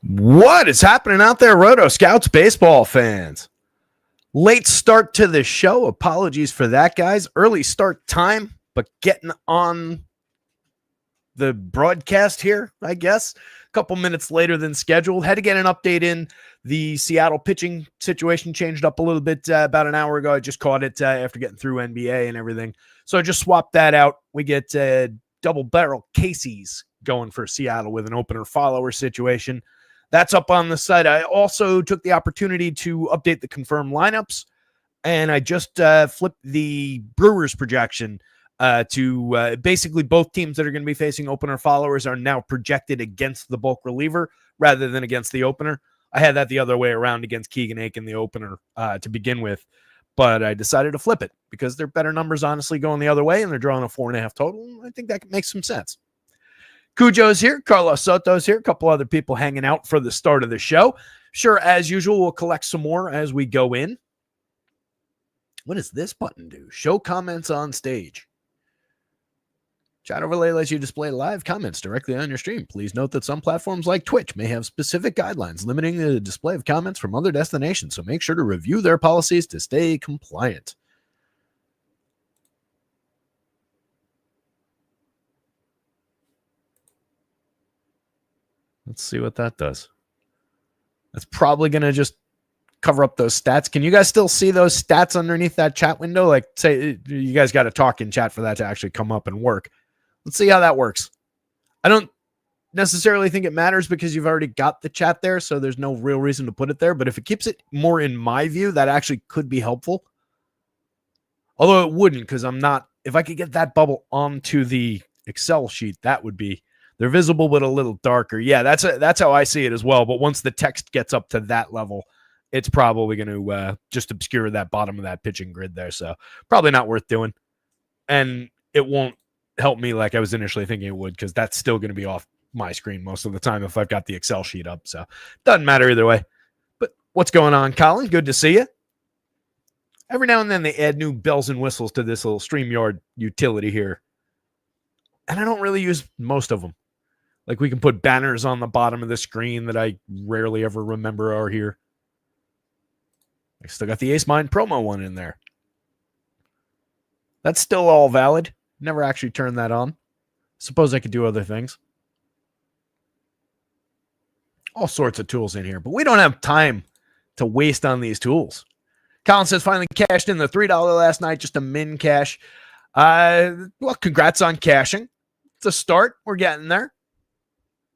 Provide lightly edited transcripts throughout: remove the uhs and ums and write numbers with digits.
What is happening out there, rotoscouts baseball fans? Late start to the show. Apologies for that, guys. Early start time, but getting on the broadcast here, I guess. A couple minutes later than scheduled. Had to get an update in. The Seattle pitching situation changed up a little bit about an hour ago. I just caught it after getting through NBA and everything. So I just swapped that out. We get double barrel Casey's going for Seattle with an opener follower situation. That's up on the site. I also took the opportunity to update the confirmed lineups, and I just flipped the Brewers projection to basically both teams that are going to be facing opener followers are now projected against the bulk reliever rather than against the opener. I had that the other way around against Keegan Aiken, the opener, to begin with, but I decided to flip it because they're better numbers, honestly, going the other way, and they're drawing a 4.5 total. I think that makes some sense. Cujo's here. Carlos Soto's here. A couple other people hanging out for the start of the show. Sure, as usual, we'll collect some more as we go in. What does this button do? Show comments on stage. Chat overlay lets you display live comments directly on your stream. Please note that some platforms like Twitch may have specific guidelines limiting the display of comments from other destinations, so make sure to review their policies to stay compliant. Let's see what that does. That's probably going to just cover up those stats. Can you guys still see those stats underneath that chat window? Like, say you guys got to talk in chat for that to actually come up and work. Let's see how that works. I don't necessarily think it matters because you've already got the chat there, so there's no real reason to put it there. But if it keeps it more in my view, that actually could be helpful. Although it wouldn't, because I'm not. If I could get that bubble onto the Excel sheet, that would be. They're visible, but a little darker. Yeah, that's how I see it as well. But once the text gets up to that level, it's probably going to just obscure that bottom of that pitching grid there. So probably not worth doing. And it won't help me like I was initially thinking it would, because that's still going to be off my screen most of the time if I've got the Excel sheet up. So doesn't matter either way. But what's going on, Colin? Good to see you. Every now and then they add new bells and whistles to this little StreamYard utility here. And I don't really use most of them. Like, we can put banners on the bottom of the screen that I rarely ever remember are here. I still got the Ace Mine promo one in there. That's still all valid. Never actually turned that on. Suppose I could do other things. All sorts of tools in here, but we don't have time to waste on these tools. Colin says finally cashed in the $3 last night, just a min cash. Well, congrats on cashing. It's a start. We're getting there.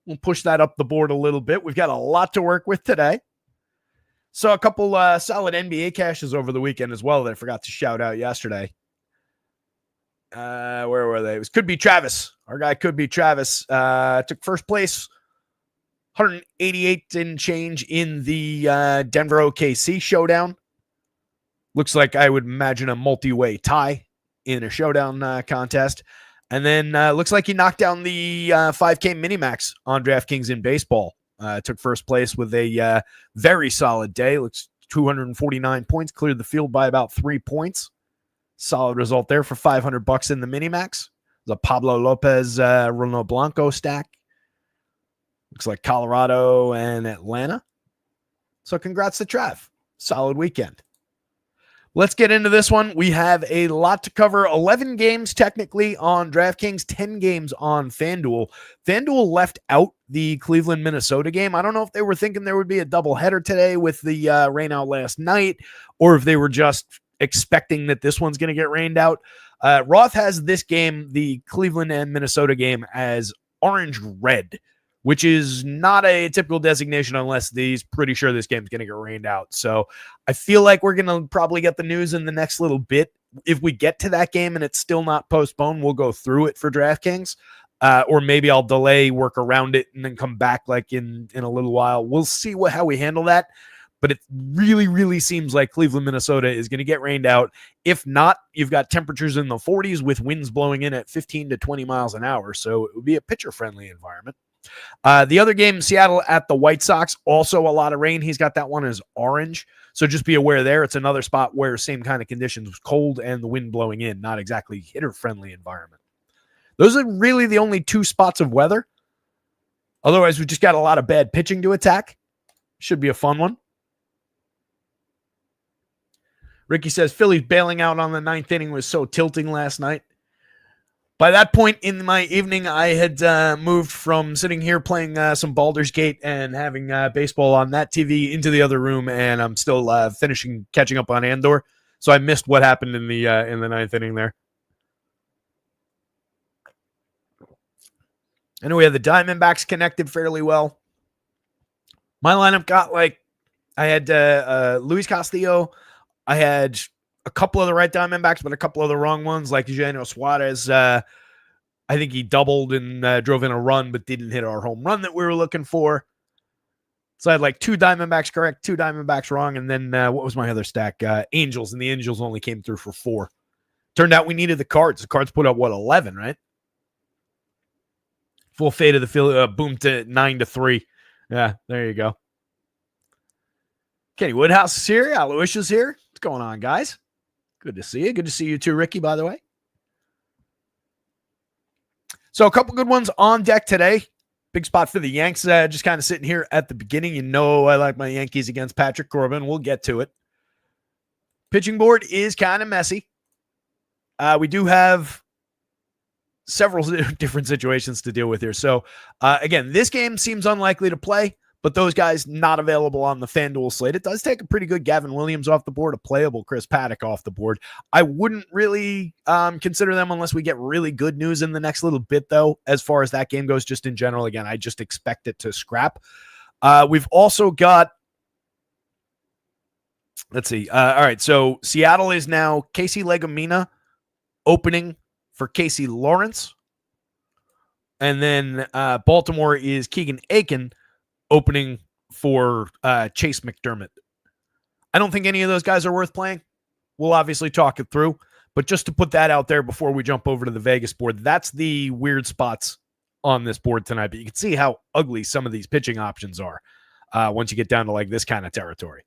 We'll push that up the board a little bit. We've got a lot to work with today. So a couple solid NBA cashes over the weekend as well that I forgot to shout out yesterday. Where were they? It was Could Be Travis. Our guy Could Be Travis took first place, 188 and change in the Denver OKC showdown. Looks like, I would imagine, a multi-way tie in a showdown contest. And then looks like he knocked down the 5K Minimax on DraftKings in baseball. Took first place with a very solid day. Looks 249 points. Cleared the field by about 3 points. Solid result there for $500 in the Minimax. The Pablo Lopez Ronald Blanco stack. Looks like Colorado and Atlanta. So congrats to Trav. Solid weekend. Let's get into this one. We have a lot to cover. 11 games technically on DraftKings, 10 games on FanDuel. FanDuel left out the Cleveland-Minnesota game. I don't know if they were thinking there would be a doubleheader today with the rain out last night, or if they were just expecting that this one's going to get rained out. Roth has this game, the Cleveland and Minnesota game, as orange-red, which is not a typical designation unless he's pretty sure this game's going to get rained out. So I feel like we're going to probably get the news in the next little bit. If we get to that game and it's still not postponed, we'll go through it for DraftKings. Or maybe I'll delay, work around it, and then come back like in a little while. We'll see how we handle that. But it really, really seems like Cleveland, Minnesota is going to get rained out. If not, you've got temperatures in the 40s with winds blowing in at 15 to 20 miles an hour. So it would be a pitcher-friendly environment. The other game, Seattle at the White Sox, also a lot of rain. He's got that one as orange. So just be aware there. It's another spot where same kind of conditions, cold and the wind blowing in, not exactly hitter-friendly environment. Those are really the only two spots of weather. Otherwise, we just got a lot of bad pitching to attack. Should be a fun one. Ricky says, Phillies bailing out on the ninth inning was so tilting last night. By that point in my evening, I had moved from sitting here playing some Baldur's Gate and having baseball on that TV into the other room, and I'm still catching up on Andor. So I missed what happened in the ninth inning there. And we had the Diamondbacks connected fairly well. My lineup got I had Luis Castillo. I had a couple of the right Diamondbacks, but a couple of the wrong ones, like Eugenio Suarez. I think he doubled and drove in a run, but didn't hit our home run that we were looking for. So I had 2 Diamondbacks correct, 2 Diamondbacks wrong, and then what was my other stack? Angels, and the Angels only came through for 4. Turned out we needed the Cards. The Cards put up, 11, right? Full fade of the field, boom to 9-3. Yeah, there you go. Kenny Woodhouse is here. Aloysius here. What's going on, guys? Good to see you. Good to see you too, Ricky, by the way. So a couple good ones on deck today. Big spot for the Yanks. Just kind of sitting here at the beginning. You know I like my Yankees against Patrick Corbin. We'll get to it. Pitching board is kind of messy. We do have several different situations to deal with here. So, again, this game seems unlikely to play, but those guys not available on the FanDuel slate. It does take a pretty good Gavin Williams off the board, a playable Chris Paddock off the board. I wouldn't really consider them unless we get really good news in the next little bit, though, as far as that game goes. Just in general, again, I just expect it to scrap. We've also got, let's see. All right, so Seattle is now Casey Legumina opening for Casey Lawrence. And then Baltimore is Keegan Aiken opening for Chase McDermott. I don't think any of those guys are worth playing. We'll obviously talk it through, but just to put that out there before we jump over to the Vegas board, that's the weird spots on this board tonight. But you can see how ugly some of these pitching options are once you get down to this kind of territory.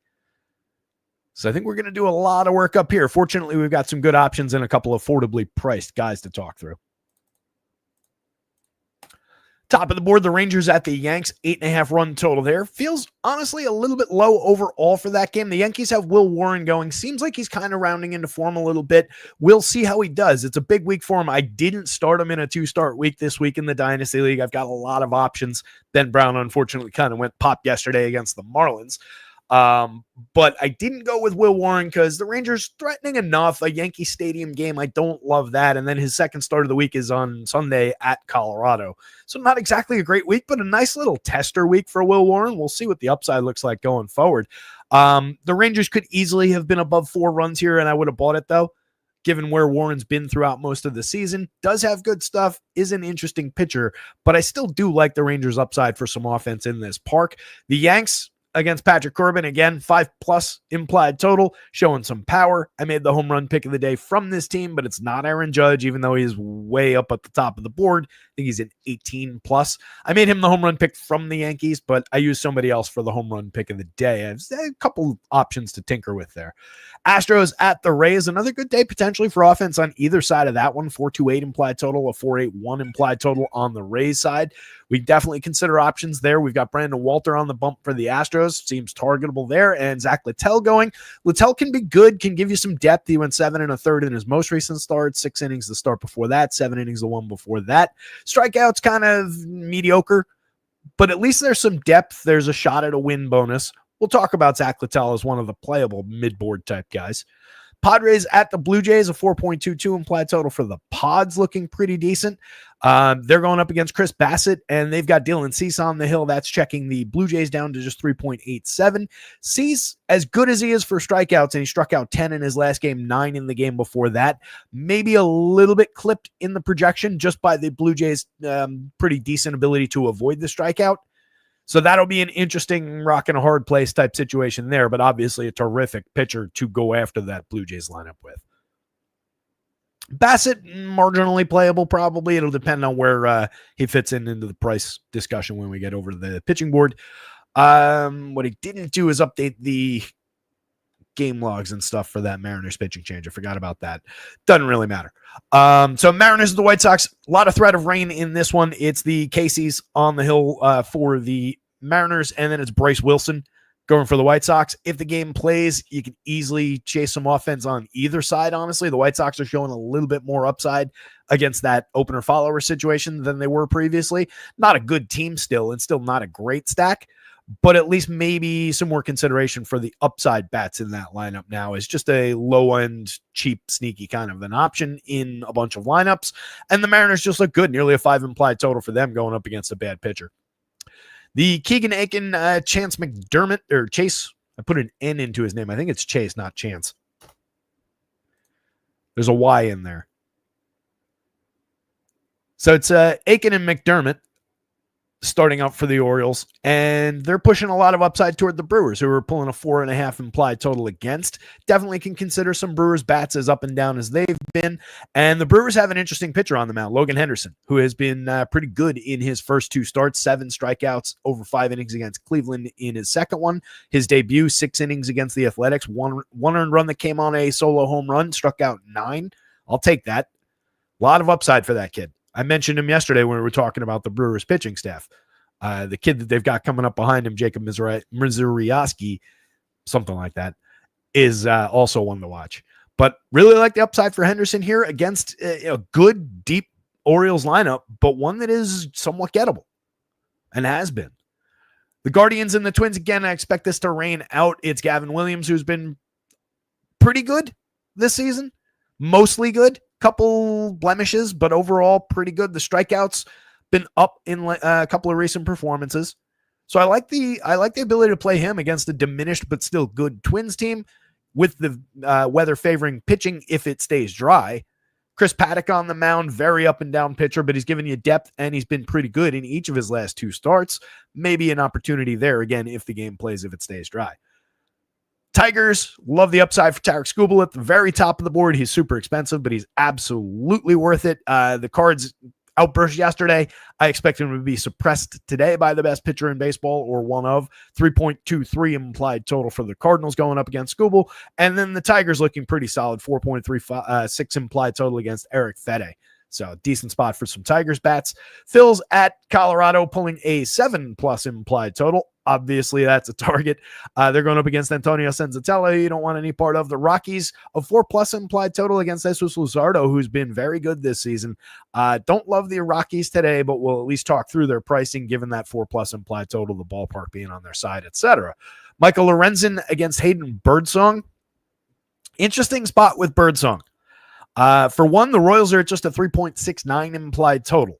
So I think we're going to do a lot of work up here. Fortunately, we've got some good options and a couple of affordably priced guys to talk through. Top of the board, the Rangers at the Yanks, 8.5 run total there. Feels honestly a little bit low overall for that game. The Yankees have Will Warren going. Seems like he's kind of rounding into form a little bit. We'll see how he does. It's a big week for him. I didn't start him in a 2-start week this week in the Dynasty League. I've got a lot of options. Ben Brown, unfortunately, kind of went pop yesterday against the Marlins. But I didn't go with Will Warren because the Rangers threatening enough. A Yankee Stadium game, I don't love that. And then his second start of the week is on Sunday at Colorado. So not exactly a great week, but a nice little tester week for Will Warren. We'll see what the upside looks like going forward. The Rangers could easily have been above 4 runs here, and I would have bought it, though, given where Warren's been throughout most of the season. Does have good stuff, is an interesting pitcher, but I still do like the Rangers' upside for some offense in this park. The Yanks against Patrick Corbin, again, 5+ implied total, showing some power. I made the home run pick of the day from this team, but it's not Aaron Judge, even though he's way up at the top of the board. I think he's an 18+. I made him the home run pick from the Yankees, but I used somebody else for the home run pick of the day. I have a couple options to tinker with there. Astros at the Rays, another good day potentially for offense on either side of that one. 4.28 implied total, a 4.81 implied total on the Rays side. We definitely consider options there. We've got Brandon Walter on the bump for the Astros. Seems targetable there. And Zach Littell going. Littell can be good, can give you some depth. He went 7 1/3 in his most recent start. 6 innings the start before that. 7 innings the one before that. Strikeouts kind of mediocre, but at least there's some depth. There's a shot at a win bonus. We'll talk about Zach Littell as one of the playable mid-board type guys. Padres at the Blue Jays, a 4.22 implied total for the Pods, looking pretty decent. They're going up against Chris Bassett, and they've got Dylan Cease on the hill. That's checking the Blue Jays down to just 3.87. Cease, as good as he is for strikeouts, and he struck out 10 in his last game, 9 in the game before that, maybe a little bit clipped in the projection just by the Blue Jays' pretty decent ability to avoid the strikeout. So that'll be an interesting rock and a hard place type situation there, but obviously a terrific pitcher to go after that Blue Jays lineup with. Bassett, marginally playable probably. It'll depend on where he fits into the price discussion when we get over to the pitching board. What he didn't do is update the game logs and stuff for that Mariners pitching change. I forgot about that. Doesn't really matter. So Mariners and the White Sox, a lot of threat of rain in this one. It's the Casey's on the hill for the Mariners, and then it's Bryce Wilson going for the White Sox. If the game plays, you can easily chase some offense on either side, honestly. The White Sox are showing a little bit more upside against that opener-follower situation than they were previously. Not a good team still, and still not a great stack, but at least maybe some more consideration for the upside bats in that lineup now is just a low-end, cheap, sneaky kind of an option in a bunch of lineups. And the Mariners just look good. Nearly a 5 implied total for them going up against a bad pitcher. The Keegan Aiken, Chance McDermott, or Chase, I put an N into his name. I think it's Chase, not Chance. There's a Y in there. So it's Aiken and McDermott starting out for the Orioles, and they're pushing a lot of upside toward the Brewers, who are pulling a 4.5 implied total against. Definitely can consider some Brewers bats as up and down as they've been. And the Brewers have an interesting pitcher on the mound, Logan Henderson, who has been pretty good in his first 2 starts, 7 strikeouts over 5 innings against Cleveland in his second one. His debut, 6 innings against the Athletics, one earned run that came on a solo home run, struck out 9. I'll take that. A lot of upside for that kid. I mentioned him yesterday when we were talking about the Brewers pitching staff. The kid that they've got coming up behind him, Jacob Mizurioski, something like that, is also one to watch. But really like the upside for Henderson here against a good, deep Orioles lineup, but one that is somewhat gettable and has been. The Guardians and the Twins, again, I expect this to rain out. It's Gavin Williams, who's been pretty good this season, mostly good. Couple blemishes, but overall pretty good. The strikeouts been up in a couple of recent performances, so I like the ability to play him against a diminished but still good Twins team with the weather favoring pitching if it stays dry. Chris Paddock on the mound, very up and down pitcher, but he's given you depth and he's been pretty good in each of his last 2 starts. Maybe an opportunity there again if the game plays, if it stays dry. Tigers, love the upside for Tarek Skubal at the very top of the board. He's super expensive, but he's absolutely worth it. The Cards outburst yesterday. I expect him to be suppressed today by the best pitcher in baseball, or one of. 3.23 implied total for the Cardinals going up against Skubal. And then the Tigers looking pretty solid, 4.36 implied total against Eric Fede. So decent spot for some Tigers bats. Phil's at Colorado pulling a 7+ implied total. Obviously, that's a target. They're going up against Antonio Senzatella. You don't want any part of the Rockies. A 4+ implied total against Jesus Luzardo, who's been very good this season. Don't love the Rockies today, but we'll at least talk through their pricing given that 4+ implied total, the ballpark being on their side, etc. Michael Lorenzen against Hayden Birdsong. Interesting spot with Birdsong. For one, the Royals are at just a 3.69 implied total.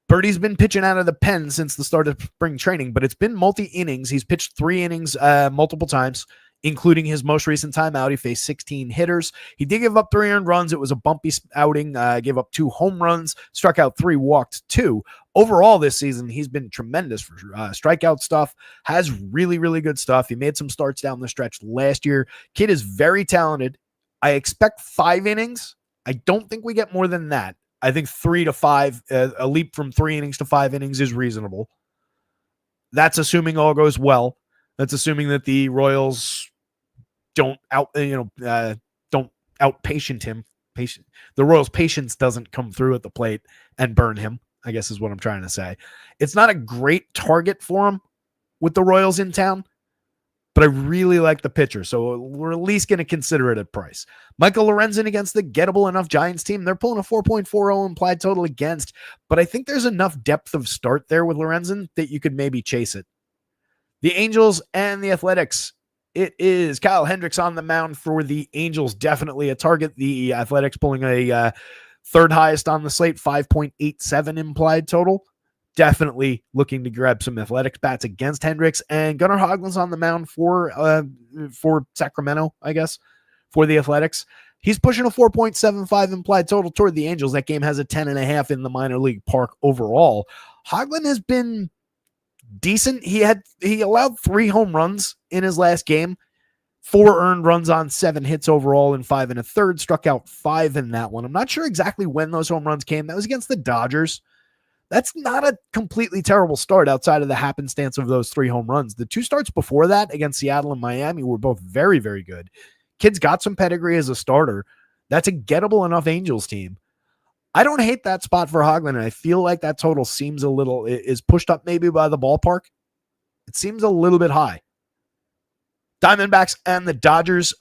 Birdie's been pitching out of the pen since the start of spring training, but it's been multi-innings. He's pitched 3 innings multiple times, including his most recent time out. He faced 16 hitters. He did give up 3 earned runs. It was a bumpy outing. Gave up 2 home runs, struck out 3, walked 2. Overall this season, he's been tremendous for strikeout stuff, has really, really good stuff. He made some starts down the stretch last year. Kid is very talented. I expect 5 innings. I don't think we get more than that. I think 3 to 5, a leap from 3 innings to 5 innings is reasonable. That's assuming all goes well. That's assuming that the Royals don't outpatient him. The Royals' patience doesn't come through at the plate and burn him, I guess is what I'm trying to say. It's not a great target for him with the Royals in town, but I really like the pitcher, so we're at least going to consider it at price. Michael Lorenzen against the gettable enough Giants team. They're pulling a 4.40 implied total against, but I think there's enough depth of start there with Lorenzen that you could maybe chase it. The Angels and the Athletics. It is Kyle Hendricks on the mound for the Angels, definitely a target. The Athletics pulling a third highest on the slate, 5.87 implied total. Definitely looking to grab some Athletics bats against Hendricks, and Gunnar Hoglund's on the mound for Sacramento, I guess, for the Athletics. He's pushing a 4.75 implied total toward the Angels. That game has a 10.5 in the minor league park overall. Hoglund has been decent. He allowed 3 home runs in his last game, 4 earned runs on 7 hits overall in 5 1/3, struck out 5 in that one. I'm not sure exactly when those home runs came. That was against the Dodgers. That's not a completely terrible start outside of the happenstance of those 3 home runs. The 2 starts before that against Seattle and Miami were both very, very good. Kid's got some pedigree as a starter. That's a gettable enough Angels team. I don't hate that spot for Hoglund, and I feel like that total seems a little, is pushed up maybe by the ballpark. It seems a little bit high. Diamondbacks and the Dodgers.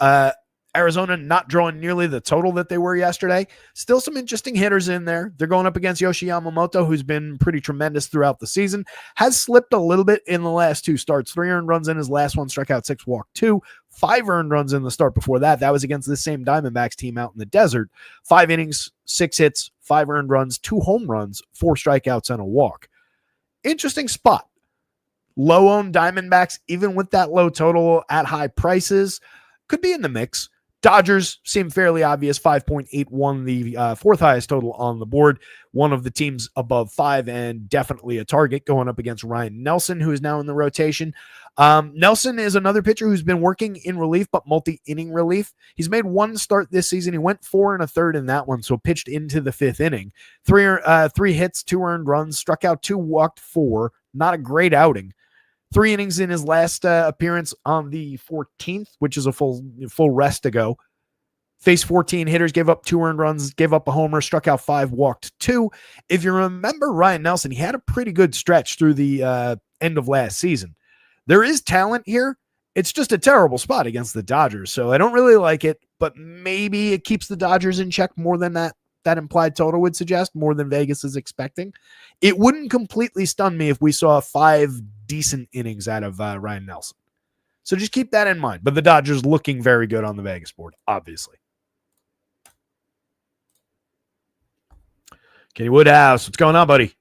Arizona not drawing nearly the total that they were yesterday. Still some interesting hitters in there. They're going up against Yoshi Yamamoto, who's been pretty tremendous throughout the season. Has slipped a little bit in the last 2 starts. 3 earned runs in his last one, struck out 6, walked 2. 5 earned runs in the start before that. That was against this same Diamondbacks team out in the desert. 5 innings, 6 hits, 5 earned runs, 2 home runs, 4 strikeouts, and a walk. Interesting spot. Low-owned Diamondbacks, even with that low total at high prices, could be in the mix. Dodgers seem fairly obvious, 5.81, the fourth highest total on the board. One of the teams above 5 and definitely a target going up against Ryan Nelson, who is now in the rotation. Nelson is another pitcher who's been working in relief, but multi-inning relief. He's made 1 start this season. He went 4 1/3 in that one, so pitched into the 5th inning. 3 hits, 2 earned runs, struck out 2, walked 4. Not a great outing. 3 innings in his last appearance on the 14th, which is a full rest ago. Faced 14 hitters, gave up 2 earned runs, gave up a homer, struck out 5, walked 2. If you remember Ryan Nelson, he had a pretty good stretch through the end of last season. There is talent here. It's just a terrible spot against the Dodgers, so I don't really like it, but maybe it keeps the Dodgers in check more than that implied total would suggest, more than Vegas is expecting. It wouldn't completely stun me if we saw 5 decent innings out of Ryan Nelson. So just keep that in mind. But the Dodgers looking very good on the Vegas board, obviously. Kenny Woodhouse, what's going on, buddy?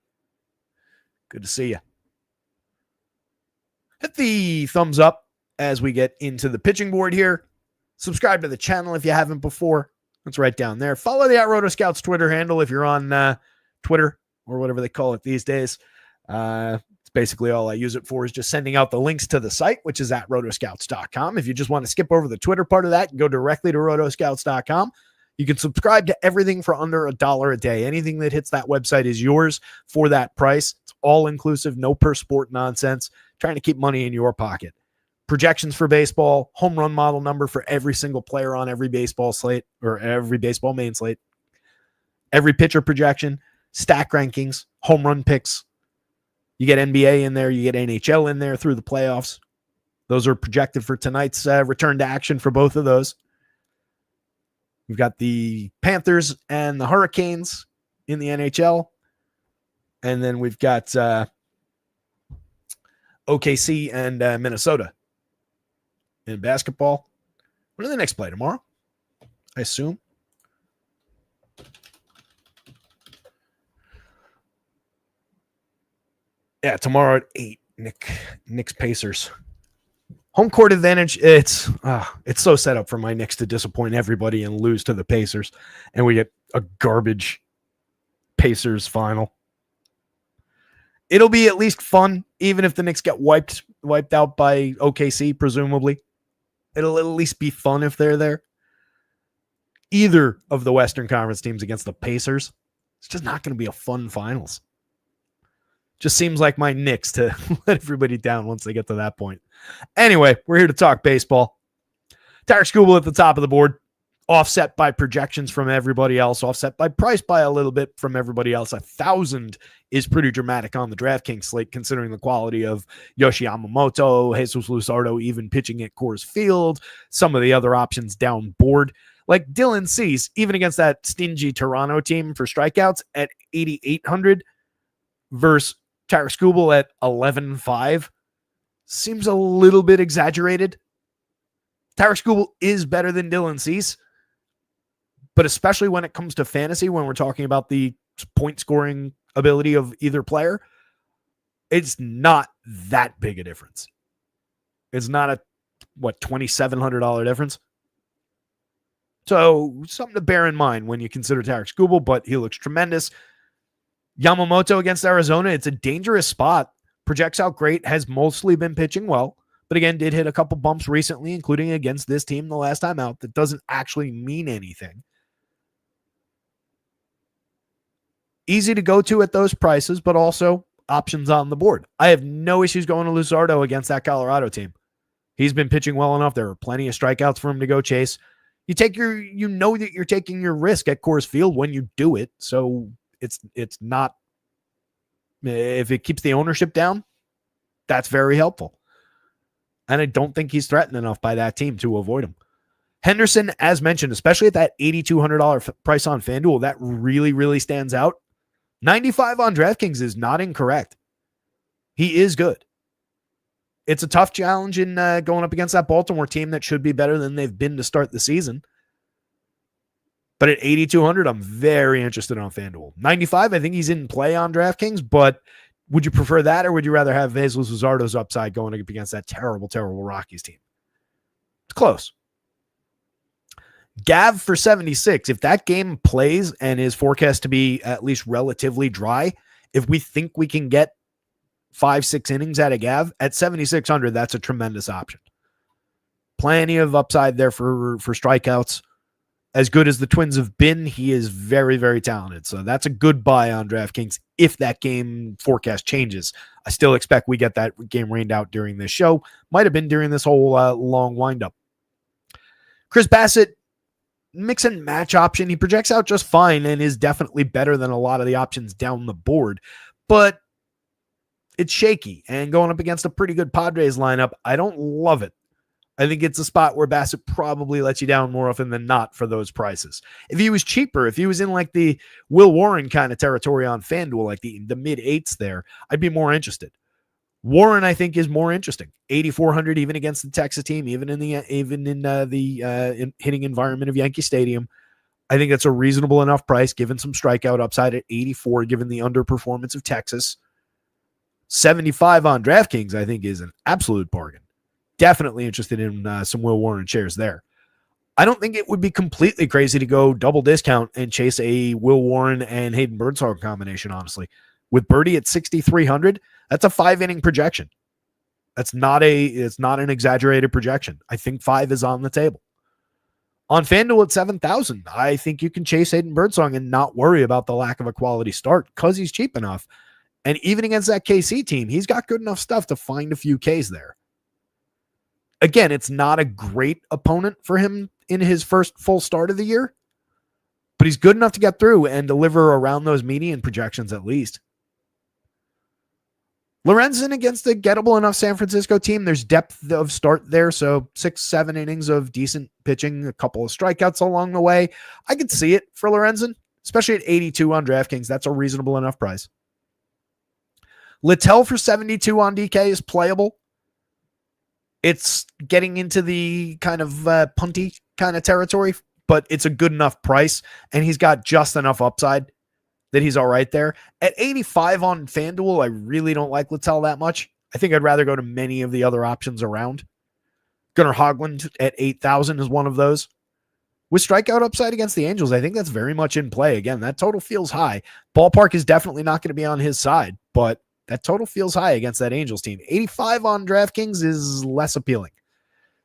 Good to see you. Hit the thumbs up as we get into the pitching board here. Subscribe to the channel if you haven't before. It's right down there. Follow the @rotoscouts Twitter handle if you're on Twitter or whatever they call it these days. It's basically all I use it for is just sending out the links to the site, which is at rotoscouts.com. If you just want to skip over the Twitter part of that and go directly to rotoscouts.com, you can subscribe to everything for under $1 a day. Anything that hits that website is yours for that price. It's all inclusive, no per sport nonsense. Trying to keep money in your pocket. Projections for baseball, home run model number for every single player on every baseball slate or every baseball main slate, every pitcher projection, stack rankings, home run picks. You get NBA in there, you get NHL in there through the playoffs. Those are projected for tonight's return to action for both of those. We've got the Panthers and the Hurricanes in the NHL. And then we've got OKC and Minnesota. In basketball, when do the Knicks play? Tomorrow, I assume. Yeah, tomorrow at 8. Knicks Pacers. Home court advantage. It's so set up for my Knicks to disappoint everybody and lose to the Pacers, and we get a garbage Pacers final. It'll be at least fun, even if the Knicks get wiped out by OKC, presumably. It'll at least be fun if they're there. Either of the Western Conference teams against the Pacers, it's just not going to be a fun finals. Just seems like my Knicks to let everybody down once they get to that point. Anyway, we're here to talk baseball. Tarek Skubal at the top of the board, offset by projections from everybody else, offset by price by a little bit from everybody else. 1,000 is pretty dramatic on the DraftKings slate, considering the quality of Yoshi Yamamoto, Jesus Luzardo, even pitching at Coors Field, some of the other options down board. Like Dylan Cease, even against that stingy Toronto team for strikeouts at 8,800 versus Tarek Skubal at 11,500, seems a little bit exaggerated. Tarek Skubal is better than Dylan Cease, but especially when it comes to fantasy, when we're talking about the point scoring ability of either player, it's not that big a difference. It's not a, $2,700 difference. So something to bear in mind when you consider Tarek Skubal, but he looks tremendous. Yamamoto against Arizona, it's a dangerous spot. Projects out great, has mostly been pitching well, but again, did hit a couple bumps recently, including against this team the last time out. That doesn't actually mean anything. Easy to go to at those prices, but also options on the board. I have no issues going to Luzardo against that Colorado team. He's been pitching well enough. There are plenty of strikeouts for him to go chase. You know that you're taking your risk at Coors Field when you do it. So it's not, if it keeps the ownership down, that's very helpful. And I don't think he's threatened enough by that team to avoid him. Henderson, as mentioned, especially at that $8,200 price on FanDuel, that really, really stands out. 95 on DraftKings is not incorrect. He is good. It's a tough challenge in going up against that Baltimore team that should be better than they've been to start the season. But at 8,200, I'm very interested on FanDuel. 95, I think he's in play on DraftKings, but would you prefer that, or would you rather have Jesus Luzardo's upside going up against that terrible, terrible Rockies team? It's close. Gav for 76. If that game plays and is forecast to be at least relatively dry, if we think we can get 5-6 innings out of Gav at 7,600, that's a tremendous option. Plenty of upside there for strikeouts. As good as the Twins have been, he is very, very talented. So that's a good buy on DraftKings if that game forecast changes. I still expect we get that game rained out during this show. Might have been during this whole long windup. Chris Bassett, mix and match option. He projects out just fine and is definitely better than a lot of the options down the board. But it's shaky. And going up against a pretty good Padres lineup, I don't love it. I think it's a spot where Bassett probably lets you down more often than not for those prices. If he was cheaper, if he was in like the Will Warren kind of territory on FanDuel, like the mid eights there, I'd be more interested. Warren, I think, is more interesting. 8,400 even against the Texas team, even in the hitting environment of Yankee Stadium. I think that's a reasonable enough price given some strikeout upside at 84, given the underperformance of Texas. 75 on DraftKings, I think, is an absolute bargain. Definitely interested in some Will Warren shares there. I don't think it would be completely crazy to go double discount and chase a Will Warren and Hayden Birdsong combination, honestly. With Birdie at 6,300, that's a 5-inning projection. It's not an exaggerated projection. I think 5 is on the table. On FanDuel at 7,000, I think you can chase Hayden Birdsong and not worry about the lack of a quality start because he's cheap enough. And even against that KC team, he's got good enough stuff to find a few Ks there. Again, it's not a great opponent for him in his first full start of the year, but he's good enough to get through and deliver around those median projections at least. Lorenzen against a gettable enough San Francisco team. There's depth of start there, so 6-7 innings of decent pitching, a couple of strikeouts along the way. I could see it for Lorenzen, especially at 82 on DraftKings. That's a reasonable enough price. Littell for 72 on DK is playable. It's getting into the kind of punty kind of territory, but it's a good enough price, and he's got just enough upside that he's all right there. At 85 on FanDuel, I really don't like Littell that much. I think I'd rather go to many of the other options around. Gunnar Hoglund at 8,000 is one of those. With strikeout upside against the Angels, I think that's very much in play. Again, that total feels high. Ballpark is definitely not going to be on his side, but that total feels high against that Angels team. 85 on DraftKings is less appealing.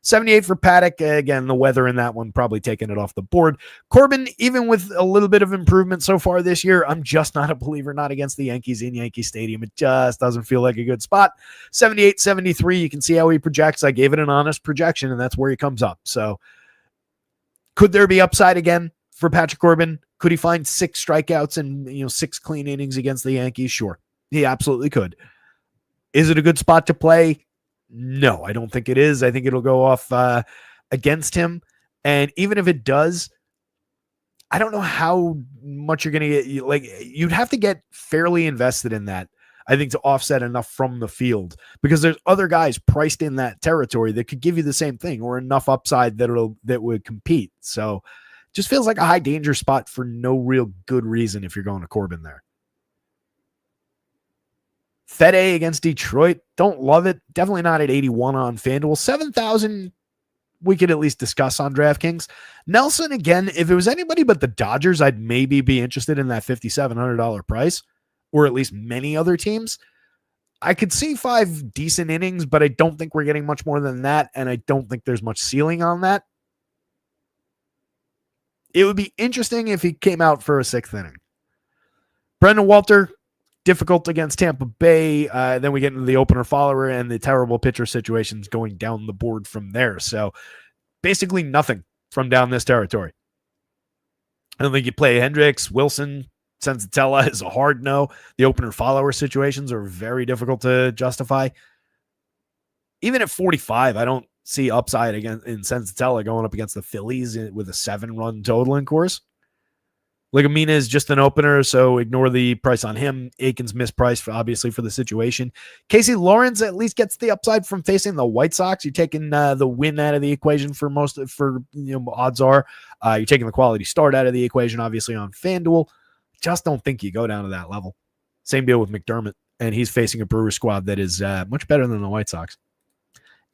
78 for Paddock. Again, the weather in that one probably taking it off the board. Corbin, even with a little bit of improvement so far this year, I'm just not a believer, not against the Yankees in Yankee Stadium. It just doesn't feel like a good spot. 78, 73, you can see how he projects. I gave it an honest projection, and that's where he comes up. So could there be upside again for Patrick Corbin? Could he find 6 strikeouts and 6 clean innings against the Yankees? Sure. He absolutely could. Is it a good spot to play? No, I don't think it is. I think it'll go off against him. And even if it does, I don't know how much you're going to get. Like, you'd have to get fairly invested in that, I think, to offset enough from the field, because there's other guys priced in that territory that could give you the same thing or enough upside that would compete. So just feels like a high danger spot for no real good reason if you're going to Corbin there. Fede against Detroit. Don't love it. Definitely not at 81 on FanDuel. 7,000 we could at least discuss on DraftKings. Nelson, again, if it was anybody but the Dodgers, I'd maybe be interested in that $5,700 price, or at least many other teams. I could see 5 decent innings, but I don't think we're getting much more than that, and I don't think there's much ceiling on that. It would be interesting if he came out for a 6th inning. Brendan Walter, difficult against Tampa Bay. Then we get into the opener follower and the terrible pitcher situations going down the board from there. So basically nothing from down this territory. I don't think you play Hendricks, Wilson, Sensatella is a hard no. The opener-follower situations are very difficult to justify. Even at 45, I don't see upside against in Sensatella going up against the Phillies with a 7-run total in course. Legumina is just an opener, so ignore the price on him. Aiken's mispriced, obviously, for the situation. Casey Lawrence at least gets the upside from facing the White Sox. You're taking the win out of the equation for odds are. You're taking the quality start out of the equation, obviously, on FanDuel. Just don't think you go down to that level. Same deal with McDermott, and he's facing a Brewers squad that is much better than the White Sox.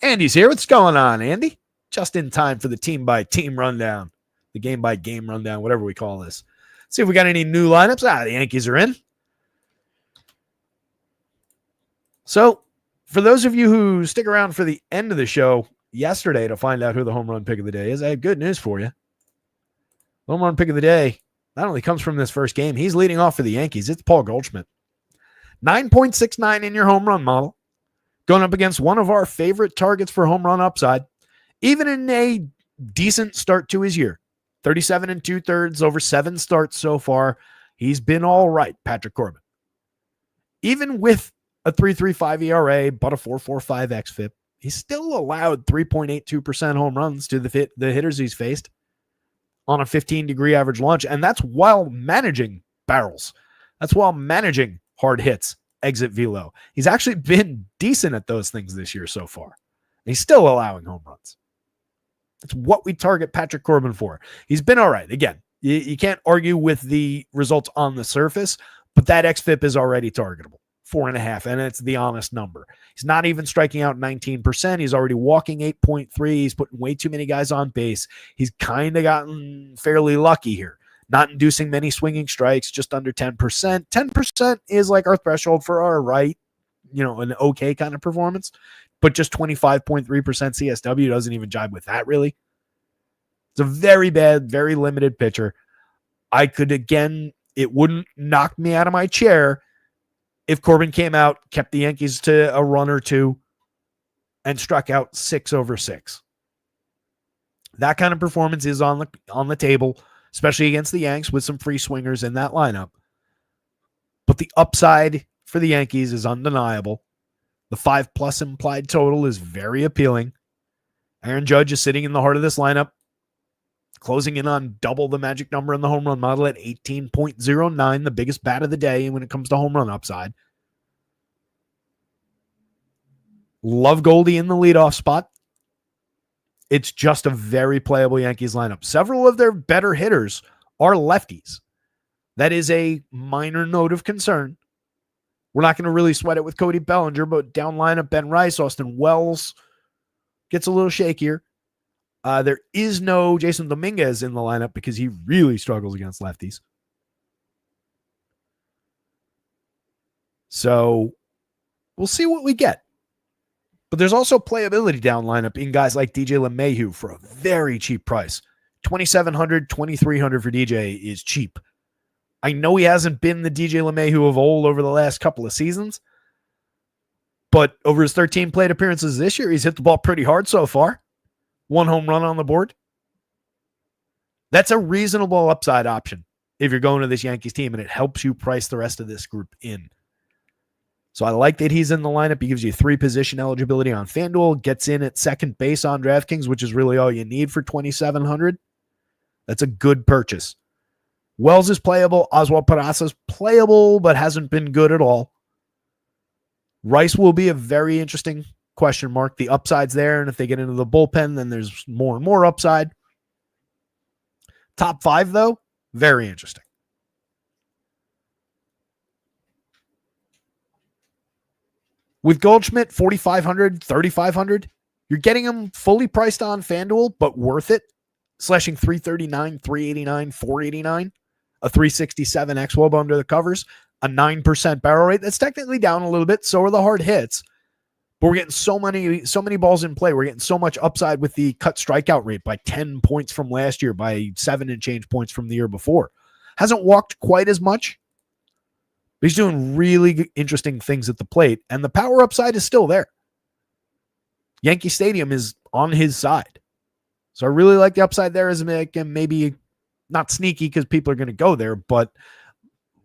Andy's here. What's going on, Andy? Just in time for the team-by-team rundown, the game-by-game rundown, whatever we call this. See if we got any new lineups. The Yankees are in. So, for those of you who stick around for the end of the show yesterday to find out who the home run pick of the day is, I have good news for you. Home run pick of the day not only comes from this first game, he's leading off for the Yankees. It's Paul Goldschmidt. 9.69 in your home run model. Going up against one of our favorite targets for home run upside. Even in a decent start to his year. 37 2/3 over 7 starts so far. He's been all right, Patrick Corbin. Even with a 3.35 ERA, but a 4.45 xFIP, he's still allowed 3.82% home runs to the hitters he's faced on a 15-degree average launch, and that's while managing barrels. That's while managing hard hits, exit velo. He's actually been decent at those things this year so far. He's still allowing home runs. It's what we target Patrick Corbin for. He's been all right. Again, you can't argue with the results on the surface, but that xFIP is already targetable. 4.5, and it's the honest number. He's not even striking out 19%. He's already walking 8.3. He's putting way too many guys on base. He's kind of gotten fairly lucky here. Not inducing many swinging strikes, just under 10%. 10% is like our threshold for our right, an okay kind of performance. But just 25.3% CSW doesn't even jibe with that, really. It's a very bad, very limited pitcher. It wouldn't knock me out of my chair if Corbin came out, kept the Yankees to a run or two, and struck out 6 over 6. That kind of performance is on the table, especially against the Yanks with some free swingers in that lineup. But the upside for the Yankees is undeniable. The 5+ implied total is very appealing. Aaron Judge is sitting in the heart of this lineup, closing in on double the magic number in the home run model at 18.09, the biggest bat of the day when it comes to home run upside. Love Goldie in the leadoff spot. It's just a very playable Yankees lineup. Several of their better hitters are lefties. That is a minor note of concern. We're not going to really sweat it with Cody Bellinger, but down lineup, Ben Rice, Austin Wells gets a little shakier. There is no Jason Dominguez in the lineup because he really struggles against lefties. So we'll see what we get. But there's also playability down lineup in guys like DJ LeMahieu for a very cheap price. $2,700, $2,300 for DJ is cheap. I know he hasn't been the DJ LeMahieu of old over the last couple of seasons, but over his 13 plate appearances this year, he's hit the ball pretty hard so far. 1 home run on the board. That's a reasonable upside option if you're going to this Yankees team, and it helps you price the rest of this group in. So I like that he's in the lineup. He gives you 3 position eligibility on FanDuel, gets in at second base on DraftKings, which is really all you need for $2,700. That's a good purchase. Wells is playable. Oswald Peraza is playable, but hasn't been good at all. Rice will be a very interesting question mark. The upside's there, and if they get into the bullpen, then there's more and more upside. Top 5, though, very interesting. With Goldschmidt, $4,500, $3,500, you're getting him fully priced on FanDuel, but worth it. Slashing $339, $389, $489. A 367 xWOB under the covers, a 9% barrel rate. That's technically down a little bit. So are the hard hits. But we're getting so many balls in play. We're getting so much upside with the cut strikeout rate by 10 points from last year, by 7 and change points from the year before. Hasn't walked quite as much, but he's doing really interesting things at the plate, and the power upside is still there. Yankee Stadium is on his side. So I really like the upside there as maybe not sneaky because people are going to go there, but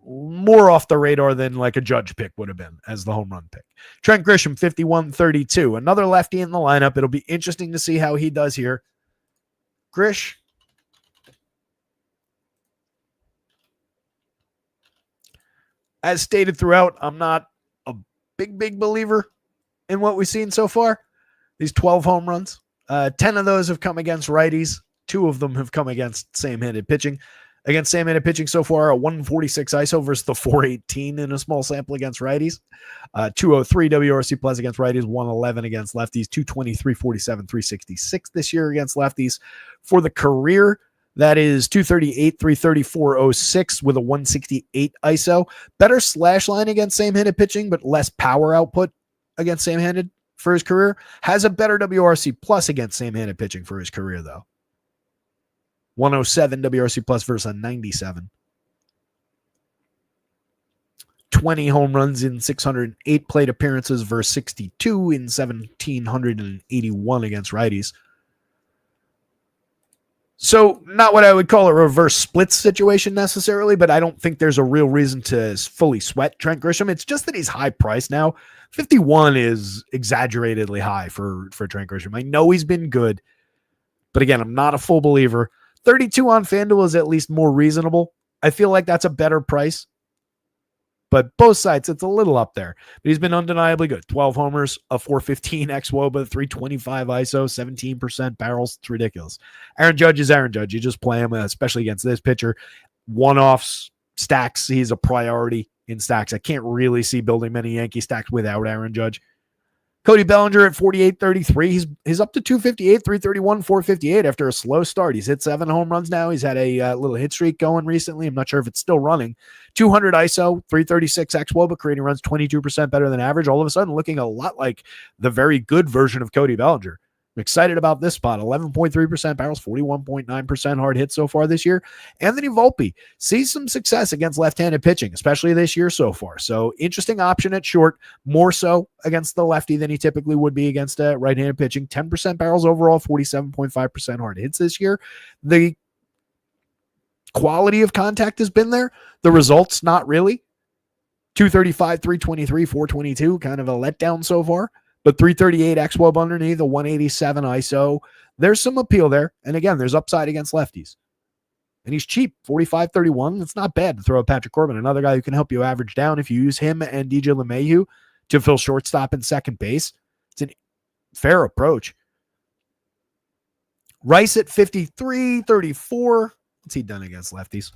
more off the radar than like a Judge pick would have been as the home run pick. Trent Grisham, 51-32. Another lefty in the lineup. It'll be interesting to see how he does here. Grish. As stated throughout, I'm not a big believer in what we've seen so far. These 12 home runs. 10 of those have come against righties. 2 of them have come against same-handed pitching. Against same-handed pitching so far, a 146 ISO versus the 418 in a small sample against righties. 203 WRC plus against righties, 111 against lefties, 223, 47, 366 this year against lefties. For the career, that is 238, 334, 06 with a 168 ISO. Better slash line against same-handed pitching, but less power output against same-handed for his career. Has a better WRC plus against same-handed pitching for his career, though. 107 WRC plus versus a 97. 20 home runs in 608 plate appearances versus 62 in 1,781 against righties. So not what I would call a reverse splits situation necessarily, but I don't think there's a real reason to fully sweat Trent Grisham. It's just that he's high priced now. 51 is exaggeratedly high for Trent Grisham. I know he's been good, but again, I'm not a full believer. 32 on FanDuel is at least more reasonable. I feel like that's a better price. But both sides, it's a little up there. But he's been undeniably good. 12 homers, a 415 xWOBA, 325 ISO, 17% barrels. It's ridiculous. Aaron Judge is Aaron Judge. You just play him, especially against this pitcher. One-offs, stacks, he's a priority in stacks. I can't really see building many Yankee stacks without Aaron Judge. Cody Bellinger at 48-33. He's up to 258, 331, 458 after a slow start. He's hit 7 home runs now. He's had a little hit streak going recently. I'm not sure if it's still running. 200 ISO, 336 xWOBA, creating runs 22% better than average. All of a sudden looking a lot like the very good version of Cody Bellinger. I'm excited about this spot. 11.3% barrels, 41.9% hard hits so far this year. Anthony Volpe sees some success against left-handed pitching, especially this year so far. So interesting option at short, more so against the lefty than he typically would be against right-handed pitching. 10% barrels overall, 47.5% hard hits this year. The quality of contact has been there. The results, not really. 235, 323, 422, kind of a letdown so far. But 338 xWOB underneath, a 187 ISO. There's some appeal there. And again, there's upside against lefties. And he's cheap, 45-31. It's not bad to throw at Patrick Corbin, another guy who can help you average down if you use him and DJ LeMahieu to fill shortstop and second base. It's a fair approach. Rice at 53-34. What's he done against lefties?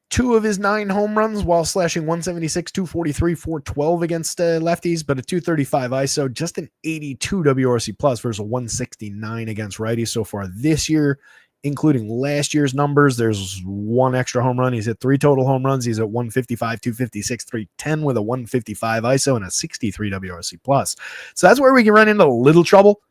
Two of his 9 home runs while slashing 176, 243, 412 against lefties, but a 235 ISO, just an 82 WRC plus versus a 169 against righties so far this year, including last year's numbers. There's 1 extra home run. He's hit 3 total home runs. He's at 155, 256, 310 with a 155 ISO and a 63 WRC plus. So that's where we can run into a little trouble.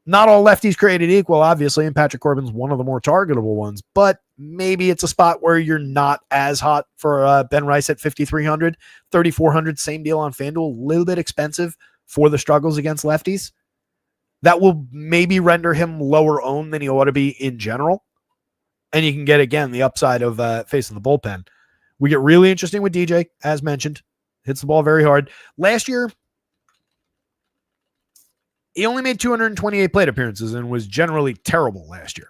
Not all lefties created equal, obviously, and Patrick Corbin's one of the more targetable ones, but maybe it's a spot where you're not as hot for Ben Rice at 5,300, 3,400, same deal on FanDuel, a little bit expensive for the struggles against lefties. That will maybe render him lower owned than he ought to be in general. And you can get, again, the upside of facing the bullpen. We get really interesting with DJ, as mentioned. Hits the ball very hard. Last year, he only made 228 plate appearances and was generally terrible last year.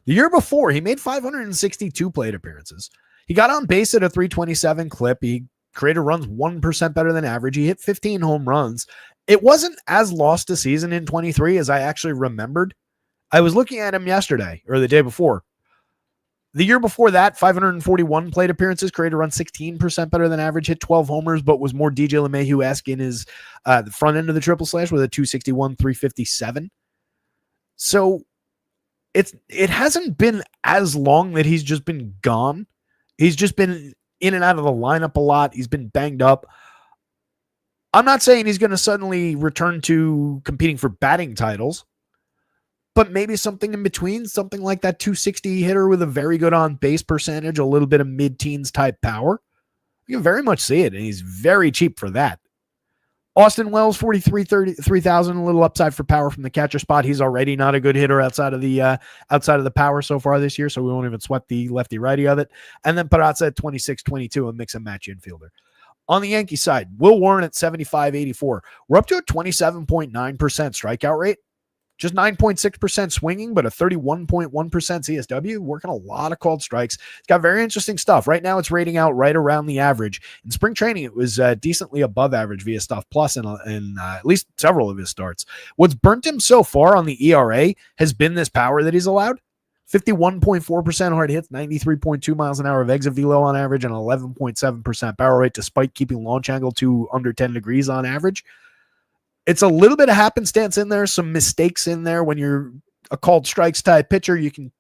The year before, he made 562 plate appearances. He got on base at a 327 clip. He created runs 1% better than average. He hit 15 home runs. It wasn't as lost a season in 23 as I actually remembered. I was looking at him yesterday or the day before. The year before that, 541 plate appearances, created run 16% better than average, hit 12 homers, but was more DJ LeMahieu-esque in his the front end of the triple slash with a 261, 357. So it hasn't been as long that he's just been gone. He's just been in and out of the lineup a lot. He's been banged up. I'm not saying he's going to suddenly return to competing for batting titles, but maybe something in between, something like that 260 hitter with a very good on-base percentage, a little bit of mid-teens type power. You can very much see it, and he's very cheap for that. Austin Wells, 43,000, a little upside for power from the catcher spot. He's already not a good hitter outside of the power so far this year, so we won't even sweat the lefty-righty of it. And then Peraza at 26-22, a mix and match infielder. On the Yankee side, Will Warren at 75-84. We're up to a 27.9% strikeout rate. Just 9.6% swinging, but a 31.1% CSW, working a lot of called strikes. It's got very interesting stuff. Right now, it's rating out right around the average. In spring training, it was decently above average via Stuff Plus in at least several of his starts. What's burnt him so far on the ERA has been this power that he's allowed. 51.4% hard hits, 93.2 miles an hour of exit velo on average, and 11.7% barrel rate, despite keeping launch angle to under 10 degrees on average. It's a little bit of happenstance in there, some mistakes in there. When you're a called strikes type pitcher, you can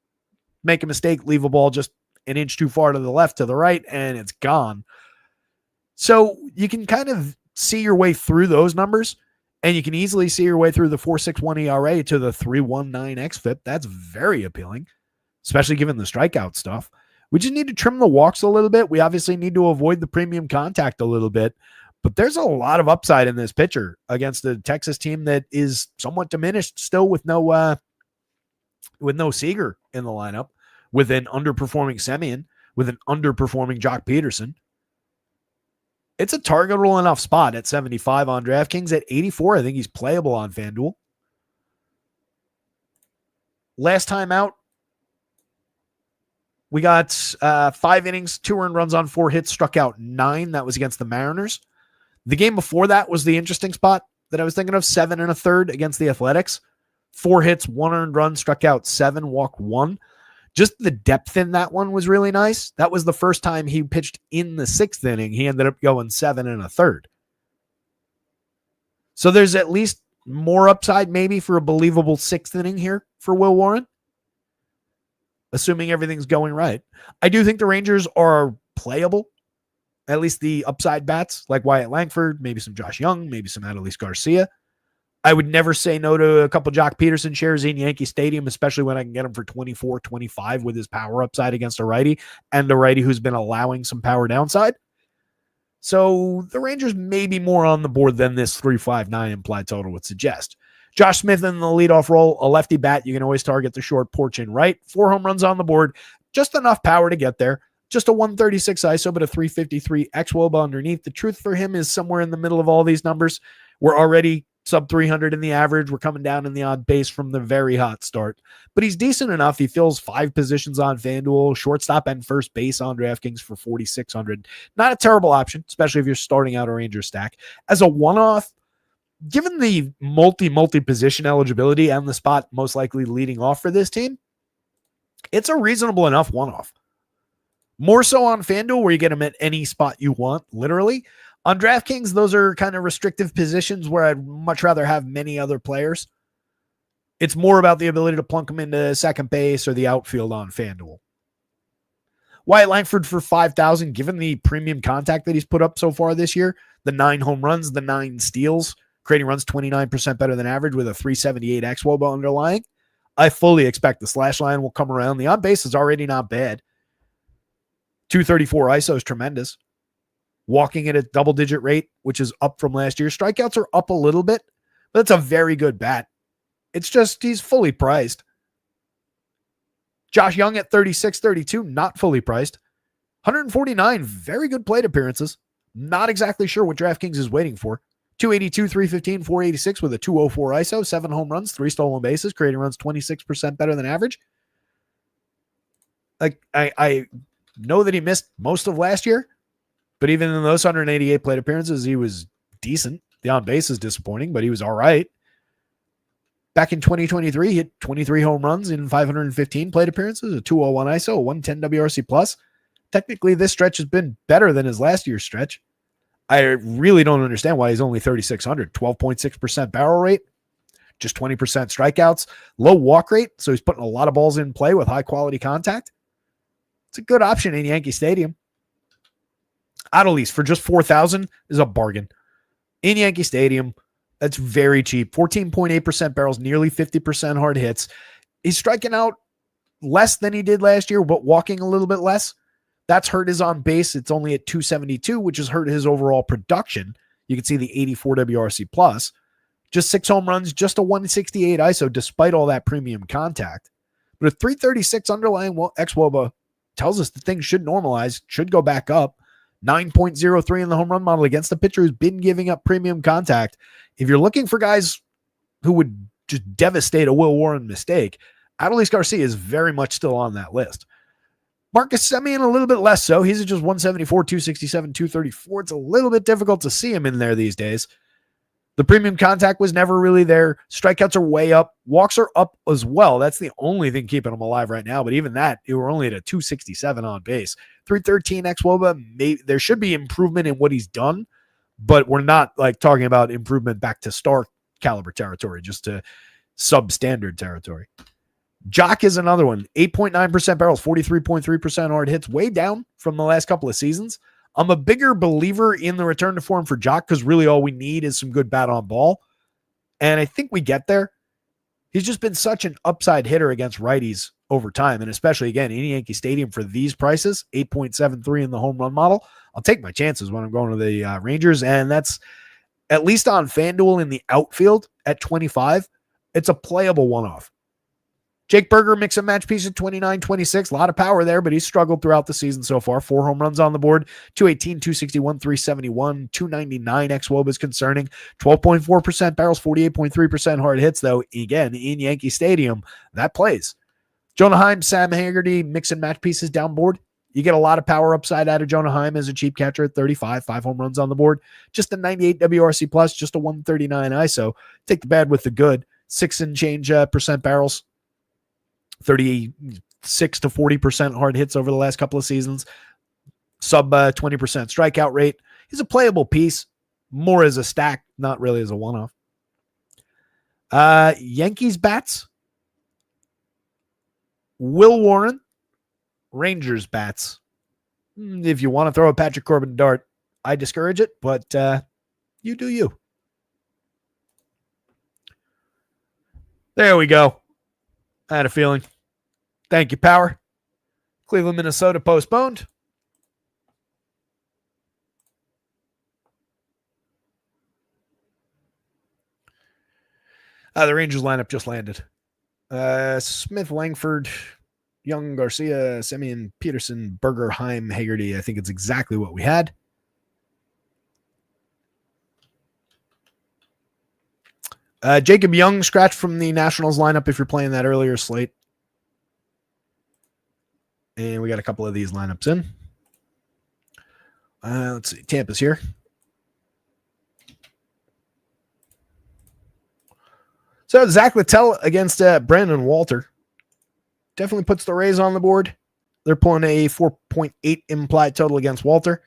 make a mistake, leave a ball just an inch too far to the left, to the right, and it's gone. So you can kind of see your way through those numbers, and you can easily see your way through the 4.61 ERA to the 3.19 xFIP. That's very appealing, especially given the strikeout stuff. We just need to trim the walks a little bit. We obviously need to avoid the premium contact a little bit. But there's a lot of upside in this pitcher against a Texas team that is somewhat diminished still with no Seager in the lineup, with an underperforming Semien, with an underperforming Jock Peterson. It's a targetable enough spot at 75 on DraftKings. At 84, I think he's playable on FanDuel. Last time out, we got 5 innings, 2 earned runs on 4 hits, struck out 9. That was against the Mariners. The game before that was the interesting spot that I was thinking of, 7 1/3 against the Athletics. 4 hits, 1 earned run, struck out 7, walked 1. Just the depth in that one was really nice. That was the first time he pitched in the 6th inning. He ended up going 7 1/3. So there's at least more upside maybe for a believable 6th inning here for Will Warren, assuming everything's going right. I do think the Rangers are playable. At least the upside bats, like Wyatt Langford, maybe some Josh Young, maybe some Adolis Garcia. I would never say no to a couple Jock Peterson shares in Yankee Stadium, especially when I can get him for 24, 25 with his power upside against a righty, and a righty who's been allowing some power downside. So the Rangers may be more on the board than this 3.59 implied total would suggest. Josh Smith in the leadoff role, a lefty bat. You can always target the short porch in right. 4 home runs on the board, just enough power to get there. Just a 136 ISO, but a 353 xWOBA underneath. The truth for him is somewhere in the middle of all these numbers. We're already sub 300 in the average. We're coming down in the odd base from the very hot start. But he's decent enough. He fills 5 positions on FanDuel, shortstop and first base on DraftKings for 4,600. Not a terrible option, especially if you're starting out a Ranger stack. As a one-off, given the multi-position eligibility and the spot most likely leading off for this team, it's a reasonable enough one-off. More so on FanDuel, where you get them at any spot you want, literally. On DraftKings, those are kind of restrictive positions where I'd much rather have many other players. It's more about the ability to plunk them into second base or the outfield on FanDuel. Wyatt Langford for 5,000, given the premium contact that he's put up so far this year, the 9 home runs, the 9 steals, creating runs 29% better than average with a 378 xWOBA underlying. I fully expect the slash line will come around. The on base is already not bad. 234 ISO is tremendous. Walking at a double-digit rate, which is up from last year. Strikeouts are up a little bit, but it's a very good bat. It's just he's fully priced. Josh Young at 36-32, not fully priced. 149, very good plate appearances. Not exactly sure what DraftKings is waiting for. 282, 315, 486 with a 204 ISO, 7 home runs, 3 stolen bases, creating runs 26% better than average. Like I know that he missed most of last year, but even in those 188 plate appearances, he was decent. The on base is disappointing, but he was all right. Back in 2023, he hit 23 home runs in 515 plate appearances, a 201 ISO, a 110 WRC plus. Technically, this stretch has been better than his last year's stretch. I really don't understand why he's only 3,600. 12.6% barrel rate, just 20% strikeouts, low walk rate, so he's putting a lot of balls in play with high-quality contact. It's a good option in Yankee Stadium. Adolis for just 4,000 is a bargain. In Yankee Stadium, that's very cheap. 14.8% barrels, nearly 50% hard hits. He's striking out less than he did last year, but walking a little bit less. That's hurt his on base. It's only at 272, which has hurt his overall production. You can see the 84 WRC plus. Just 6 home runs, just a 168 ISO, despite all that premium contact. But a 336 underlying xWOBA tells us that things should normalize, should go back up. 9.03 in the home run model against a pitcher who's been giving up premium contact. If you're looking for guys who would just devastate a Will Warren mistake, Adolis Garcia is very much still on that list. Marcus Semien a little bit less so. He's at just 174, 267, 234. It's a little bit difficult to see him in there these days. The premium contact was never really there. Strikeouts are way up. Walks are up as well. That's the only thing keeping him alive right now. But even that, we're only at a 267 on base. 313 xWOBA. There should be improvement in what he's done, but we're not like talking about improvement back to star caliber territory, just to substandard territory. Jock is another one. 8.9% barrels, 43.3% hard hits, way down from the last couple of seasons. I'm a bigger believer in the return to form for Jock because really all we need is some good bat on ball. And I think we get there. He's just been such an upside hitter against righties over time. And especially, again, in Yankee Stadium for these prices, 8.73 in the home run model. I'll take my chances when I'm going to the Rangers. And that's at least on FanDuel in the outfield at 25. It's a playable one-off. Jake Berger, mix and match piece at 29-26. A lot of power there, but he's struggled throughout the season so far. 4 home runs on the board. 218, 261, 371, 299 xWOBA is concerning. 12.4% barrels, 48.3% hard hits, though. Again, in Yankee Stadium, that plays. Jonah Heim, Sam Haggerty, mix and match pieces down board. You get a lot of power upside out of Jonah Heim as a cheap catcher at 35, 5 home runs on the board. Just a 98 WRC plus, just a 139 ISO. Take the bad with the good. 6 and change percent barrels. 36 to 40% hard hits over the last couple of seasons. Sub 20% strikeout rate. He's a playable piece, more as a stack, not really as a one-off. Yankees bats. Will Warren. Rangers bats. If you want to throw a Patrick Corbin dart, I discourage it, but you do you. There we go. I had a feeling. Thank you, Power. Cleveland, Minnesota postponed. The Rangers lineup just landed. Smith, Langford, Young, Garcia, Semien, Peterson, Berger, Heim, Haggerty. I think it's exactly what we had. Jacob Young scratched from the Nationals lineup if you're playing that earlier slate. And we got a couple of these lineups in. Let's see. Tampa's here. So Zach Littell against Brandon Walter. Definitely puts the Rays on the board. They're pulling a 4.8 implied total against Walter.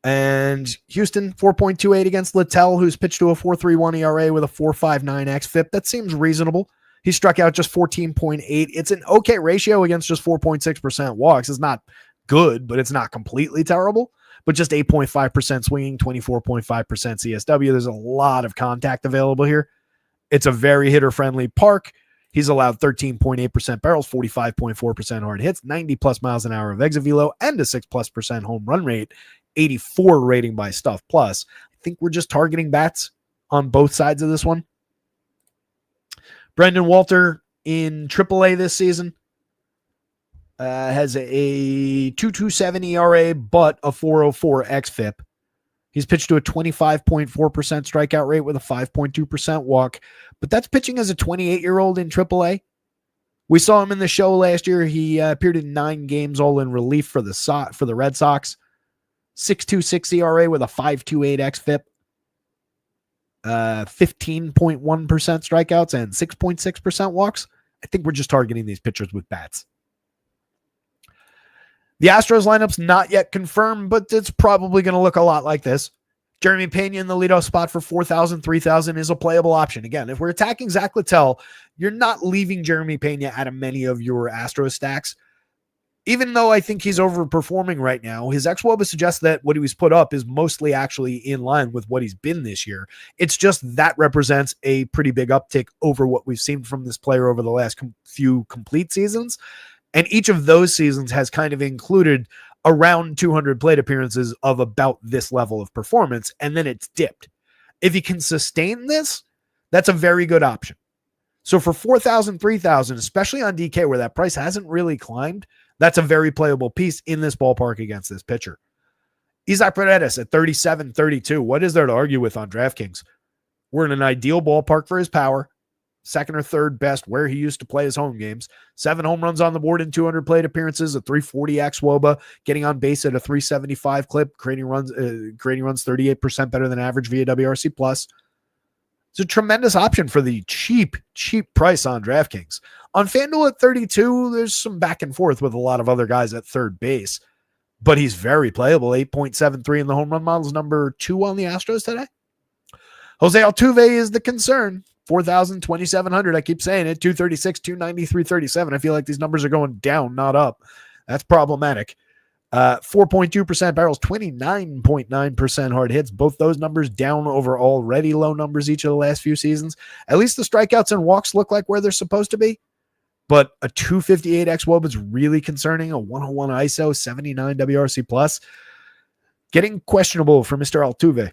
And Houston, 4.28 against Littell, who's pitched to a 4.31 ERA with a 4.59 xFIP. That seems reasonable. He struck out just 14.8. It's an okay ratio against just 4.6% walks. It's not good, but it's not completely terrible. But just 8.5% swinging, 24.5% CSW. There's a lot of contact available here. It's a very hitter-friendly park. He's allowed 13.8% barrels, 45.4% hard hits, 90 plus miles an hour of exit velo, and a 6+% home run rate. 84 rating by Stuff Plus. I think we're just targeting bats on both sides of this one. Brendan Walter in AAA this season has a 2.27 ERA, but a 4.04 xFIP. He's pitched to a 25.4% strikeout rate with a 5.2% walk, but that's pitching as a 28-year-old in AAA. We saw him in the show last year. He appeared in 9 games, all in relief for the Red Sox. 6.26 ERA with a 5.28 xFIP, 15.1% strikeouts, and 6.6% walks. I think we're just targeting these pitchers with bats. The Astros lineup's not yet confirmed, but it's probably going to look a lot like this. Jeremy Pena in the leadoff spot for 4,000, 3,000 is a playable option. Again, if we're attacking Zach Littell, you're not leaving Jeremy Pena out of many of your Astros stacks. Even though I think he's overperforming right now, his xWOBA suggests that what he was put up is mostly actually in line with what he's been this year. It's just that represents a pretty big uptick over what we've seen from this player over the last few complete seasons. And each of those seasons has kind of included around 200 plate appearances of about this level of performance, and then it's dipped. If he can sustain this, that's a very good option. So for 4,000, 3,000, especially on DK where that price hasn't really climbed, that's a very playable piece in this ballpark against this pitcher. Isaac Paredes at 37, 32. What is there to argue with on DraftKings? We're in an ideal ballpark for his power. Second or third best where he used to play his home games. 7 home runs on the board in 200 plate appearances, a 340 xWOBA, getting on base at a 375 clip, creating runs 38% better than average via WRC+. It's a tremendous option for the cheap price on DraftKings. On FanDuel at 32, there's some back and forth with a lot of other guys at third base, but he's very playable. 8.73 in the home run models, number 2 on the Astros today. Jose Altuve is the concern. 4,000, 2,700. I keep saying it. 236, 290, 337. I feel like these numbers are going down, not up. That's problematic. 4.2% barrels, 29.9% hard hits. Both those numbers down over already low numbers each of the last few seasons. At least the strikeouts and walks look like where they're supposed to be. But a 258 xWOB is really concerning. A 101 ISO, 79 WRC+. Getting questionable for Mr. Altuve.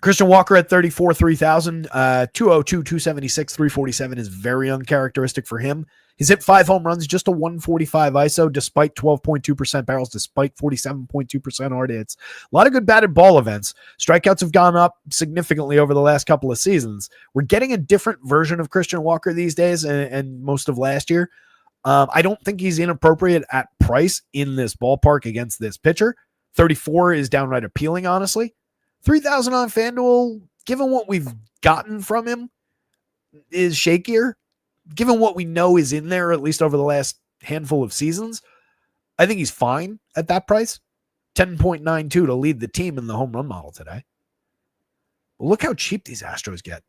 Christian Walker at 34, 3,000, 202, 276, 347 is very uncharacteristic for him. He's hit 5 home runs, just a 145 ISO, despite 12.2% barrels, despite 47.2% hard hits. A lot of good batted ball events. Strikeouts have gone up significantly over the last couple of seasons. We're getting a different version of Christian Walker these days and most of last year. I don't think he's inappropriate at price in this ballpark against this pitcher. 34 is downright appealing, honestly. 3,000 on FanDuel, given what we've gotten from him, is shakier. Given what we know is in there, at least over the last handful of seasons, I think he's fine at that price. 10.92 to lead the team in the home run model today. But look how cheap these Astros get.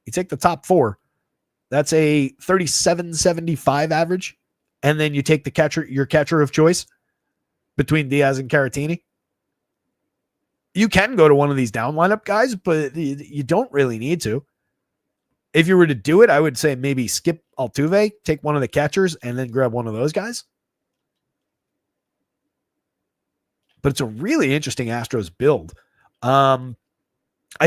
You take the top 4, that's a 37.75 average, and then you take the your catcher of choice between Diaz and Caratini. You can go to one of these down lineup guys, but you don't really need to. If you were to do it, I would say maybe skip Altuve, take one of the catchers, and then grab one of those guys. But it's a really interesting Astros build. I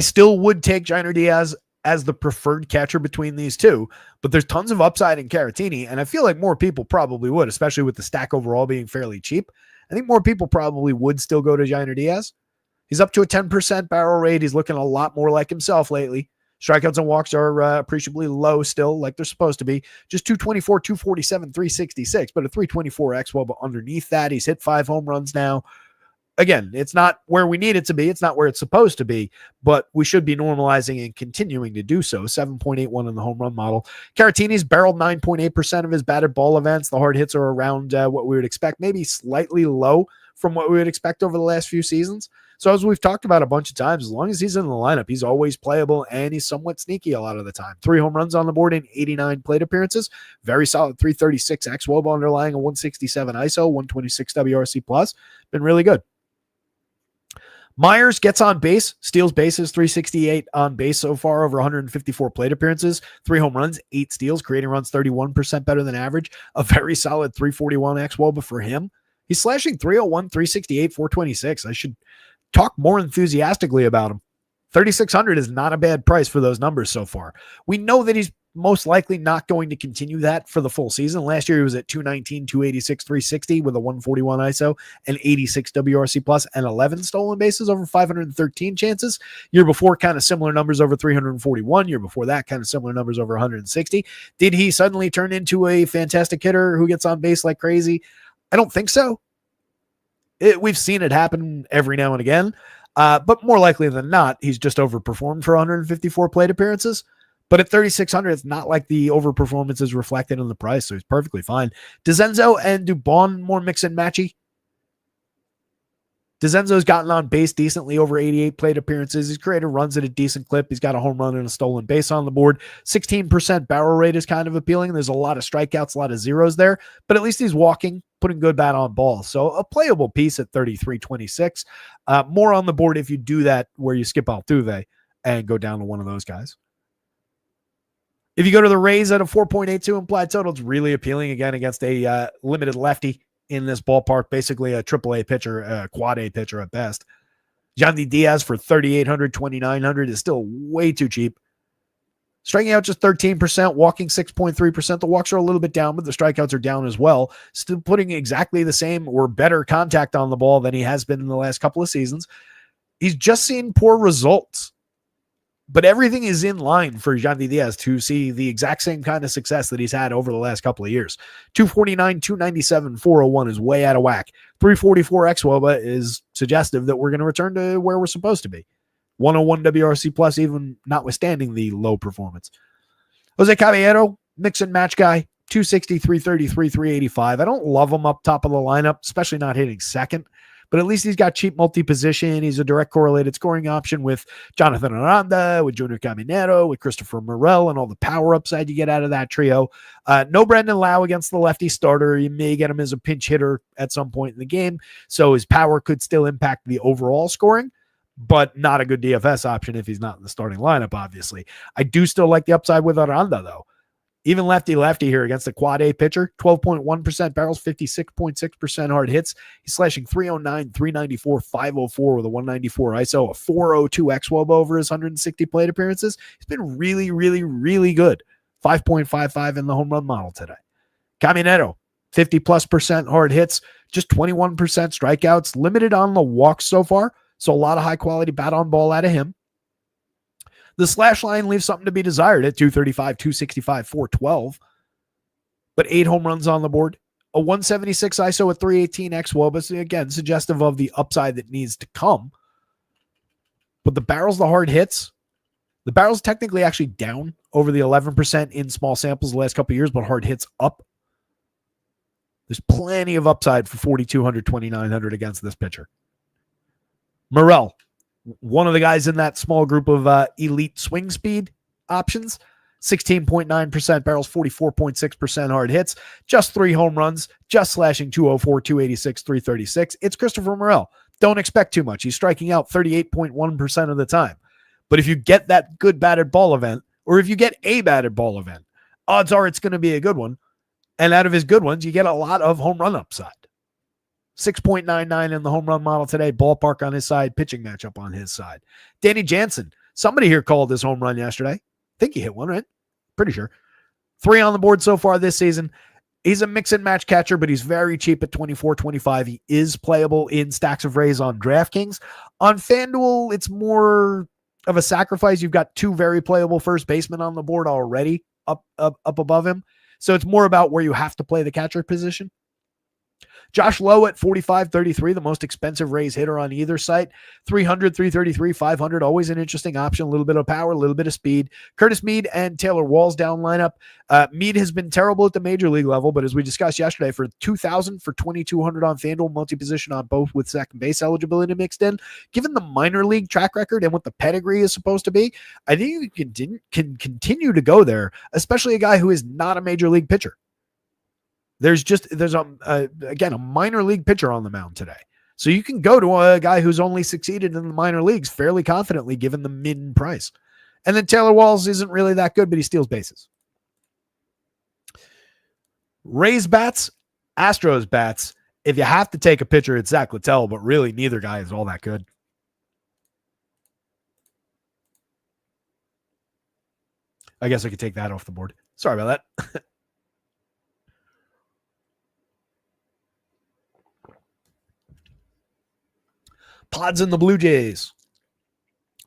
still would take Jainer Diaz as the preferred catcher between these two, but there's tons of upside in Caratini, and I feel like more people probably would, especially with the stack overall being fairly cheap. I think more people probably would still go to Jainer Diaz. He's up to a 10% barrel rate. He's looking a lot more like himself lately. Strikeouts and walks are appreciably low still, like they're supposed to be. Just 224, 247, 366, but a 324 xWOBA underneath that. He's hit 5 home runs now. Again, it's not where we need it to be. It's not where it's supposed to be, but we should be normalizing and continuing to do so. 7.81 in the home run model. Caratini's barreled 9.8% of his batted ball events. The hard hits are around what we would expect, maybe slightly low from what we would expect over the last few seasons. So as we've talked about a bunch of times, as long as he's in the lineup, he's always playable and he's somewhat sneaky a lot of the time. 3 home runs on the board in 89 plate appearances. Very solid 336 xWOBA underlying a 167 ISO, 126 WRC+. Been really good. Myers gets on base, steals bases, 368 on base so far, over 154 plate appearances, 3 home runs, 8 steals, creating runs 31% better than average. A very solid 341 xWOBA for him. He's slashing 301, 368, 426. I should talk more enthusiastically about him. 3,600 is not a bad price for those numbers so far. We know that he's most likely not going to continue that for the full season. Last year, he was at 219, 286, 360 with a 141 ISO and 86 WRC+ and 11 stolen bases over 513 chances. Year before, kind of similar numbers over 341. Year before that, kind of similar numbers over 160. Did he suddenly turn into a fantastic hitter who gets on base like crazy? I don't think so. We've seen it happen every now and again, but more likely than not, he's just overperformed for 154 plate appearances. But at 3,600, it's not like the overperformance is reflected in the price, so he's perfectly fine. DeZenzo and Dubon more mix and matchy. DeZenzo's gotten on base decently over 88 plate appearances. He's created runs at a decent clip. He's got a home run and a stolen base on the board. 16% barrel rate is kind of appealing. There's a lot of strikeouts, a lot of zeros there, but at least he's walking, putting good bat on ball. So a playable piece at 33.26. More on the board if you do that where you skip Altuve and go down to one of those guys. If you go to the Rays at a 4.82 implied total, it's really appealing again against a limited lefty. in this ballpark, basically a AAA pitcher, a quad A pitcher at best. Yandy Diaz for 3,800, 2,900 is still way too cheap. Striking out just 13%, walking 6.3%. The walks are a little bit down, but the strikeouts are down as well. Still putting exactly the same or better contact on the ball than he has been in the last couple of seasons. He's just seen poor results. But everything is in line for Yandy Diaz to see the exact same kind of success that he's had over the last couple of years. 249, 297, 401 is way out of whack. 344 xWOBA is suggestive that we're going to return to where we're supposed to be. 101 WRC plus, even notwithstanding the low performance. Jose Caballero, mix and match guy, 260, 333, 385. I don't love him up top of the lineup, especially not hitting second, but at least he's got cheap multi-position. He's a direct correlated scoring option with Jonathan Aranda, with Junior Caminero, with Christopher Morel, and all the power upside you get out of that trio. No Brandon Lau against the lefty starter. You may get him as a pinch hitter at some point in the game, so his power could still impact the overall scoring, but not a good DFS option if he's not in the starting lineup, obviously. I do still like the upside with Aranda, though. Even lefty-lefty here against the quad A pitcher, 12.1% barrels, 56.6% hard hits. He's slashing 309, 394, 504 with a 194 ISO, a 402 xWOBA over his 160 plate appearances. He's been really, really, really good. 5.55 in the home run model today. Caminero, 50+% hard hits, just 21% strikeouts, limited on the walks so far. So a lot of high-quality bat on ball out of him. The slash line leaves something to be desired at 235, 265, 412. But 8 home runs on the board. A 176 ISO at 318 xWOBA. Again, suggestive of the upside that needs to come. But the barrels, the hard hits. The barrels technically actually down over the 11% in small samples the last couple of years, but hard hits up. There's plenty of upside for 4,200, 2,900 against this pitcher. Morel, one of the guys in that small group of elite swing speed options, 16.9% barrels, 44.6% hard hits, just 3 home runs, just slashing 204, 286, 336. It's Christopher Morel. Don't expect too much. He's striking out 38.1% of the time. But if you get that good batted ball event, or if you get a batted ball event, odds are it's going to be a good one. And out of his good ones, you get a lot of home run upside. 6.99 in the home run model today. Ballpark on his side, pitching matchup on his side. Danny Jansen. Somebody here called his home run yesterday. I think he hit one, right? Pretty sure. 3 on the board so far this season. He's a mix and match catcher, but he's very cheap at 24.25. He is playable in stacks of rays on DraftKings. On FanDuel, it's more of a sacrifice. You've got 2 very playable first basemen on the board already up above him. So it's more about where you have to play the catcher position. Josh Lowe at 45.33, the most expensive Rays hitter on either site. 300, 333, 500, always an interesting option. A little bit of power, a little bit of speed. Curtis Mead and Taylor Walls down lineup. Mead has been terrible at the major league level, but as we discussed yesterday, for 2,000, for 2,200 on FanDuel, multi-position on both with second base eligibility mixed in. Given the minor league track record and what the pedigree is supposed to be, I think you can continue to go there, especially a guy who is not a major league pitcher. There's a minor league pitcher on the mound today. So you can go to a guy who's only succeeded in the minor leagues fairly confidently given the min price. And then Taylor Walls isn't really that good, but he steals bases. Rays bats, Astros bats. If you have to take a pitcher, it's Zach Littell, but really neither guy is all that good. I guess I could take that off the board. Sorry about that. Pods and the Blue Jays.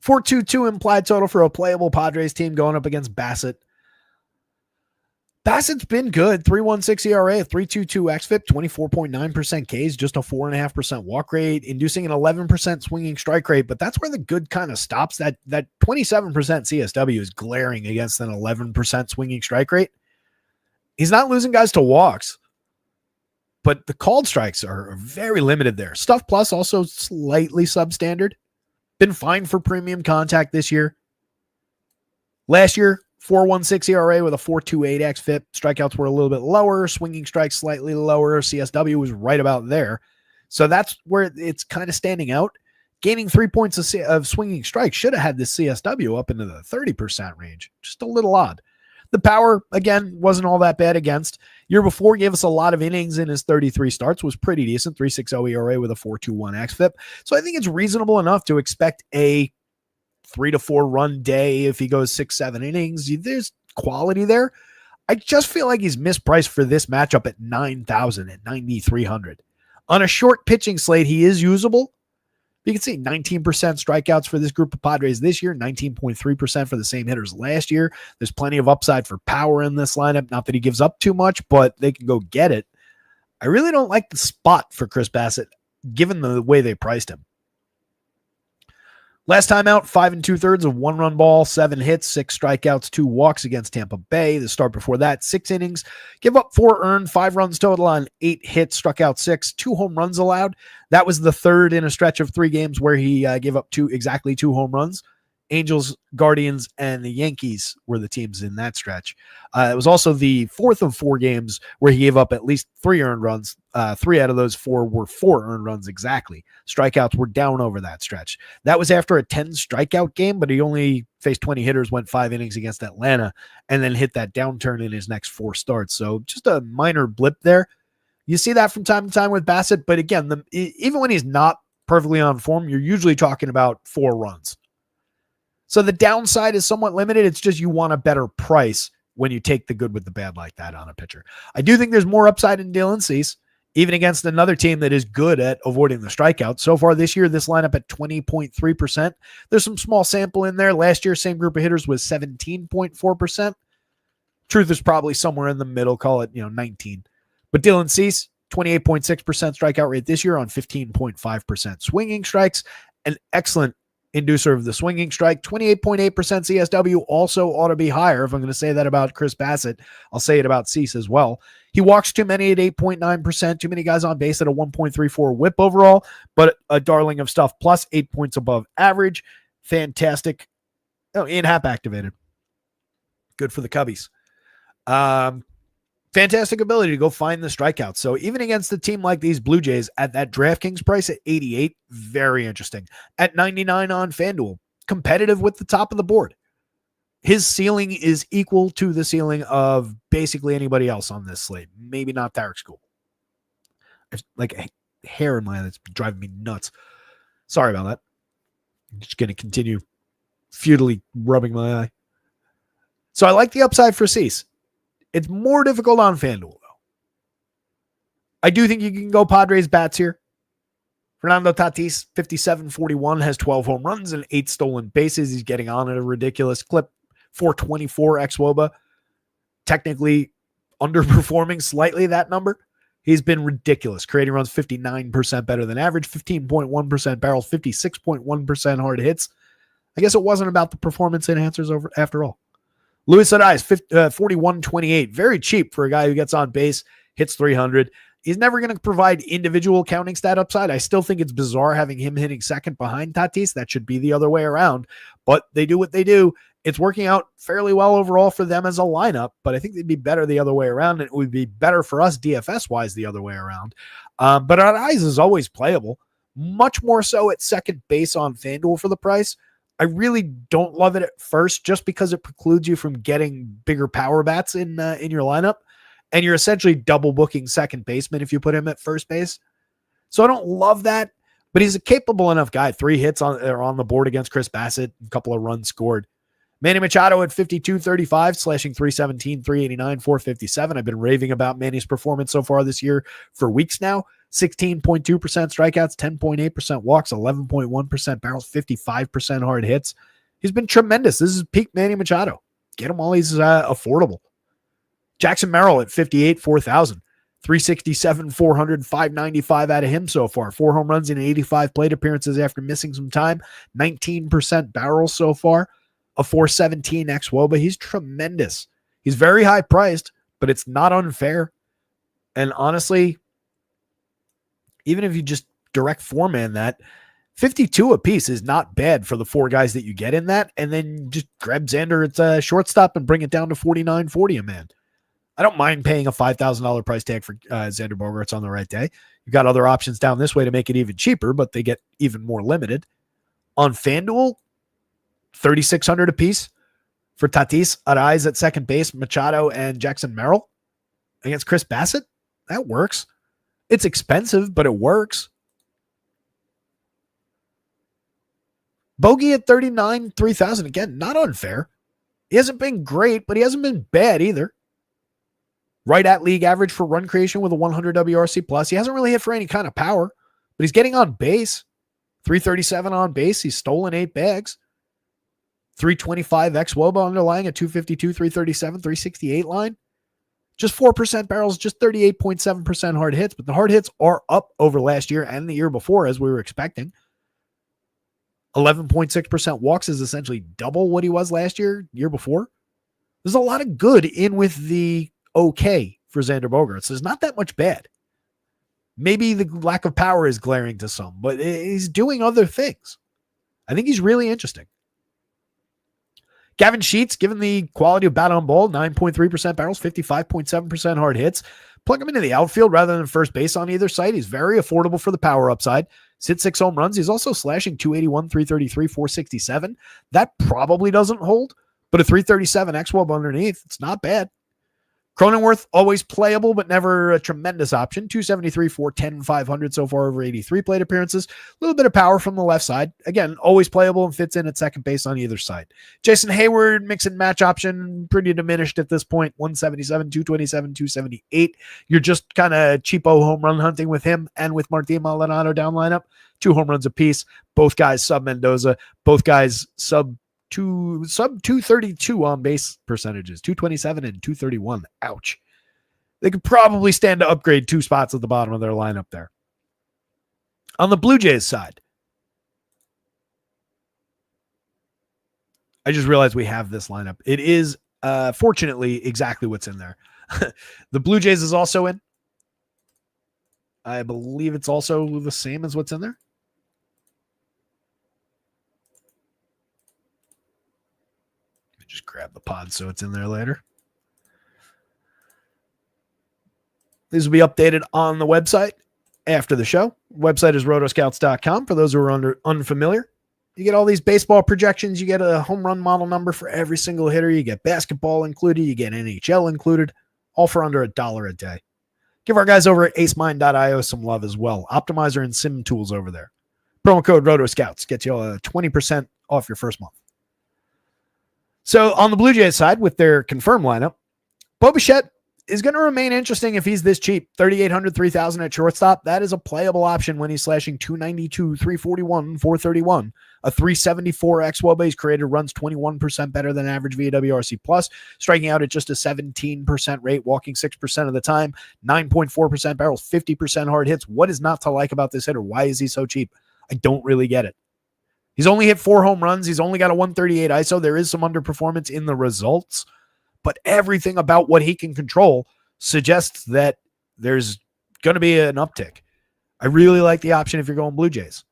4.22 implied total for a playable Padres team going up against Bassett. Bassett's been good. 3.16 ERA, 3.22 xFIP, 24.9% Ks, just a 4.5% walk rate, inducing an 11% swinging strike rate. But that's where the good kind of stops. That 27% CSW is glaring against an 11% swinging strike rate. He's not losing guys to walks, but the called strikes are very limited there. Stuff plus also slightly substandard. Been fine for premium contact this year. Last year, 4.16 ERA with a 4.28 xFIP. Strikeouts were a little bit lower. Swinging strikes slightly lower. CSW was right about there. So that's where it's kind of standing out. Gaining 3 points of swinging strikes should have had this CSW up into the 30% range. Just a little odd. The power, again, wasn't all that bad against. Year before, gave us a lot of innings in his 33 starts, was pretty decent, 3.60 ERA with a 4.21 xFIP. So I think it's reasonable enough to expect a 3 to 4 run day if he goes 6-7 innings. There's quality there. I just feel like he's mispriced for this matchup at 9,000 at 9,300. On a short pitching slate, he is usable. You can see 19% strikeouts for this group of Padres this year, 19.3% for the same hitters last year. There's plenty of upside for power in this lineup. Not that he gives up too much, but they can go get it. I really don't like the spot for Chris Bassitt, given the way they priced him. Last time out, 5 2/3, a 1-run ball, 7 hits, 6 strikeouts, 2 walks against Tampa Bay. The start before that, 6 innings, give up 4 earned, 5 runs total on 8 hits, struck out 6, 2 home runs allowed. That was the third in a stretch of 3 games where he gave up exactly 2 home runs. Angels, Guardians, and the Yankees were the teams in that stretch. It was also the fourth of 4 games where he gave up at least 3 earned runs. 3 out of those 4 were 4 earned runs exactly. Strikeouts were down over that stretch. That was after a 10 strikeout game, but he only faced 20 hitters, went 5 innings against Atlanta, and then hit that downturn in his next 4 starts. So just a minor blip there. You see that from time to time with Bassitt, but again, even when he's not perfectly on form, you're usually talking about 4 runs. So the downside is somewhat limited. It's just you want a better price when you take the good with the bad like that on a pitcher. I do think there's more upside in Dylan Cease, even against another team that is good at avoiding the strikeout. So far this year, this lineup at 20.3%. There's some small sample in there. Last year, same group of hitters was 17.4%. Truth is probably somewhere in the middle, call it 19. But Dylan Cease, 28.6% strikeout rate this year on 15.5% swinging strikes. An excellent inducer of the swinging strike, 28.8% CSW, also ought to be higher. If I'm going to say that about Chris Bassitt, I'll say it about Cease as well. He walks too many at 8.9%, too many guys on base at a 1.34 whip overall, but a darling of stuff, plus 8 points above average. Fantastic. In-hap activated. Good for the Cubbies. Fantastic ability to go find the strikeouts. So even against a team like these Blue Jays at that DraftKings price at 88, very interesting. At 99 on FanDuel, competitive with the top of the board. His ceiling is equal to the ceiling of basically anybody else on this slate. Maybe not Tarek School. There's like a hair in my eye that's driving me nuts. Sorry about that. I'm just going to continue futilely rubbing my eye. So I like the upside for Cease. It's more difficult on FanDuel, though. I do think you can go Padres bats here. Fernando Tatis, 57-41, has 12 home runs and 8 stolen bases. He's getting on at a ridiculous clip. 424 xWOBA. Technically underperforming slightly that number. He's been ridiculous. Creating runs 59% better than average, 15.1% barrels, 56.1% hard hits. I guess it wasn't about the performance enhancers after all. Luis Ariz, 41-28. Very cheap for a guy who gets on base, hits 300. He's never going to provide individual counting stat upside. I still think it's bizarre having him hitting second behind Tatis. That should be the other way around. But they do what they do. It's working out fairly well overall for them as a lineup, but I think they'd be better the other way around. And it would be better for us DFS-wise the other way around. But Ariz is always playable. Much more so at second base on FanDuel for the price. I really don't love it at first just because it precludes you from getting bigger power bats in your lineup. And you're essentially double booking second baseman if you put him at first base. So I don't love that, but he's a capable enough guy. 3 hits on the board against Chris Bassitt, a couple of runs scored. Manny Machado at 52-35, slashing 317, 389, 457. I've been raving about Manny's performance so far this year for weeks now. 16.2% strikeouts, 10.8% walks, 11.1% barrels, 55% hard hits. He's been tremendous. This is peak Manny Machado. Get him while he's affordable. Jackson Merrill at 58, 4,000. 367, 400, 595 out of him so far. 4 home runs in 85 plate appearances after missing some time. 19% barrels so far. A 417 xWOBA. He's tremendous. He's very high priced, but it's not unfair. And honestly, even if you just direct 4-man that, 52 apiece is not bad for the 4 guys that you get in that. And then just grab Xander at shortstop and bring it down to 49.40 a man. I don't mind paying a $5,000 price tag for Xander Bogaerts on the right day. You've got other options down this way to make it even cheaper, but they get even more limited. On FanDuel, $3,600 a piece for Tatis, Arraez at second base, Machado, and Jackson Merrill against Chris Bassett. That works. It's expensive, but it works. Bogey at 39, 3,000. Again, not unfair. He hasn't been great, but he hasn't been bad either. Right at league average for run creation with a 100 WRC plus. He hasn't really hit for any kind of power, but he's getting on base. 337 on base. He's stolen 8 bags. 325 xWOBA underlying a 252, 337, 368 line. Just 4% barrels, just 38.7% hard hits, but the hard hits are up over last year and the year before, as we were expecting. 11.6% walks is essentially double what he was last year before. There's a lot of good in with the okay for Xander Bogaerts. There's not that much bad. Maybe the lack of power is glaring to some, but he's doing other things. I think he's really interesting. Gavin Sheets, given the quality of bat on ball, 9.3% barrels, 55.7% hard hits. Plug him into the outfield rather than first base on either side. He's very affordable for the power upside. He's hit 6 home runs. He's also slashing 281, 333, 467. That probably doesn't hold, but a 337 xWOB underneath, it's not bad. Cronenworth, always playable, but never a tremendous option. 273, 410, 500 so far over 83 plate appearances. A little bit of power from the left side. Again, always playable and fits in at second base on either side. Jason Hayward, mix and match option, pretty diminished at this point. 177, 227, 278. You're just kind of cheapo home run hunting with him and with Martin Maldonado down lineup. 2 home runs apiece. Both guys sub Mendoza. Both guys sub 232 on base percentages, 227 and 231. Ouch. They could probably stand to upgrade 2 spots at the bottom of their lineup there. On the Blue Jays side, I just realized we have this lineup. It is fortunately exactly what's in there. The Blue Jays is also in. I believe it's also the same as what's in there. Just grab the pod so it's in there later. These will be updated on the website after the show. Website is rotoscouts.com for those who are unfamiliar. You get all these baseball projections. You get a home run model number for every single hitter. You get basketball included. You get NHL included, all for under $1 a day. Give our guys over at acemind.io some love as well. Optimizer and sim tools over there. Promo code rotoscouts gets you 20% off your first month. So on the Blue Jays side, with their confirmed lineup, Bo Bichette is going to remain interesting if he's this cheap. 3,800, 3,000 at shortstop. That is a playable option when he's slashing 292, 341, 431. A 374 xWOBA. He's created runs 21% better than average via WRC+, striking out at just a 17% rate, walking 6% of the time, 9.4% barrels, 50% hard hits. What is not to like about this hitter? Why is he so cheap? I don't really get it. He's only hit 4 home runs. He's only got a 138 ISO. There is some underperformance in the results, but everything about what he can control suggests that there's going to be an uptick. I really like the option if you're going Blue Jays.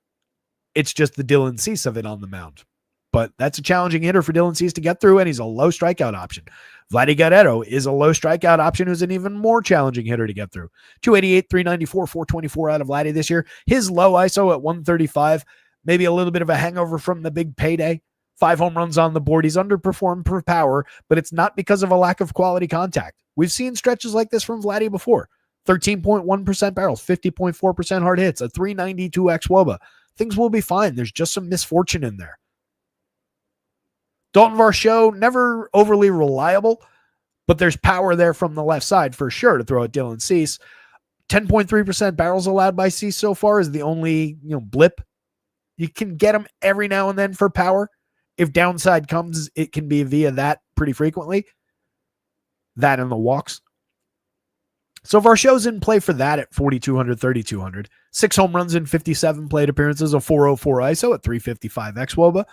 It's just the Dylan Cease of it on the mound. But that's a challenging hitter for Dylan Cease to get through, and he's a low strikeout option. Vladdy Guerrero is a low strikeout option who's an even more challenging hitter to get through. 288, 394, 424 out of Vladdy this year. His low ISO at 135. Maybe a little bit of a hangover from the big payday. 5 home runs on the board. He's underperformed per power, but it's not because of a lack of quality contact. We've seen stretches like this from Vladdy before. 13.1% barrels, 50.4% hard hits, a 392 xWOBA. Things will be fine. There's just some misfortune in there. Dalton Varsho, never overly reliable, but there's power there from the left side for sure to throw at Dylan Cease. 10.3% barrels allowed by Cease so far is the only blip. You can get them every now and then for power. If downside comes, it can be via that pretty frequently. That and the walks. So Varsho's in play for that at 4,200, 3,200. 6 home runs in 57 plate appearances, a 404 ISO at 355 xWOBA.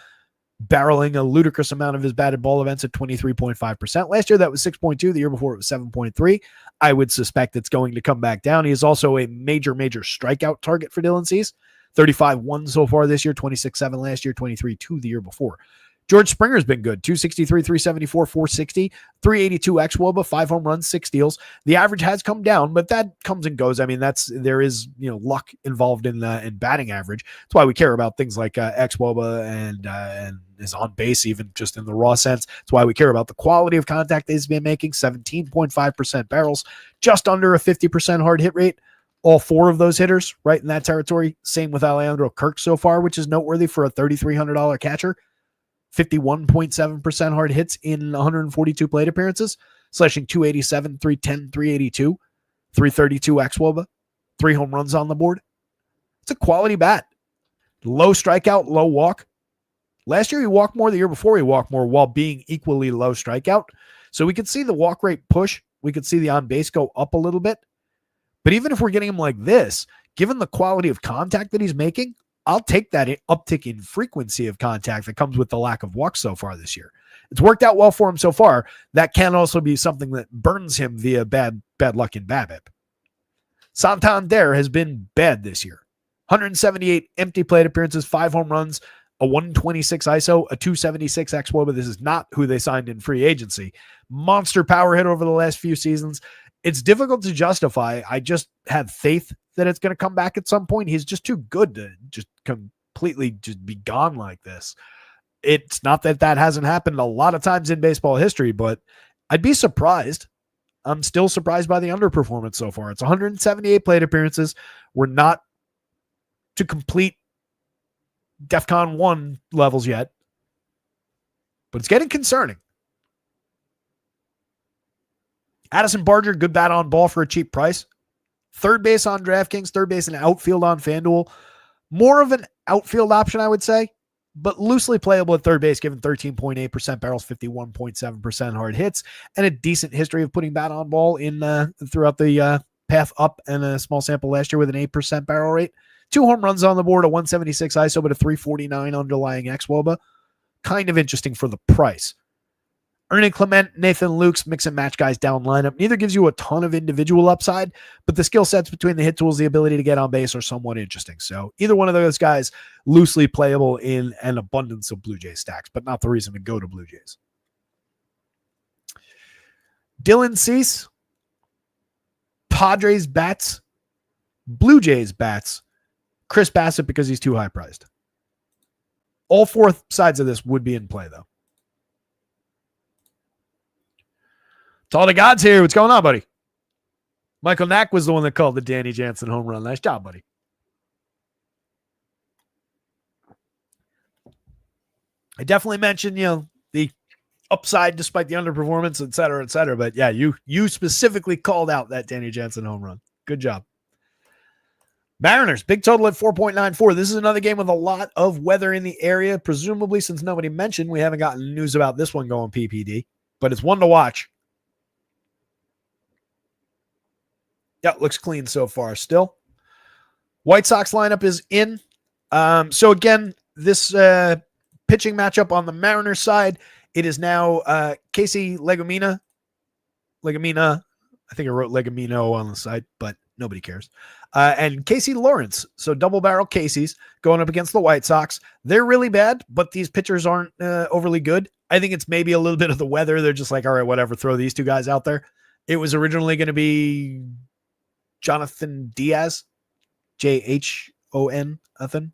Barreling a ludicrous amount of his batted ball events at 23.5%. Last year, that was 6.2. The year before, it was 7.3. I would suspect it's going to come back down. He is also a major strikeout target for Dylan Cease. 35-1 so far this year, 26-7 last year, 23-2 the year before. George Springer's been good. 263, 374, 460, 382 xWOBA, 5 home runs, 6 steals. The average has come down, but that comes and goes. I mean, there is luck involved in batting average. That's why we care about things like xWOBA and is on base, even just in the raw sense. That's why we care about the quality of contact that he's been making. 17.5% barrels, just under a 50% hard hit rate. All 4 of those hitters right in that territory. Same with Alejandro Kirk so far, which is noteworthy for a $3,300 catcher. 51.7% hard hits in 142 plate appearances, slashing 287, 310, 382, 332 xWOBA, 3 home runs on the board. It's a quality bat. Low strikeout, low walk. Last year he walked more. The year before he walked more while being equally low strikeout. So we could see the walk rate push. We could see the on base go up a little bit. But even if we're getting him like this, given the quality of contact that he's making, I'll take that uptick in frequency of contact that comes with the lack of walks so far this year. It's worked out well for him so far. That can also be something that burns him via bad luck in BABIP. Santander has been bad this year. 178 empty plate appearances, 5 home runs, a 126 ISO, a 276 xWOBA. This is not who they signed in free agency. Monster power hit over the last few seasons. It's difficult to justify. I just have faith that it's going to come back at some point. He's just too good to just completely just be gone like this. It's not that hasn't happened a lot of times in baseball history, but I'd be surprised. I'm still surprised by the underperformance so far. It's 178 plate appearances. We're not to complete DEFCON 1 levels yet, but it's getting concerning. Addison Barger, good bat on ball for a cheap price. Third base on DraftKings, third base and outfield on FanDuel. More of an outfield option, I would say, but loosely playable at third base, given 13.8% barrels, 51.7% hard hits, and a decent history of putting bat on ball in throughout the path up, and a small sample last year with an 8% barrel rate. 2 home runs on the board, a 176 ISO, but a 349 underlying xWOBA. Kind of interesting for the price. Ernie Clement, Nathan Lukes, mix and match guys down lineup. Neither gives you a ton of individual upside, but the skill sets between the hit tools, the ability to get on base are somewhat interesting. So either one of those guys loosely playable in an abundance of Blue Jays stacks, but not the reason to go to Blue Jays. Dylan Cease, Padres bats, Blue Jays bats, Chris Bassett because he's too high priced. All 4 sides of this would be in play though. It's all the gods here. What's going on, buddy? Michael Knack was the one that called the Danny Jansen home run. Nice job, buddy. I definitely mentioned, the upside despite the underperformance, et cetera, et cetera. But yeah, you specifically called out that Danny Jansen home run. Good job. Mariners, big total at 4.94. This is another game with a lot of weather in the area. Presumably, since nobody mentioned, we haven't gotten news about this one going PPD, but it's one to watch. Yeah, looks clean so far still. White Sox lineup is in. So again, this pitching matchup on the Mariners side, it is now Casey Legumina. I think I wrote Legumino on the side, but nobody cares. And Casey Lawrence. So double barrel Casey's going up against the White Sox. They're really bad, but these pitchers aren't overly good. I think it's maybe a little bit of the weather. They're just like, all right, whatever, throw these 2 guys out there. It was originally going to be Jonathan Diaz, J-H-O-N, nothing.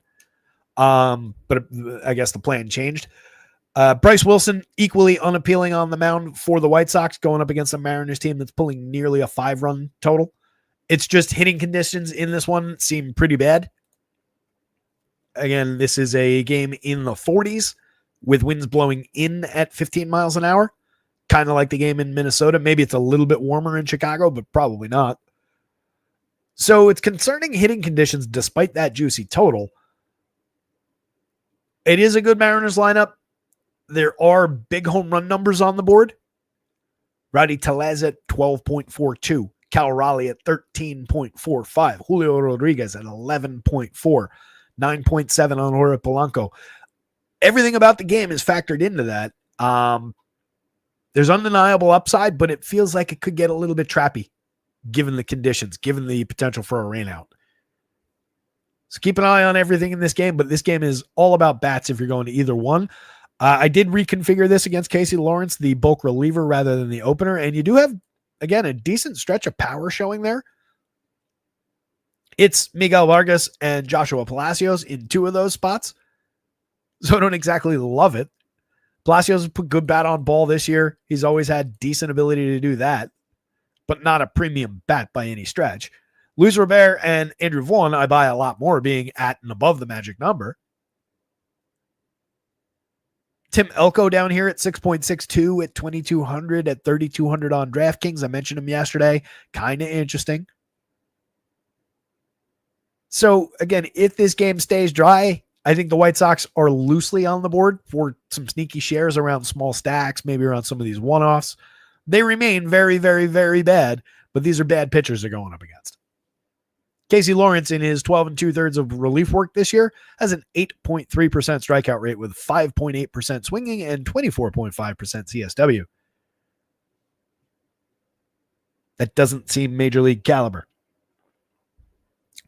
But I guess the plan changed. Bryce Wilson, equally unappealing on the mound for the White Sox, going up against a Mariners team that's pulling nearly a 5-run total. It's just hitting conditions in this one seem pretty bad. Again, this is a game in the 40s with winds blowing in at 15 miles an hour, kind of like the game in Minnesota. Maybe it's a little bit warmer in Chicago, but probably not. So it's concerning hitting conditions despite that juicy total. It is a good Mariners lineup. There are big home run numbers on the board. Rowdy Tellez at 12.42. Cal Raleigh at 13.45. Julio Rodriguez at 11.4. 9.7 on Jorge Polanco. Everything about the game is factored into that. There's undeniable upside, but it feels like it could get a little bit trappy given the conditions, given the potential for a rain out. So keep an eye on everything in this game, but this game is all about bats if you're going to either one. I did reconfigure this against Casey Lawrence, the bulk reliever rather than the opener. And you do have, again, a decent stretch of power showing there. It's Miguel Vargas and Joshua Palacios in 2 of those spots. So I don't exactly love it. Palacios put good bat on ball this year. He's always had decent ability to do that, but not a premium bat by any stretch. Luis Robert and Andrew Vaughn, I buy a lot more, being at and above the magic number. Tim Elko down here at 6.62 at 2,200 at 3,200 on DraftKings. I mentioned him yesterday. Kind of interesting. So again, if this game stays dry, I think the White Sox are loosely on the board for some sneaky shares around small stacks, maybe around some of these one-offs. They remain very, very, very bad, but these are bad pitchers they're going up against. Casey Lawrence, in his 12 2/3 of relief work this year, has an 8.3% strikeout rate with 5.8% swinging and 24.5% CSW. That doesn't seem major league caliber.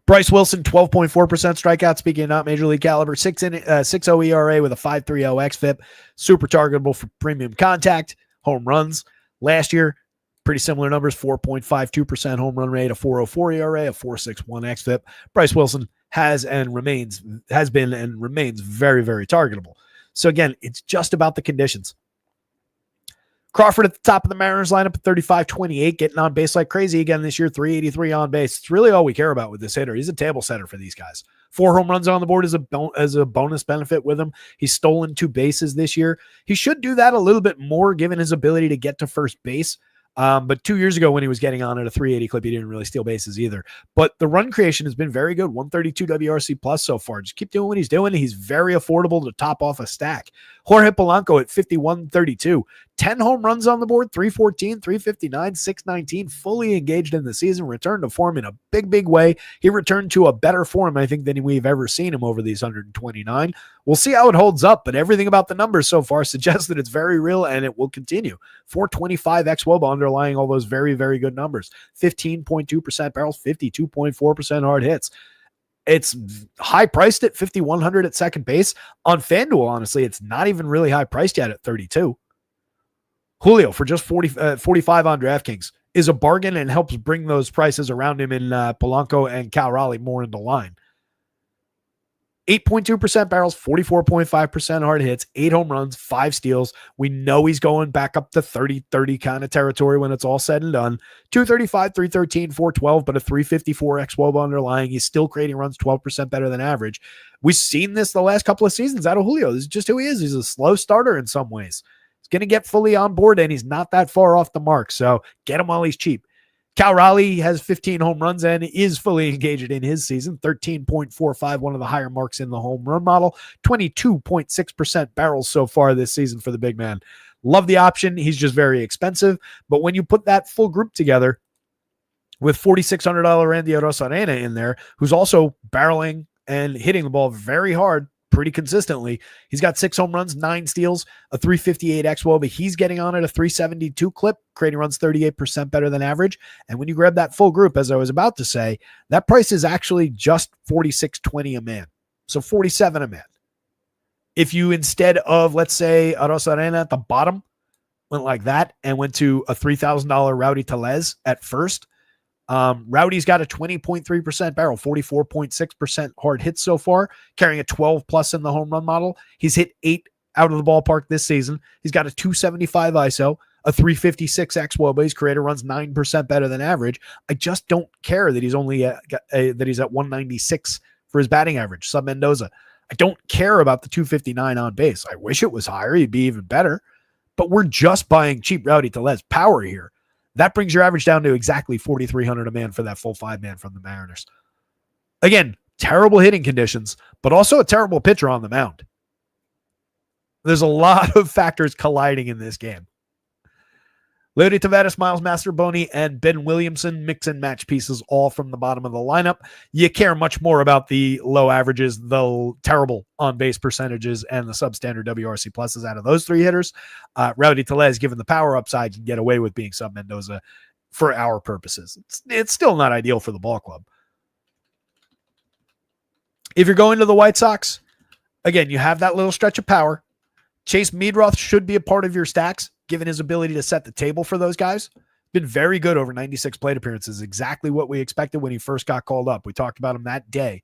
Bryce Wilson, 12.4% strikeout. Speaking of not major league caliber, 6.0 ERA with a 5.30 xFIP. Super targetable for premium contact, home runs. Last year, pretty similar numbers, 4.52% home run rate, a 4.04 ERA, a 4.61 xFIP. Bryce Wilson has been and remains very, very targetable. So again, it's just about the conditions. Crawford at the top of the Mariners lineup at 35-28, getting on base like crazy again this year, 383 on base. It's really all we care about with this hitter. He's a table setter for these guys. 4 home runs on the board as a bonus benefit with him. He's stolen 2 bases this year. He should do that a little bit more given his ability to get to first base. But 2 years ago when he was getting on at a 380 clip, he didn't really steal bases either. But the run creation has been very good. 132 WRC plus so far. Just keep doing what he's doing. He's very affordable to top off a stack. Jorge Polanco at 51-32. 10 home runs on the board, 314, 359, 619, fully engaged in the season, returned to form in a big, big way. He returned to a better form, I think, than we've ever seen him over these 129. We'll see how it holds up, but everything about the numbers so far suggests that it's very real and it will continue. 425 xWOBA underlying all those very, very good numbers. 15.2% barrels, 52.4% hard hits. It's high priced at 5,100 at second base. On FanDuel, honestly, it's not even really high priced yet at 32. Julio for just 45 on DraftKings is a bargain and helps bring those prices around him in Polanco and Cal Raleigh more into line. 8.2% barrels, 44.5% hard hits, 8 home runs, 5 steals. We know he's going back up to 30-30 kind of territory when it's all said and done. 235, 313, 412, but a 354 xWOBA underlying. He's still creating runs 12% better than average. We've seen this the last couple of seasons out of Julio. This is just who he is. He's a slow starter in some ways. He's going to get fully on board, and he's not that far off the mark, so get him while he's cheap. Cal Raleigh has 15 home runs and is fully engaged in his season. 13.45, one of the higher marks in the home run model. 22.6% barrels so far this season for the big man. Love the option. He's just very expensive. But when you put that full group together with $4,600 Randy Arozarena in there, who's also barreling and hitting the ball very hard, pretty consistently. He's got 6 home runs, 9 steals, a 358 xWOBA. He's getting on at a 372 clip, creating runs 38% better than average. And when you grab that full group, as I was about to say, that price is actually just $46.20 a man. So $47 a man. If you, instead of, let's say, Arozarena at the bottom, went like that and went to a $3,000 Rowdy Tellez at first, Rowdy's got a 20.3% barrel, 44.6% hard hits so far, carrying a 12 plus in the home run model. He's hit 8 out of the ballpark this season. He's got a 275 ISO, a 356 xWOBA. His creator runs 9% better than average. I just don't care that he's only that he's at 196 for his batting average. Sub Mendoza. I don't care about the 259 on base. I wish it was higher. He'd be even better. But we're just buying cheap Rowdy Tellez power here. That brings your average down to exactly 4,300 a man for that full 5-man from the Mariners. Again, terrible hitting conditions, but also a terrible pitcher on the mound. There's a lot of factors colliding in this game. Leody Taveras, Miles Mastrobuoni, and Ben Williamson mix and match pieces all from the bottom of the lineup. You care much more about the low averages, the terrible on-base percentages, and the substandard WRC pluses out of those 3 hitters. Rowdy Tellez, given the power upside, can get away with being sub Mendoza for our purposes. It's still not ideal for the ball club. If you're going to the White Sox, again, you have that little stretch of power. Chase Meadroth should be a part of your stacks, given his ability to set the table for those guys. Been very good over 96 plate appearances, exactly what we expected when he first got called up. We talked about him that day.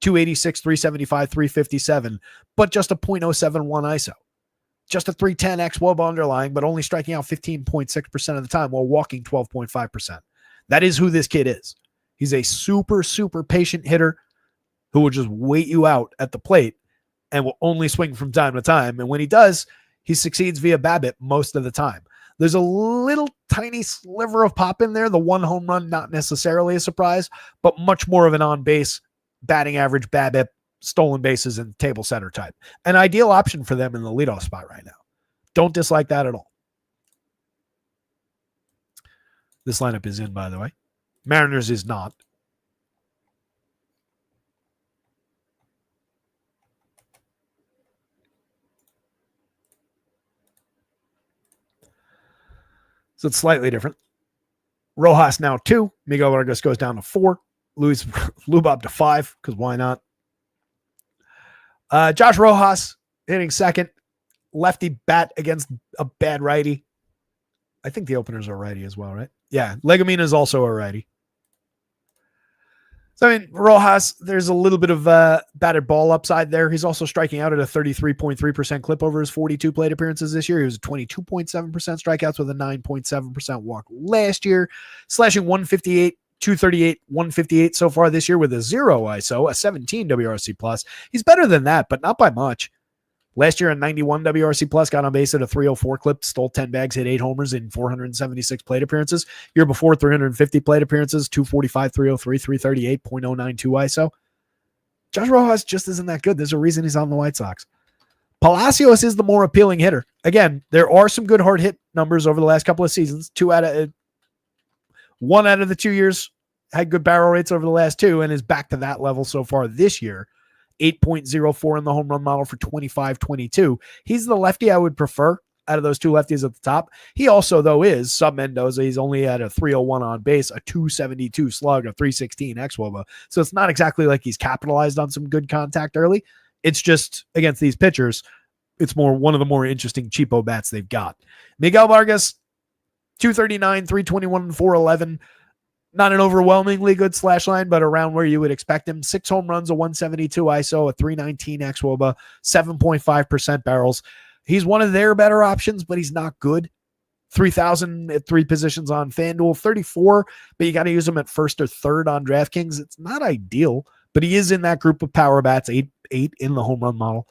286, 375, 357, but just a .071 ISO. Just a 310 xWOB underlying, but only striking out 15.6% of the time while walking 12.5%. That is who this kid is. He's a super, super patient hitter who will just wait you out at the plate and will only swing from time to time. And when he does, he succeeds via BABIP most of the time. There's a little tiny sliver of pop in there. The one home run, not necessarily a surprise, but much more of an on-base batting average, BABIP, stolen bases, and table setter type. An ideal option for them in the leadoff spot right now. Don't dislike that at all. This lineup is in, by the way. Mariners is not. So it's slightly different. Rojas now 2. Miguel Vargas goes down to 4. Luis Lubob to 5, because why not? Josh Rojas hitting second. Lefty bat against a bad righty. I think the openers are righty as well, right? Yeah, Legumina is also a righty. So, I mean, Rojas, there's a little bit of batted ball upside there. He's also striking out at a 33.3% clip over his 42 plate appearances this year. He was a 22.7% strikeouts with a 9.7% walk last year, slashing 158, 238, 158 so far this year with a 0 ISO, a 17 WRC plus. He's better than that, but not by much. Last year, a 91 WRC plus, got on base at a 304 clip, stole 10 bags, hit 8 homers in 476 plate appearances. Year before, 350 plate appearances, 245, 303, 338, .092 ISO. Josh Rojas just isn't that good. There's a reason he's on the White Sox. Palacios is the more appealing hitter. Again, there are some good hard hit numbers over the last couple of seasons. 1 out of the 2 years had good barrel rates over the last 2 and is back to that level so far this year. 8.04 in the home run model for 25-22. He's the lefty I would prefer out of those 2 lefties at the top. He also, though, is sub Mendoza. He's only at a 301 on base, a 272 slug, a 316 xWOBA. So it's not exactly like he's capitalized on some good contact early. It's just against these pitchers, it's more one of the more interesting cheapo bats they've got. Miguel Vargas, 239, 321, and 411. Not an overwhelmingly good slash line, but around where you would expect him. 6 home runs, a 172 ISO, a 319 xWOBA, 7.5% barrels. He's one of their better options, but he's not good. 3,000 at 3 positions on FanDuel, 34, but you got to use him at first or third on DraftKings. It's not ideal, but he is in that group of power bats, 8 in the home run model.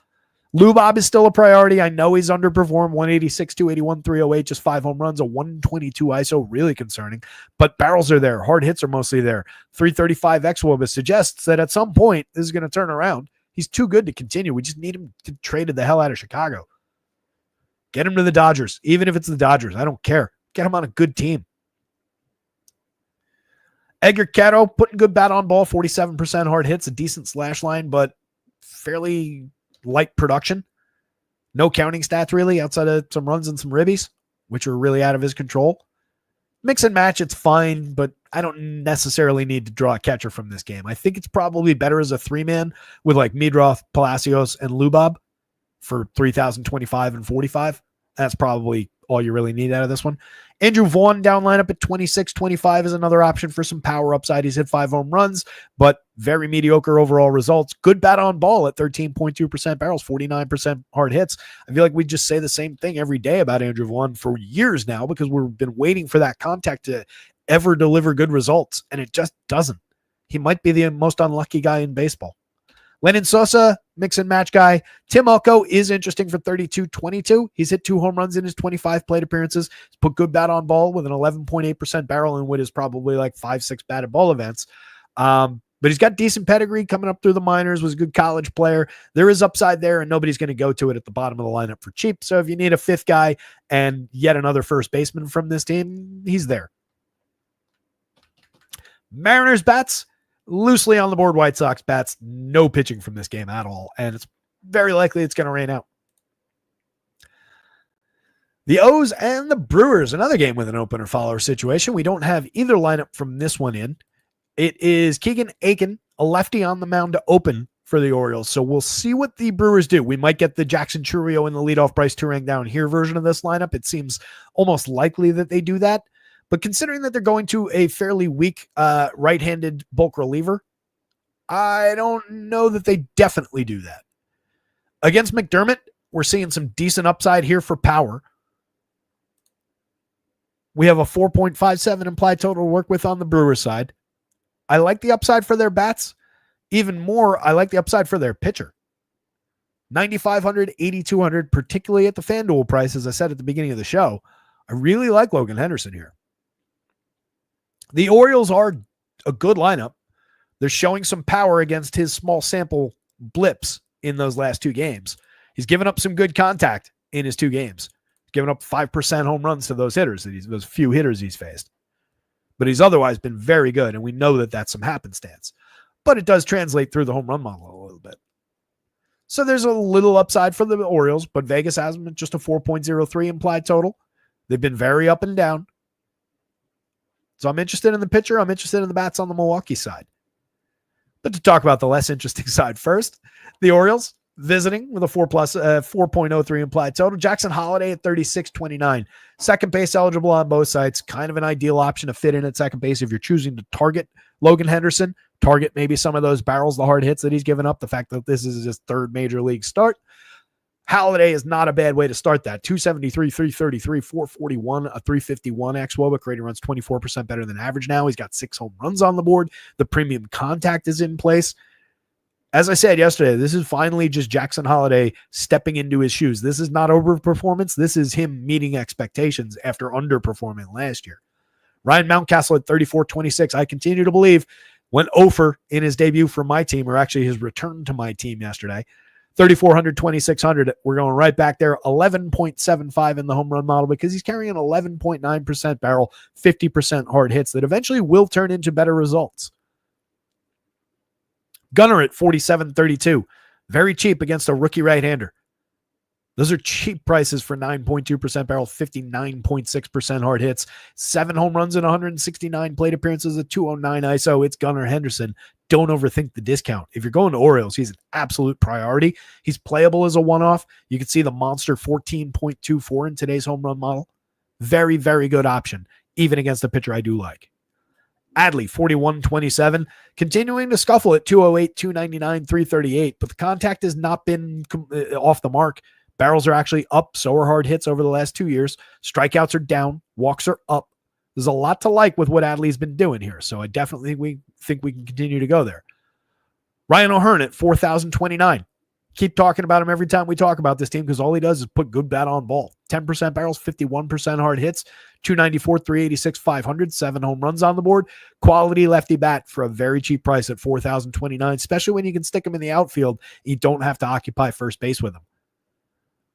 Lubob is still a priority. I know he's underperformed, 186, 281, 308, just 5 home runs, a 122 ISO, really concerning. But barrels are there. Hard hits are mostly there. 335 xWOBA suggests that at some point this is going to turn around. He's too good to continue. We just need him to trade the hell out of Chicago. Get him to the Dodgers, even if it's the Dodgers. I don't care. Get him on a good team. Edgar Cato, putting good bat on ball, 47% hard hits, a decent slash line, but fairly light production. No counting stats really outside of some runs and some ribbies, which are really out of his control. Mix and match, it's fine, but I don't necessarily need to draw a catcher from this game. I think it's probably better as a 3-man with like Meadroth, Palacios, and Lubob for 3,025 and 45. That's probably all you really need out of this one. Andrew Vaughn down lineup at 26-25 is another option for some power upside. He's hit 5 home runs, but very mediocre overall results. Good bat on ball at 13.2% barrels, 49% hard hits. I feel like we just say the same thing every day about Andrew Vaughn for years now because we've been waiting for that contact to ever deliver good results, and it just doesn't. He might be the most unlucky guy in baseball. Lennon Sosa, mix and match guy. Tim Elko is interesting for 32-22. He's hit 2 home runs in his 25 plate appearances. He's put good bat on ball with an 11.8% barrel in what is probably like 5-6 batted ball events. But he's got decent pedigree coming up through the minors, was a good college player. There is upside there, and nobody's going to go to it at the bottom of the lineup for cheap. So if you need a 5th guy and yet another first baseman from this team, he's there. Mariners bats. Loosely on the board, White Sox bats, no pitching from this game at all, and it's very likely it's going to rain out. The O's and the Brewers, another game with an opener follower situation. We don't have either lineup from this one in. It is Keegan Aiken, a lefty on the mound to open for the Orioles. So we'll see what the Brewers do. We might get the Jackson Chourio and the leadoff Bryce Turang down here version of this lineup. It seems almost likely that they do that. But considering that they're going to a fairly weak right-handed bulk reliever, I don't know that they definitely do that. Against McDermott, we're seeing some decent upside here for power. We have a 4.57 implied total to work with on the Brewers side. I like the upside for their bats. Even more, I like the upside for their pitcher. 9,500, 8,200, particularly at the FanDuel price, as I said at the beginning of the show. I really like Logan Henderson here. The Orioles are a good lineup. They're showing some power against his small sample blips in those last two games. He's given up some good contact in his two games. He's given up 5% home runs to those hitters, those few hitters he's faced. But he's otherwise been very good, and we know that that's some happenstance. But it does translate through the home run model a little bit. So there's a little upside for the Orioles, but Vegas has them at just a 4.03 implied total. They've been very up and down. So I'm interested in the pitcher. I'm interested in the bats on the Milwaukee side. But to talk about the less interesting side first, the Orioles visiting with a 4.03 implied total. Jackson Holiday at 36.29. Second base eligible on both sides. Kind of an ideal option to fit in at second base if you're choosing to target Logan Henderson. Target maybe some of those barrels, the hard hits that he's given up. The fact that this is his third major league start. Holiday is not a bad way to start that. 273, 333, 441, a 351 xWOBA. Rating runs 24% better than average now. He's got 6 home runs on the board. The premium contact is in place. As I said yesterday, this is finally just Jackson Holiday stepping into his shoes. This is not overperformance. This is him meeting expectations after underperforming last year. Ryan Mountcastle at 34.26. I continue to believe went 0 in his debut for my team, or actually his return to my team yesterday. 3,400, 2,600. We're going right back there. 11.75 in the home run model because he's carrying an 11.9% barrel, 50% hard hits that eventually will turn into better results. Gunnar at 47.32. Very cheap against a rookie right-hander. Those are cheap prices for 9.2% barrel, 59.6% hard hits, 7 home runs and 169 plate appearances, a 209 ISO. It's Gunnar Henderson. Don't overthink the discount. If you're going to Orioles, he's an absolute priority. He's playable as a one-off. You can see the monster 14.24 in today's home run model. Very, very good option, even against a pitcher I do like. Adley, 41.27, continuing to scuffle at 208, 299, 338, but the contact has not been off the mark. Barrels are actually up, so are hard hits over the last 2 years. Strikeouts are down, walks are up. There's a lot to like with what Adley's been doing here, so I definitely think we can continue to go there. Ryan O'Hearn at 4,029. Keep talking about him every time we talk about this team because all he does is put good bat on ball. 10% barrels, 51% hard hits, 294, 386, 500, 7 home runs on the board. Quality lefty bat for a very cheap price at 4,029, especially when you can stick him in the outfield. You don't have to occupy first base with him.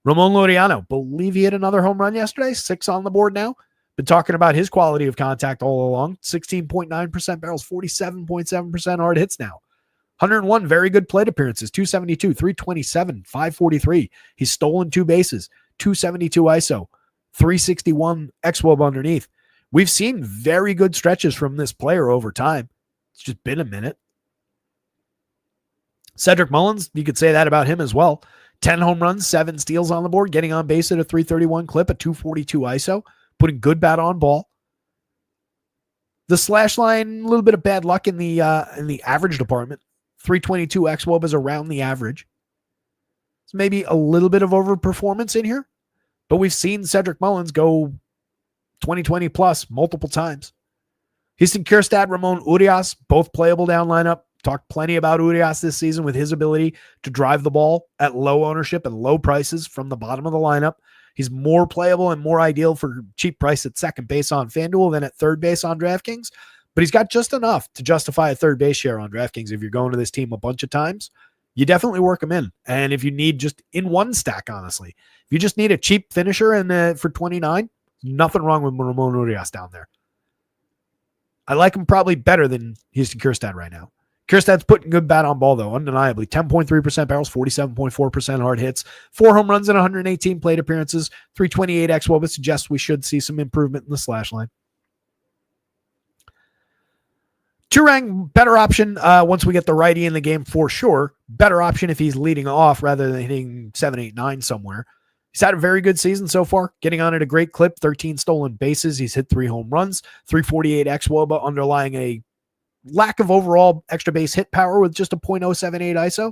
Ramon Laureano, believe he hit another home run yesterday. 6 on the board now. Been talking about his quality of contact all along. 16.9% barrels, 47.7% hard hits now. 101 very good plate appearances, 272, 327, 543. He's stolen 2 bases, 272 ISO, 361 xWOB underneath. We've seen very good stretches from this player over time. It's just been a minute. Cedric Mullins, you could say that about him as well. 10 home runs, 7 steals on the board, getting on base at a 331 clip, a 242 ISO, putting good bat on ball. The slash line, a little bit of bad luck in the average department. 322 xWOB is around the average. It's maybe a little bit of overperformance in here, but we've seen Cedric Mullins go 2020 plus multiple times. Houston Kjerstad, Ramon Urias, both playable down lineup. Talked plenty about Urias this season with his ability to drive the ball at low ownership and low prices from the bottom of the lineup. He's more playable and more ideal for cheap price at second base on FanDuel than at third base on DraftKings. But he's got just enough to justify a third base share on DraftKings. If you're going to this team a bunch of times, you definitely work him in. And if you need just in one stack, honestly, if you just need a cheap finisher and for 29, nothing wrong with Ramon Urias down there. I like him probably better than Houston Kjerstad right now. Kjerstad's putting good bat on ball, though, undeniably. 10.3% barrels, 47.4% hard hits, 4 home runs and 118 plate appearances, 328 xWOBA suggests we should see some improvement in the slash line. Turang, better option once we get the righty in the game for sure. Better option if he's leading off rather than hitting 7, 8, 9 somewhere. He's had a very good season so far, getting on at a great clip, 13 stolen bases. He's hit 3 home runs, 348 xWOBA, underlying a lack of overall extra base hit power with just a .078 ISO.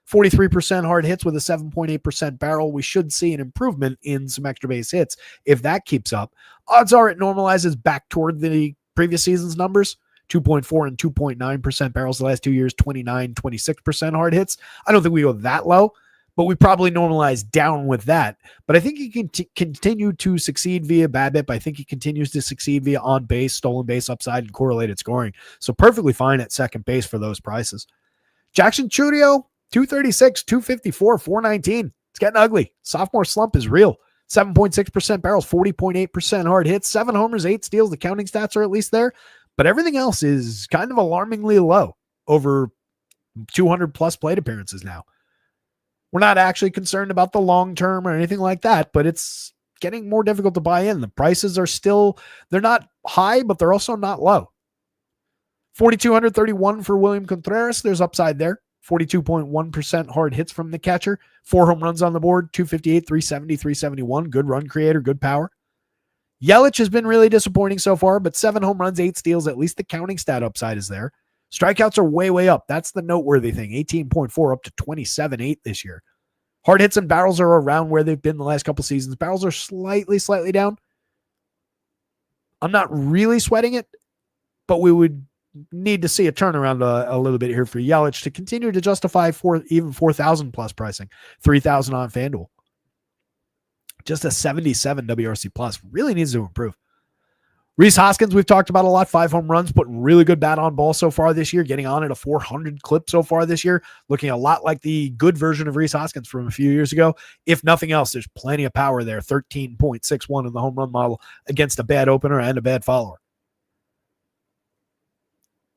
43% hard hits with a 7.8% barrel. We should see an improvement in some extra base hits if that keeps up. Odds are it normalizes back toward the previous season's numbers. 2.4 and 2.9% barrels the last 2 years, 29, 26% hard hits. I don't think we go that low, but we probably normalize down with that. But I think he can continue to succeed via BABIP. I think he continues to succeed via on base, stolen base upside, and correlated scoring. So perfectly fine at second base for those prices. Jackson Chudio, 236, 254, 419. It's getting ugly. Sophomore slump is real. 7.6% barrels, 40.8% hard hits, 7 homers, 8 steals. The counting stats are at least there. But everything else is kind of alarmingly low, over 200 plus plate appearances now. We're not actually concerned about the long term or anything like that, but it's getting more difficult to buy in. The prices are still, they're not high, but they're also not low. 4,231 for William Contreras. There's upside there. 42.1% hard hits from the catcher. 4 home runs on the board, 258, 370, 371. Good run creator, good power. Yelich has been really disappointing so far, but 7 home runs, 8 steals. At least the counting stat upside is there. Strikeouts are way, way up. That's the noteworthy thing. 18.4 up to 27.8 this year. Hard hits and barrels are around where they've been the last couple seasons. Barrels are slightly down. I'm not really sweating it, but we would need to see a turnaround a little bit here for Yelich to continue to justify even 4,000 plus pricing. 3,000 on FanDuel. Just a 77 WRC plus. Really needs to improve. Rhys Hoskins, we've talked about a lot. 5 home runs, putting really good bat on ball so far this year. Getting on at a 400 clip so far this year. Looking a lot like the good version of Rhys Hoskins from a few years ago. If nothing else, there's plenty of power there. 13.61 in the home run model against a bad opener and a bad follower.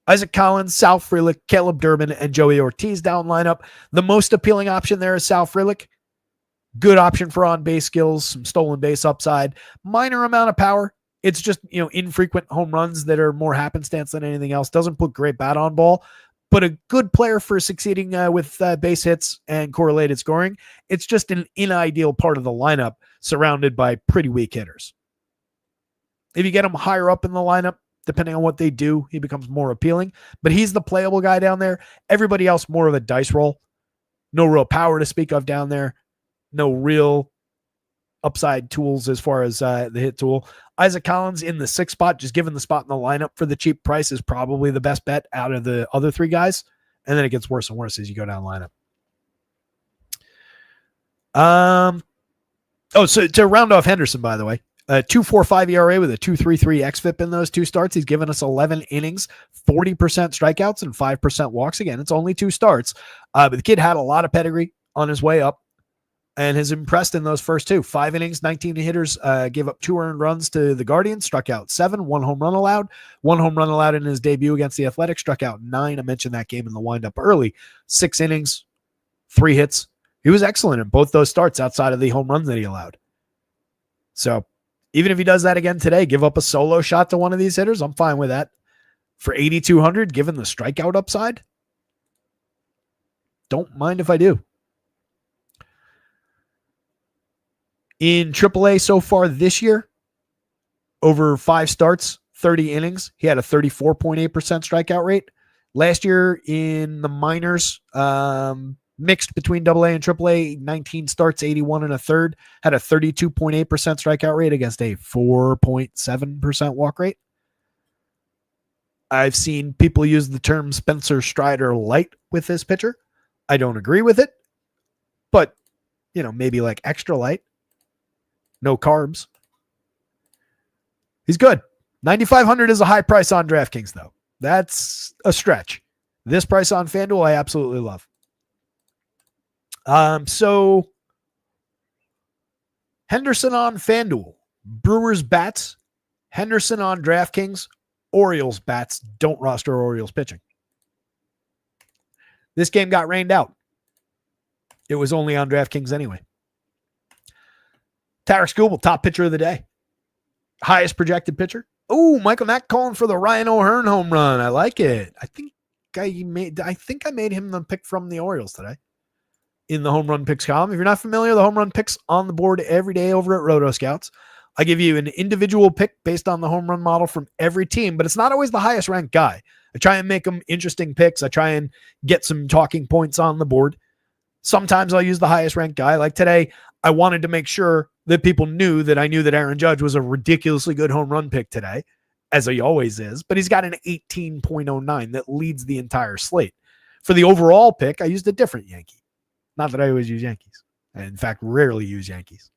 Isaac Collins, Sal Frelick, Caleb Durbin, and Joey Ortiz down lineup. The most appealing option there is Sal Frelick. Good option for on-base skills, some stolen base upside, minor amount of power. It's just, infrequent home runs that are more happenstance than anything else. Doesn't put great bat on ball, but a good player for succeeding with base hits and correlated scoring. It's just an inimedial part of the lineup surrounded by pretty weak hitters. If you get him higher up in the lineup, depending on what they do, he becomes more appealing, but he's the playable guy down there. Everybody else more of a dice roll. No real power to speak of down there. No real upside tools as far as the hit tool. Isaac Collins in the 6th spot, just given the spot in the lineup for the cheap price, is probably the best bet out of the other 3 guys. And then it gets worse and worse as you go down lineup. So to round off Henderson, by the way, a 2.45 ERA with a 2.33 xFIP in those 2 starts. He's given us 11 innings, 40% strikeouts, and 5% walks. Again, it's only 2 starts. But the kid had a lot of pedigree on his way up and has impressed in those first 2. 5 innings, 19 hitters, gave up 2 earned runs to the Guardians, struck out 7, 1 home run allowed. 1 home run allowed in his debut against the Athletics, struck out 9. I mentioned that game in the windup early. 6 innings, 3 hits. He was excellent in both those starts outside of the home runs that he allowed. So even if he does that again today, give up a solo shot to one of these hitters, I'm fine with that. For 8,200, given the strikeout upside, don't mind if I do. In AAA so far this year, over 5 starts, 30 innings, he had a 34.8% strikeout rate. Last year in the minors, mixed between AA and AAA, 19 starts, 81 and a third, had a 32.8% strikeout rate against a 4.7% walk rate. I've seen people use the term Spencer Strider light with this pitcher. I don't agree with it, but maybe like extra light. No carbs. He's good. 9,500 is a high price on DraftKings, though. That's a stretch. This price on FanDuel, I absolutely love. So Henderson on FanDuel, Brewers bats, Henderson on DraftKings, Orioles bats. Don't roster Orioles pitching. This game got rained out. It was only on DraftKings anyway. Tarek Skubal, top pitcher of the day. Highest projected pitcher. Oh, Michael Knack calling for the Ryan O'Hearn home run. I like it. I think I made him the pick from the Orioles today in the home run picks column. If you're not familiar, the home run picks on the board every day over at rotoscouts. I give you an individual pick based on the home run model from every team, but it's not always the highest ranked guy. I try and make them interesting picks. I try and get some talking points on the board. Sometimes I'll use the highest ranked guy. Like today, I wanted to make sure that people knew that I knew that Aaron Judge was a ridiculously good home run pick today, as he always is, but he's got an 18.09 that leads the entire slate. For the overall pick, I used a different Yankee. Not that I always use Yankees. I, in fact, rarely use Yankees.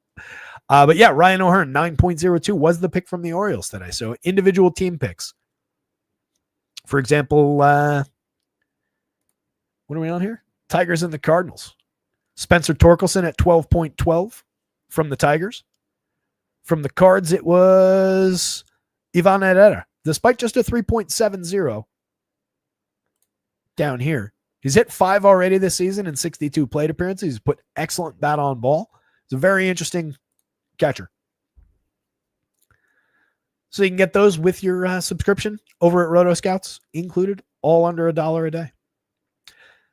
But yeah, Ryan O'Hearn, 9.02 was the pick from the Orioles today. So individual team picks. For example, what are we on here? Tigers and the Cardinals. Spencer Torkelson at 12.12 from the Tigers. From the Cards, it was Ivan Herrera, despite just a 3.70 down here. He's hit 5 already this season in 62 plate appearances. He's put excellent bat on ball. It's a very interesting catcher. So you can get those with your subscription over at rotoscouts, included, all under $1 a day.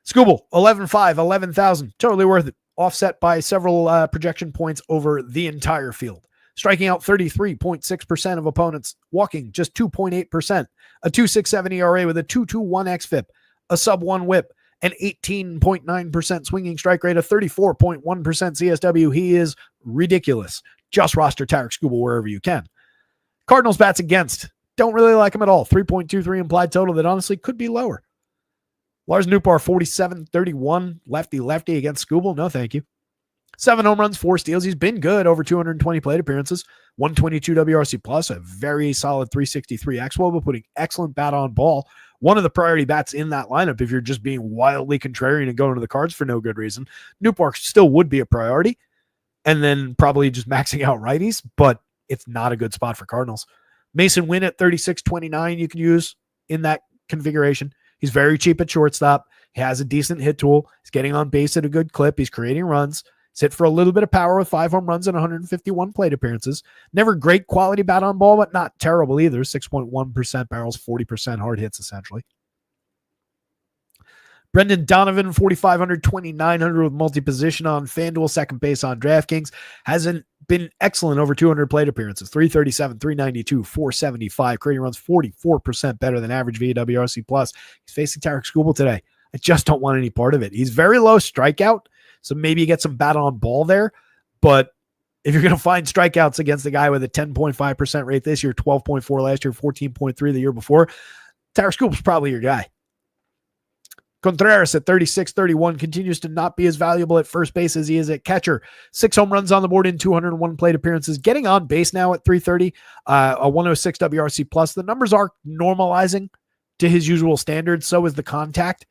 Scooble, 11.5, 11,000. Totally worth it. Offset by several projection points over the entire field. Striking out 33.6% of opponents. Walking just 2.8%. A 2.67 ERA with a 2.21 xFIP. A sub-1 whip. An 18.9% swinging strike rate. A 34.1% CSW. He is ridiculous. Just roster Tarek Scooble wherever you can. Cardinals bats against. Don't really like him at all. 3.23 implied total that honestly could be lower. Lars Nootbaar, 47-31, lefty against Scooble. No, thank you. 7 home runs, 4 steals. He's been good over 220 plate appearances. 122 WRC plus, a very solid 363 xWOBA, putting excellent bat on ball. One of the priority bats in that lineup, if you're just being wildly contrarian and going to the Cards for no good reason. Nootbaar still would be a priority, and then probably just maxing out righties, but it's not a good spot for Cardinals. Mason Wynn at 36-29 you can use in that configuration. He's very cheap at shortstop. He has a decent hit tool. He's getting on base at a good clip. He's creating runs. He's hit for a little bit of power with 5 home runs and 151 plate appearances. Never great quality bat on ball, but not terrible either. 6.1% barrels, 40% hard hits essentially. Brendan Donovan, 4,500, 2,900 with multi-position on FanDuel, second base on DraftKings. Hasn't been excellent over 200 plate appearances. 337, 392, 475. Creating runs 44% better than average via WRC+. He's facing Tarek Scooble today. I just don't want any part of it. He's very low strikeout, so maybe you get some bat on ball there. But if you're going to find strikeouts against the guy with a 10.5% rate this year, 12.4 last year, 14.3 the year before, Tarek Scooble's probably your guy. Contreras at 36-31 continues to not be as valuable at first base as he is at catcher. 6 home runs on the board in 201 plate appearances. Getting on base now at 330, a 106 WRC plus. The numbers are normalizing to his usual standards. So is the contact.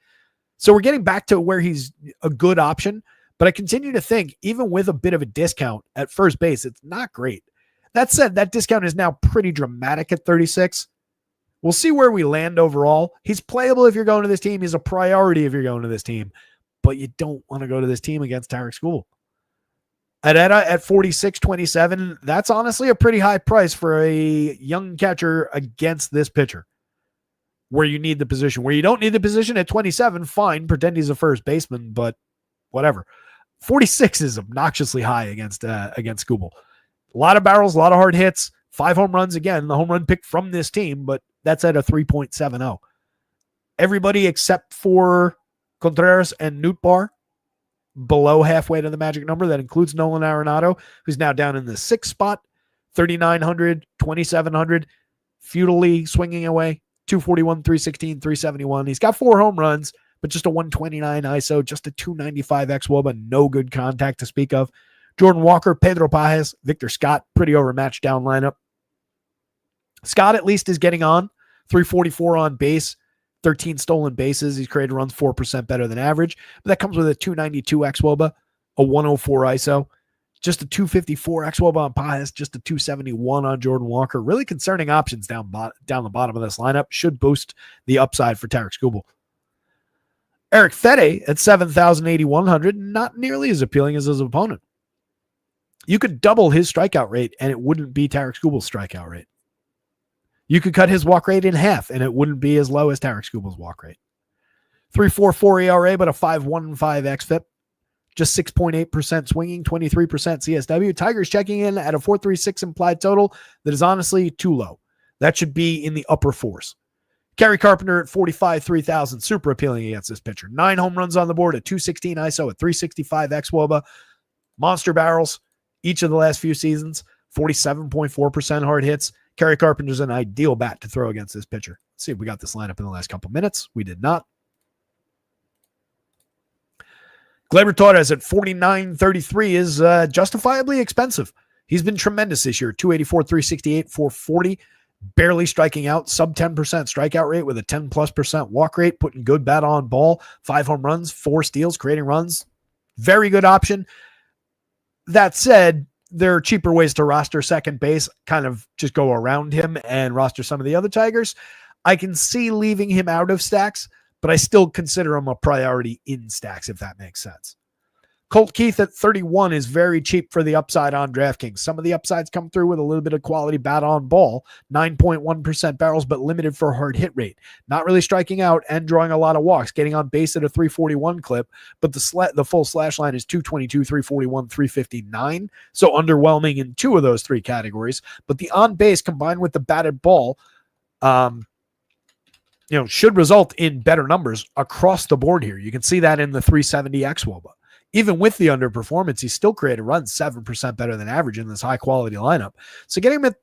So we're getting back to where he's a good option. But I continue to think, even with a bit of a discount at first base, it's not great. That said, that discount is now pretty dramatic at 36. We'll see where we land overall. He's playable if you're going to this team. He's a priority if you're going to this team. But you don't want to go to this team against Tarek Scooble. Herrera at 46-27, that's honestly a pretty high price for a young catcher against this pitcher. Where you need the position. Where you don't need the position at 27, fine, pretend he's a first baseman, but whatever. 46 is obnoxiously high against Scooble. A lot of barrels, a lot of hard hits, 5 home runs. Again, the home run pick from this team, but that's at a 3.70. Everybody except for Contreras and Nootbaar below halfway to the magic number. That includes Nolan Arenado, who's now down in the 6th spot, 3,900, 2,700, futilely swinging away, 241, 316, 371. He's got 4 home runs, but just a 129 ISO, just a 295 xWOBA, no good contact to speak of. Jordan Walker, Pedro Pajes, Victor Scott, pretty overmatched down lineup. Scott at least is getting on, 344 on base, 13 stolen bases. He's created runs 4% better than average, but that comes with a 292 xWOBA, a 104 ISO, just a 254 xWOBA on Pajes, just a 271 on Jordan Walker. Really concerning options down the bottom of this lineup. Should boost the upside for Tarek Scooble. Eric Fede at 7,800, not nearly as appealing as his opponent. You could double his strikeout rate, and it wouldn't be Tarek Scooble's strikeout rate. You could cut his walk rate in half, and it wouldn't be as low as Tarek Skubal's walk rate. 3.44 ERA, but a 5.15 xFIP. Just 6.8% swinging, 23% CSW. Tigers checking in at a 4.36 implied total that is honestly too low. That should be in the upper fours. Kerry Carpenter at 45, 3,000. Super appealing against this pitcher. 9 home runs on the board at 216 ISO at 365 xWOBA. Monster barrels each of the last few seasons. 47.4% hard hits. Kerry Carpenter's an ideal bat to throw against this pitcher. Let's see if we got this lineup in the last couple minutes. We did not. Gleyber Torres at 49.33 is justifiably expensive. He's been tremendous this year. 284, 368, 440. Barely striking out. Sub 10% strikeout rate with a 10+% walk rate. Putting good bat on ball. 5 home runs, 4 steals, creating runs. Very good option. That said, there are cheaper ways to roster second base, kind of just go around him and roster some of the other Tigers. I can see leaving him out of stacks, but I still consider him a priority in stacks, if that makes sense. Colt Keith at 31 is very cheap for the upside on DraftKings. Some of the upsides come through with a little bit of quality bat on ball, 9.1% barrels, but limited for hard hit rate. Not really striking out and drawing a lot of walks, getting on base at a 341 clip, but the full slash line is 222, 341, 359. So underwhelming in 2 of those 3 categories. But the on base combined with the batted ball, should result in better numbers across the board here. You can see that in the 370 xWOBA. Even with the underperformance, he still created runs 7% better than average in this high-quality lineup. So getting him at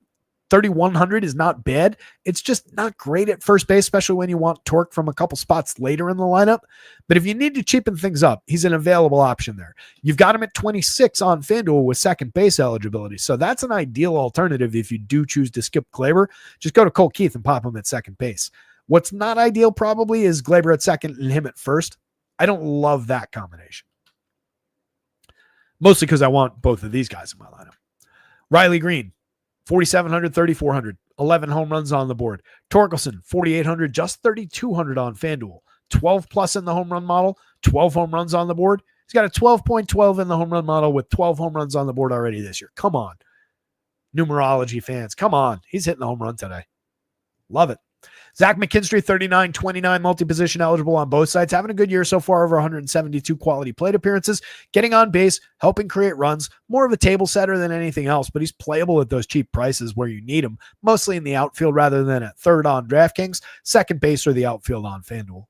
3,100 is not bad. It's just not great at first base, especially when you want torque from a couple spots later in the lineup. But if you need to cheapen things up, he's an available option there. You've got him at 26 on FanDuel with second base eligibility. So that's an ideal alternative if you do choose to skip Gleyber. Just go to Colt Keith and pop him at second base. What's not ideal probably is Gleyber at second and him at first. I don't love that combination. Mostly because I want both of these guys in my lineup. Riley Green, 4,700, 3,400, 11 home runs on the board. Torkelson, 4,800, just 3,200 on FanDuel. 12 plus in the home run model, 12 home runs on the board. He's got a 12.12 in the home run model with 12 home runs on the board already this year. Come on. Numerology fans, come on. He's hitting the home run today. Love it. Zach McKinstry, 39-29, multi-position eligible on both sides. Having a good year so far, over 172 quality plate appearances. Getting on base, helping create runs. More of a table setter than anything else, but he's playable at those cheap prices where you need him. Mostly in the outfield rather than at third on DraftKings. Second base or the outfield on FanDuel.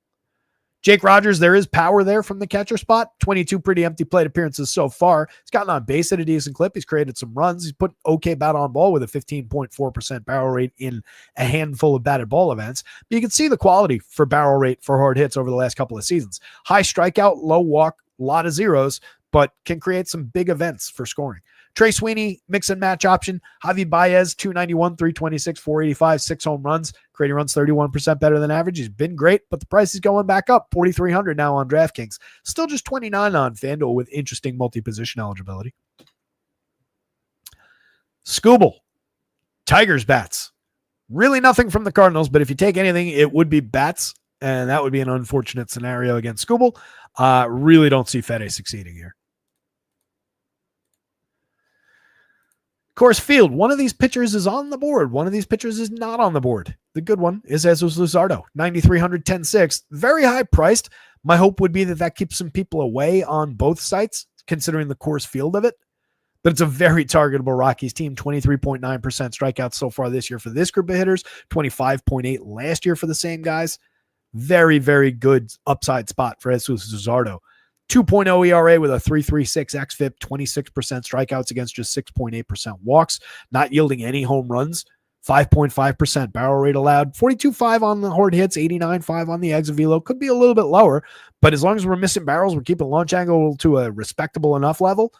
Jake Rogers, there is power there from the catcher spot. 22 pretty empty plate appearances so far. He's gotten on base at a decent clip. He's created some runs. He's put okay bat on ball with a 15.4% barrel rate in a handful of batted ball events. But you can see the quality for barrel rate for hard hits over the last couple of seasons. High strikeout, low walk, a lot of zeros, but can create some big events for scoring. Trey Sweeney, mix and match option. Javi Baez, 291, 326, 485, 6 home runs. Creating runs 31% better than average. He's been great, but the price is going back up. 4,300 now on DraftKings. Still just 29 on FanDuel with interesting multi-position eligibility. Skubal, Tigers bats. Really nothing from the Cardinals, but if you take anything, it would be bats, and that would be an unfortunate scenario against Skubal. Really don't see Fede succeeding here. Coors Field, one of these pitchers is on the board. One of these pitchers is not on the board. The good one is Jesus Luzardo, 9,300, 10.6. Very high priced. My hope would be that keeps some people away on both sites, considering the Coors Field of it. But it's a very targetable Rockies team. 23.9% strikeouts so far this year for this group of hitters. 25.8 last year for the same guys. Very, very good upside spot for Jesus Luzardo. 2.0 ERA with a 3.36 xFIP, 26% strikeouts against just 6.8% walks, not yielding any home runs, 5.5% barrel rate allowed, 42.5 on the hard hits, 89.5 on the exit velo. Could be a little bit lower, but as long as we're missing barrels, we're keeping launch angle to a respectable enough level.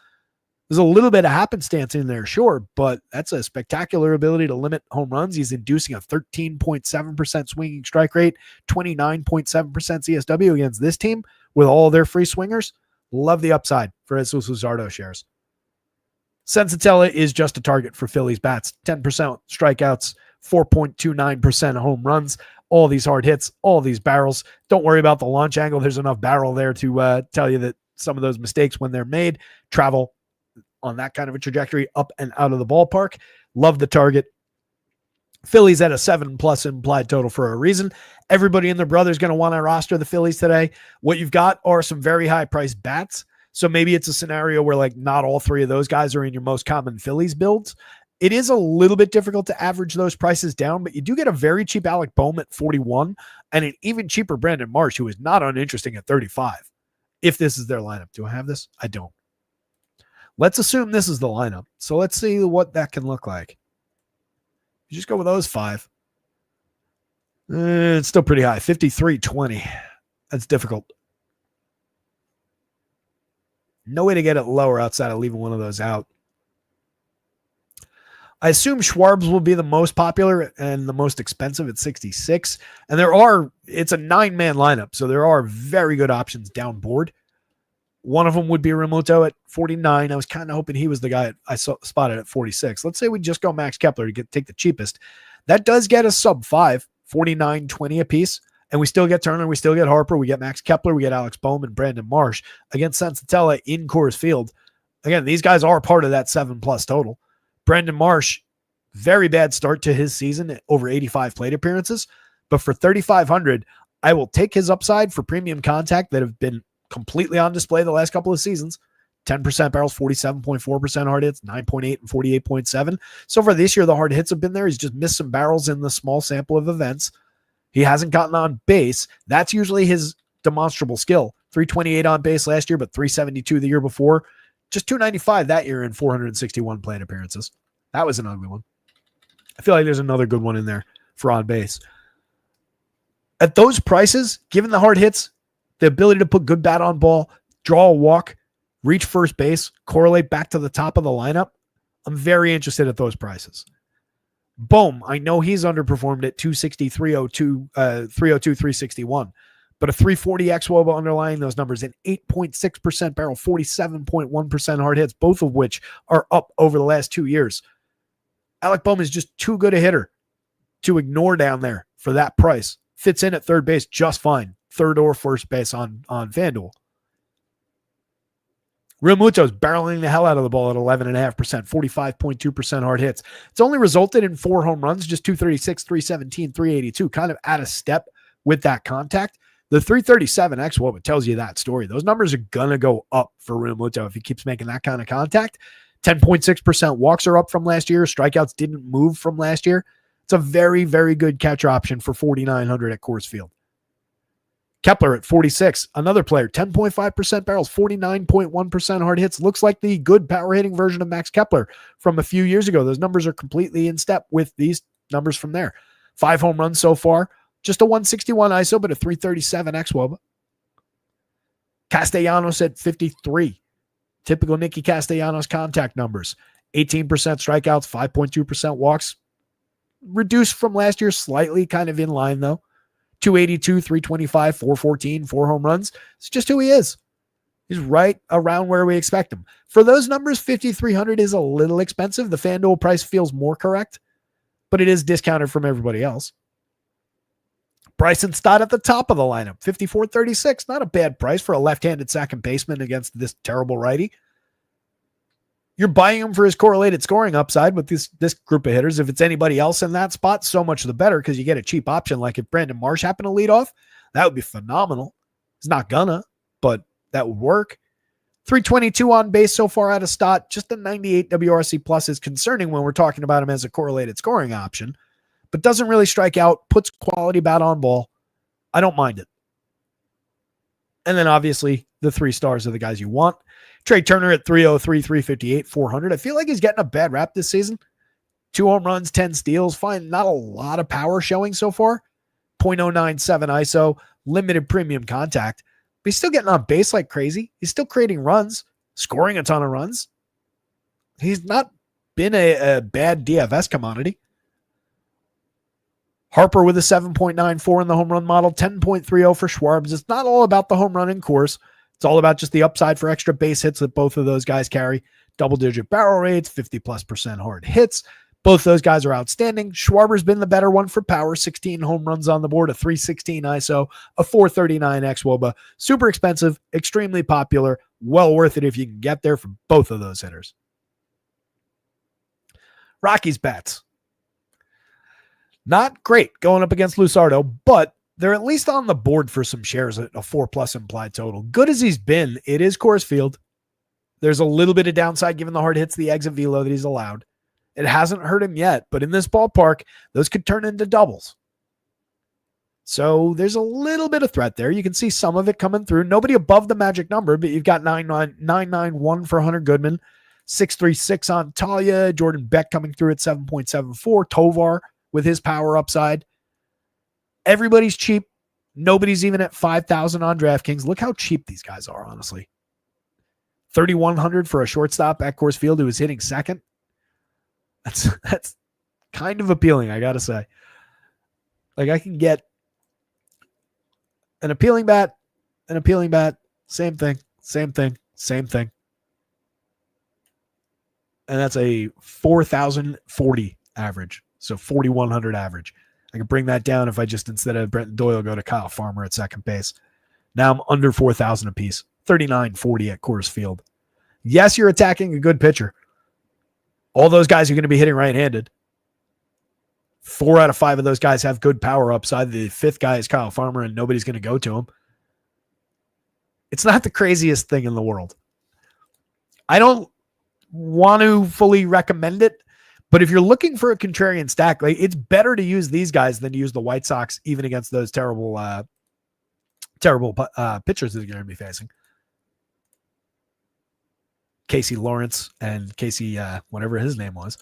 There's a little bit of happenstance in there, sure, but that's a spectacular ability to limit home runs. He's inducing a 13.7% swinging strike rate, 29.7% CSW against this team with all their free swingers. Love the upside for Jesus Luzardo shares. Sensatella is just a target for Phillies bats. 10% strikeouts, 4.29% home runs, all these hard hits, all these barrels. Don't worry about the launch angle. There's enough barrel there to tell you that some of those mistakes, when they're made, travel on that kind of a trajectory up and out of the ballpark. Love the target. Phillies at a 7+ implied total for a reason. Everybody and their brother is going to want to roster the Phillies today. What you've got are some very high priced bats. So maybe it's a scenario where like not all three of those guys are in your most common Phillies builds. It is a little bit difficult to average those prices down, but you do get a very cheap Alec Bohm at 41 and an even cheaper Brandon Marsh, who is not uninteresting at 35. If this is their lineup. Do I have this? I don't. Let's assume this is the lineup. So let's see what that can look like. You just go with those five. It's still pretty high. 53.20. That's difficult. No way to get it lower outside of leaving one of those out. I assume Schwarb's will be the most popular and the most expensive at 66. And it's a 9-man lineup, so there are very good options down board. One of them would be Remoto at 49. I was kind of hoping he was the guy I spotted at 46. Let's say we just go Max Kepler to take the cheapest. That does get us sub 5, 49.20 a piece. And we still get Turner, we still get Harper, we get Max Kepler, we get Alex Bohm and Brandon Marsh against Sensatella in Coors Field. Again, these guys are part of that 7+ total. Brandon Marsh, very bad start to his season, over 85 plate appearances. But for $3,500, I will take his upside for premium contact that have been completely on display the last couple of seasons. 10% barrels, 47.4% hard hits, 9.8 and 48.7. So far this year, the hard hits have been there. He's just missed some barrels in the small sample of events. He hasn't gotten on base. That's usually his demonstrable skill. 328 on base last year, but 372 the year before. Just 295 that year in 461 plate appearances. That was an ugly one. I feel like there's another good one in there for on base. At those prices, given the hard hits, the ability to put good bat on ball, draw a walk, reach first base, correlate back to the top of the lineup, I'm very interested at those prices. Boom, I know he's underperformed at 260, 302, 361, but a 340 xWOBA underlying those numbers, an 8.6% barrel, 47.1% hard hits, both of which are up over the last 2 years. Alec Bohm is just too good a hitter to ignore down there for that price. Fits in at third base just fine. Third or first base on FanDuel. Real Muto's barreling the hell out of the ball at 11.5%, 45.2% hard hits. It's only resulted in 4 home runs, just 236, 317, 382, kind of out of step with that contact. The 337 xWOBA tells you that story. Those numbers are going to go up for Real Muto if he keeps making that kind of contact. 10.6% walks are up from last year. Strikeouts didn't move from last year. It's a very, very good catcher option for $4,900 at Coors Field. Kepler at 46, another player, 10.5% barrels, 49.1% hard hits. Looks like the good power hitting version of Max Kepler from a few years ago. Those numbers are completely in step with these numbers from there. 5 home runs so far, just a 161 ISO, but a 337 xWOBA. Castellanos at 53. Typical Nicky Castellanos contact numbers. 18% strikeouts, 5.2% walks. Reduced from last year slightly, kind of in line though. 282, 325, 414, 4 home runs. It's just who he is. He's right around where we expect him. For those numbers, 5,300 is a little expensive. The FanDuel price feels more correct, but it is discounted from everybody else. Bryson Stott at the top of the lineup, 54.36. Not a bad price for a left-handed second baseman against this terrible righty. You're buying him for his correlated scoring upside with this group of hitters. If it's anybody else in that spot, so much the better because you get a cheap option. Like if Brandon Marsh happened to lead off, that would be phenomenal. He's not gonna, but that would work. 322 on base so far out of Stott. Just a 98 WRC plus is concerning when we're talking about him as a correlated scoring option, but doesn't really strike out, puts quality bat on ball. I don't mind it. And then obviously the 3 stars are the guys you want. Trey Turner at 303, 358, 400. I feel like he's getting a bad rap this season. 2 home runs, 10 steals. Fine, not a lot of power showing so far. 0.097 ISO, limited premium contact. But he's still getting on base like crazy. He's still creating runs, scoring a ton of runs. He's not been a bad DFS commodity. Harper with a 7.94 in the home run model, 10.30 for Schwarbs. It's not all about the home run in course. It's all about just the upside for extra base hits that both of those guys carry. Double-digit barrel rates, 50+% hard hits. Both those guys are outstanding. Schwarber's been the better one for power. 16 home runs on the board, a 316 ISO, a 439 xWOBA. Super expensive, extremely popular. Well worth it if you can get there for both of those hitters. Rockies bats. Not great going up against Lusardo, but they're at least on the board for some shares at a 4+ implied total. Good as he's been, it is Coors Field. There's a little bit of downside given the hard hits, the exit velo that he's allowed. It hasn't hurt him yet, but in this ballpark, those could turn into doubles. So there's a little bit of threat there. You can see some of it coming through. Nobody above the magic number, but you've got 991 for Hunter Goodman, 636 on Talia, Jordan Beck coming through at 7.74, Tovar with his power upside. Everybody's cheap. Nobody's even at 5,000 on DraftKings. Look how cheap these guys are, honestly. 3,100 for a shortstop at Coors Field who is hitting second. That's kind of appealing, I gotta say. Like, I can get an appealing bat, same thing. And that's a 4,040 average. So 4,100 average. I can bring that down if I just, instead of Brenton Doyle, go to Kyle Farmer at second base. Now I'm under 4,000 apiece. 3,940 at Coors Field. Yes, you're attacking a good pitcher. All those guys are going to be hitting right-handed. 4 out of 5 of those guys have good power upside. The 5th guy is Kyle Farmer, and nobody's going to go to him. It's not the craziest thing in the world. I don't want to fully recommend it, but if you're looking for a contrarian stack, like, it's better to use these guys than to use the White Sox, even against those terrible pitchers that you're going to be facing. Casey Lawrence and Casey, whatever his name was.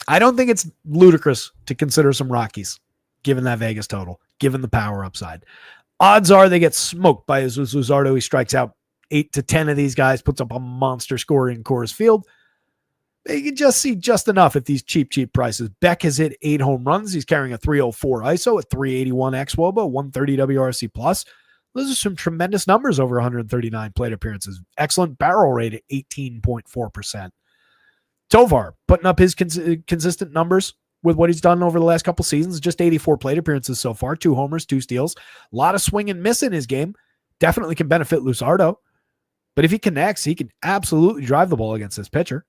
I don't think it's ludicrous to consider some Rockies, given that Vegas total, given the power upside. Odds are they get smoked by Jesus Luzardo. He strikes out 8 to 10 of these guys, puts up a monster score in Coors Field. You can just see just enough at these cheap prices. Beck has hit 8 home runs. He's carrying a 304 ISO at 381 xWOBA, 130 WRC plus. Those are some tremendous numbers over 139 plate appearances. Excellent barrel rate at 18.4%. Tovar putting up his consistent numbers with what he's done over the last couple seasons. Just 84 plate appearances so far, 2 homers, 2 steals. A lot of swing and miss in his game. Definitely can benefit Luzardo. But if he connects, he can absolutely drive the ball against this pitcher.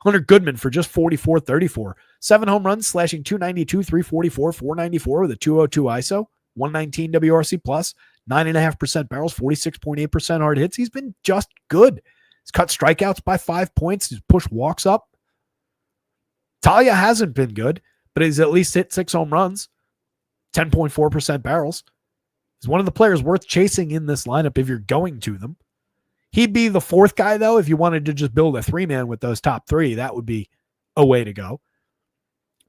Hunter Goodman for just 44-34. 7 home runs, slashing 292, 344, 494 with a 202 ISO, 119 WRC plus, 9.5% barrels, 46.8% hard hits. He's been just good. He's cut strikeouts by 5 points. He's pushed walks up. Talia hasn't been good, but he's at least hit 6 home runs, 10.4% barrels. He's one of the players worth chasing in this lineup if you're going to them. He'd be the 4th guy, though, if you wanted to just build a 3-man with those top 3. That would be a way to go.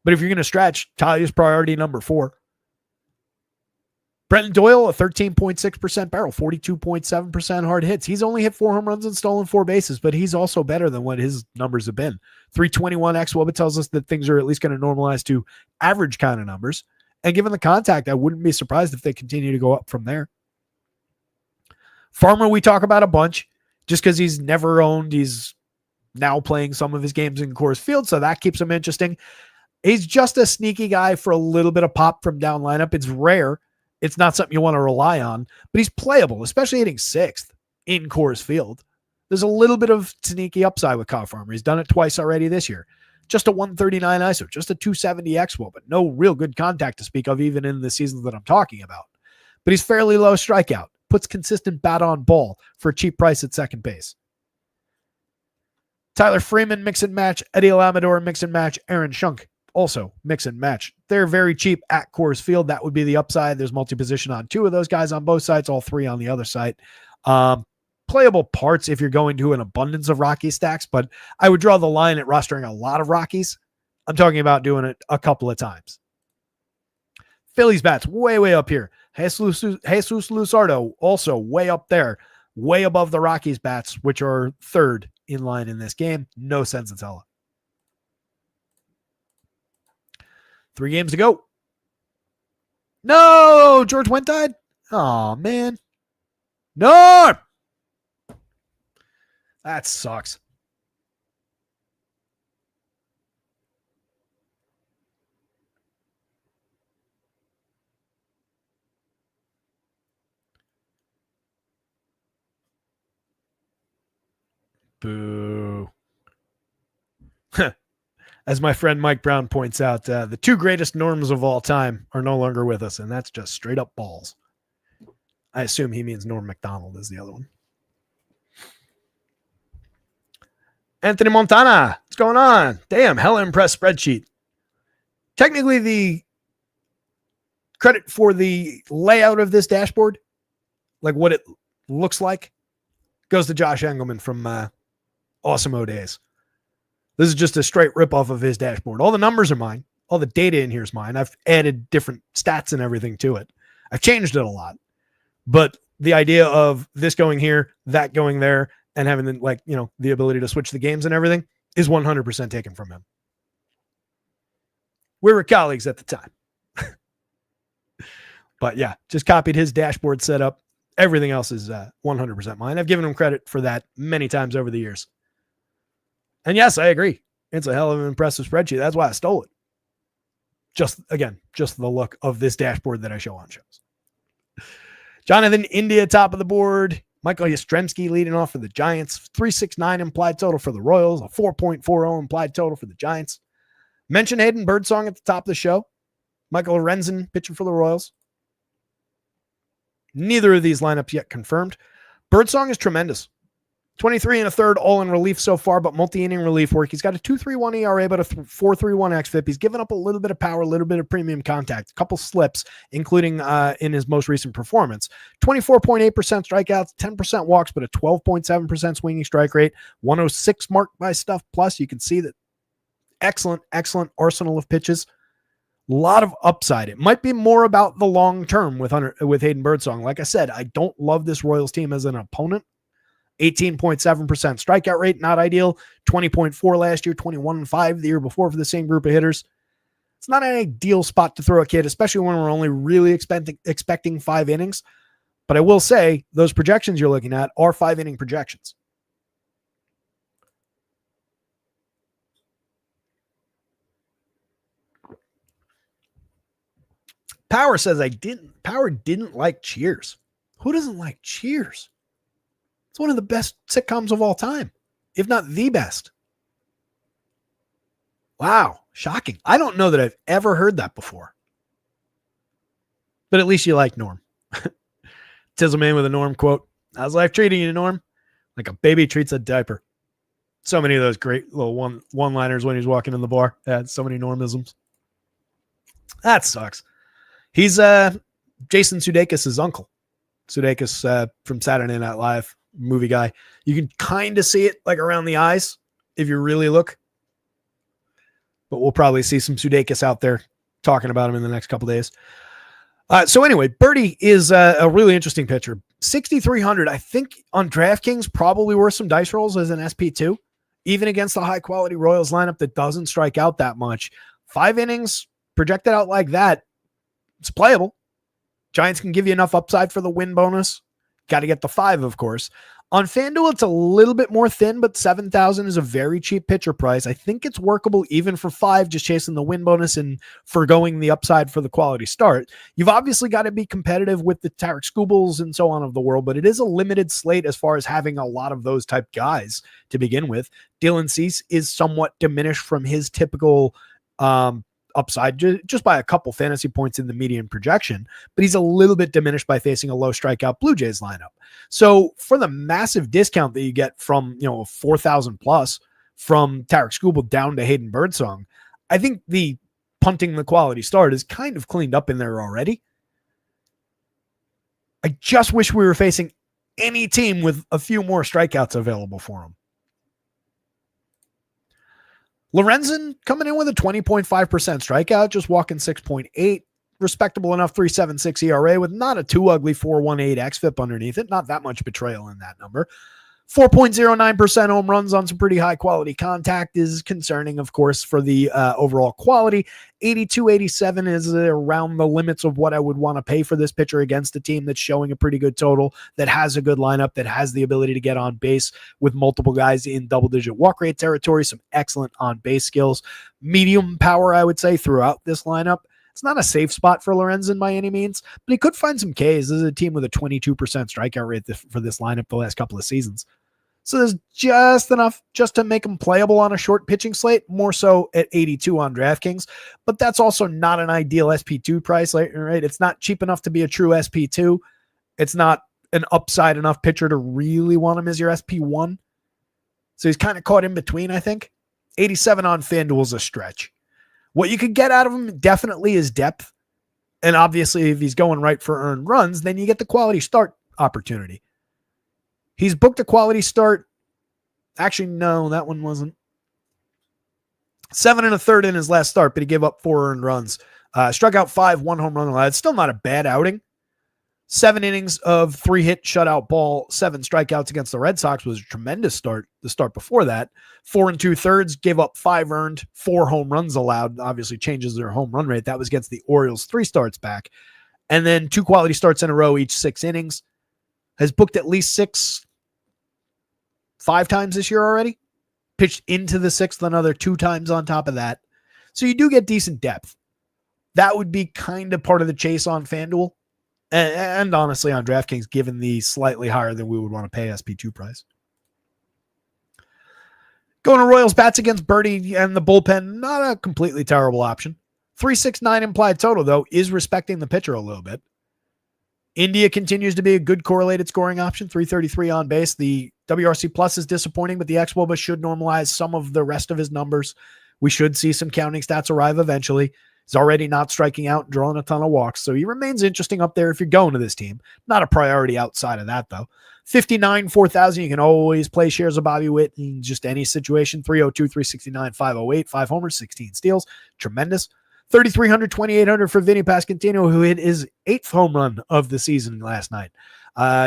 But if you're going to stretch, Talia's priority number 4. Brenton Doyle, a 13.6% barrel, 42.7% hard hits. He's only hit 4 home runs and stolen 4 bases, but he's also better than what his numbers have been. 321 xWOBA tells us that things are at least going to normalize to average kind of numbers. And given the contact, I wouldn't be surprised if they continue to go up from there. Farmer, we talk about a bunch just because he's never owned. He's now playing some of his games in Coors Field, so that keeps him interesting. He's just a sneaky guy for a little bit of pop from down lineup. It's rare. It's not something you want to rely on, but he's playable, especially hitting 6th in Coors Field. There's a little bit of sneaky upside with Kyle Farmer. He's done it twice already this year. Just a 139 ISO, just a 270 xWOBA, but no real good contact to speak of even in the seasons that I'm talking about. But he's fairly low strikeout, puts consistent bat on ball for a cheap price at second base. Tyler Freeman, mix and match. Eddie Alamador, mix and match. Aaron Schunk, also mix and match. They're very cheap at Coors Field. That would be the upside. There's multi-position on 2 of those guys on both sides, all 3 on the other side. Playable parts if you're going to an abundance of Rocky stacks, but I would draw the line at rostering a lot of Rockies. I'm talking about doing it a couple of times. Phillies bats way up here. Jesus Luzardo also way up there, way above the Rockies bats, which are 3rd in line in this game. No Senzatella. 3 games to go. No, George Wendt died. Oh man, no. That sucks. Boo. As my friend Mike Brown points out, the two greatest norms of all time are no longer with us, and that's just straight up balls. I assume he means Norm Macdonald is the other one. Anthony Montana, what's going on? Damn, hella impressed spreadsheet. Technically, the credit for the layout of this dashboard, like what it looks like, goes to Josh Engelman from Awesome O Days. This is just a straight ripoff of his dashboard. All the numbers are mine. All the data in here is mine. I've added different stats and everything to it. I've changed it a lot. But the idea of this going here, that going there, and having the ability to switch the games and everything is 100% taken from him. We were colleagues at the time. But yeah, just copied his dashboard setup. Everything else is 100% mine. I've given him credit for that many times over the years. And yes, I agree. It's a hell of an impressive spreadsheet. That's why I stole it. Just the look of this dashboard that I show on shows. Jonathan India, top of the board. Michael Yastrzemski leading off for the Giants. 369 implied total for the Royals. A 4.40 implied total for the Giants. Mentioned Hayden Birdsong at the top of the show. Michael Lorenzen pitching for the Royals. Neither of these lineups yet confirmed. Birdsong is tremendous. 23 and a third all in relief so far, but multi-inning relief work. He's got a 2.31 ERA, but a 4.31 xFIP. He's given up a little bit of power, a little bit of premium contact, a couple slips, including in his most recent performance. 24.8% strikeouts, 10% walks, but a 12.7% swinging strike rate. 106 marked by stuff plus. You can see that excellent arsenal of pitches. A lot of upside. It might be more about the long term with Hayden Birdsong. Like I said, I don't love this Royals team as an opponent. 18.7% strikeout rate, not ideal. 20.4 last year, 21.5 the year before for the same group of hitters. It's not an ideal spot to throw a kid, especially when we're only really expecting 5 innings. But I will say those projections you're looking at are 5-inning projections. Power says Power didn't like Cheers. Who doesn't like Cheers? It's one of the best sitcoms of all time, if not the best. Wow, shocking. I don't know that I've ever heard that before. But at least you like Norm. Tizzleman with a Norm quote. How's life treating you, Norm? Like a baby treats a diaper. So many of those great little one-liners when he's walking in the bar. Yeah, so many Normisms. That sucks. He's Jason Sudeikis' uncle. Sudeikis from Saturday Night Live. Movie guy. You can kind of see it like around the eyes if you really look. But we'll probably see some Sudeikis out there talking about him in the next couple days. So anyway, Birdie is a really interesting pitcher. 6,300, I think on DraftKings probably worth some dice rolls as an SP2, even against the high quality Royals lineup that doesn't strike out that much. 5 innings projected out like that, it's playable. Giants can give you enough upside for the win bonus. Got to get the 5, of course. On FanDuel, it's a little bit more thin, but 7,000 is a very cheap pitcher price. I think it's workable even for 5, just chasing the win bonus and forgoing the upside for the quality start. You've obviously got to be competitive with the Tarek Skubals and so on of the world, but it is a limited slate as far as having a lot of those type guys to begin with. Dylan Cease is somewhat diminished from his typical upside just by a couple fantasy points in the median projection, but he's a little bit diminished by facing a low strikeout Blue Jays lineup. So for the massive discount that you get from, 4,000 plus from Tarek Skubal down to Hayden Birdsong, I think the punting the quality start is kind of cleaned up in there already. I just wish we were facing any team with a few more strikeouts available for him. Lorenzen coming in with a 20.5% strikeout, just walking 6.8. Respectable enough 3.76 ERA with not a too ugly 4.18 xFIP underneath it. Not that much betrayal in that number. 4.09% home runs on some pretty high quality contact is concerning, of course, for the overall quality. 82-87 is around the limits of what I would want to pay for this pitcher against a team that's showing a pretty good total, that has a good lineup, that has the ability to get on base with multiple guys in double-digit walk rate territory, some excellent on-base skills. Medium power, I would say, throughout this lineup. It's not a safe spot for Lorenzen by any means, but he could find some Ks. This is a team with a 22% strikeout rate for this lineup the last couple of seasons. So there's just enough just to make him playable on a short pitching slate, more so at 82 on DraftKings. But that's also not an ideal SP2 price, right? It's not cheap enough to be a true SP2. It's not an upside enough pitcher to really want him as your SP1. So he's kind of caught in between, I think. 87 on FanDuel is a stretch. What you could get out of him definitely is depth. And obviously, if he's going right for earned runs, then you get the quality start opportunity. He's booked a quality start. Actually, no, that one wasn't. 7 1/3 in his last start, but he gave up 4 earned runs. Struck out 5, 1 home run allowed. It's still not a bad outing. 7 innings of 3-hit shutout ball, 7 strikeouts against the Red Sox was a tremendous start. The start before that, 4 2/3, gave up 5 earned, 4 home runs allowed. Obviously changes their home run rate. That was against the Orioles 3 starts back. And then 2 quality starts in a row, each 6 innings. Has booked at least 5 times this year already. Pitched into the 6th another 2 times on top of that. So you do get decent depth. That would be kind of part of the chase on FanDuel. And honestly on DraftKings, given the slightly higher than we would want to pay SP2 price. Going to Royals bats against Birdie and the bullpen, not a completely terrible option. 369 implied total, though, is respecting the pitcher a little bit. India continues to be a good correlated scoring option, 333 on base. The WRC plus is disappointing, but the xWOBA should normalize some of the rest of his numbers. We should see some counting stats arrive eventually. He's already not striking out and drawing a ton of walks, so he remains interesting up there if you're going to this team. Not a priority outside of that, though. 59, 4,000, you can always play shares of Bobby Witt in just any situation. 302, 369, 508, 5 homers, 16 steals. Tremendous. 3,300, 2,800 for Vinny Pasquantino, who hit his 8th home run of the season last night.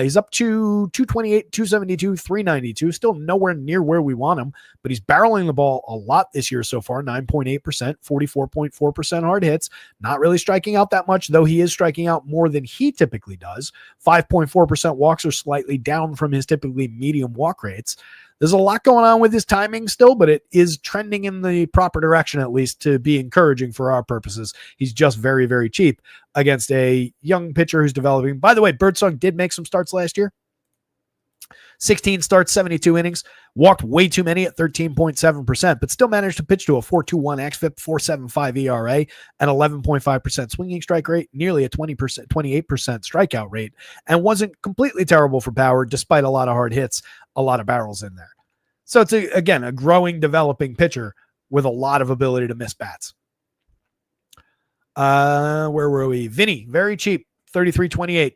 He's up to 228, 272, 392. Still nowhere near where we want him, but he's barreling the ball a lot this year so far. 9.8%, 44.4% hard hits. Not really striking out that much, though he is striking out more than he typically does. 5.4% walks are slightly down from his typically medium walk rates. There's a lot going on with his timing still, but it is trending in the proper direction, at least, to be encouraging for our purposes. He's just very, very cheap against a young pitcher who's developing. By the way, Birdsong did make some starts last year. 16 starts, 72 innings, walked way too many at 13.7%, but still managed to pitch to a 4.21 xFIP, 4.75 ERA, and 11.5% swinging strike rate, nearly a 28% strikeout rate, and wasn't completely terrible for power despite a lot of hard hits, a lot of barrels in there. So it's, again, a growing, developing pitcher with a lot of ability to miss bats. Where were we? Vinny, very cheap, 33.28.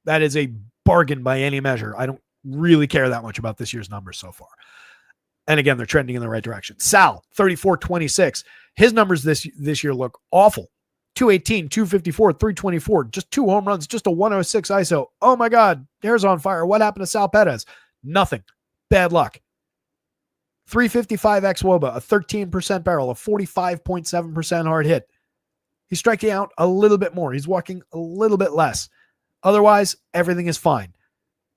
That is a bargain by any measure. I don't really care that much about this year's numbers so far. And again, they're trending in the right direction. Sal, 34.26. His numbers this year look awful. 218, 254, 324, just 2 home runs, just a 106 ISO. Oh my God, hair's on fire. What happened to Sal Perez? Nothing. Bad luck. 355 xWOBA, a 13% barrel, a 45.7% hard hit. He's striking out a little bit more. He's walking a little bit less. Otherwise, everything is fine.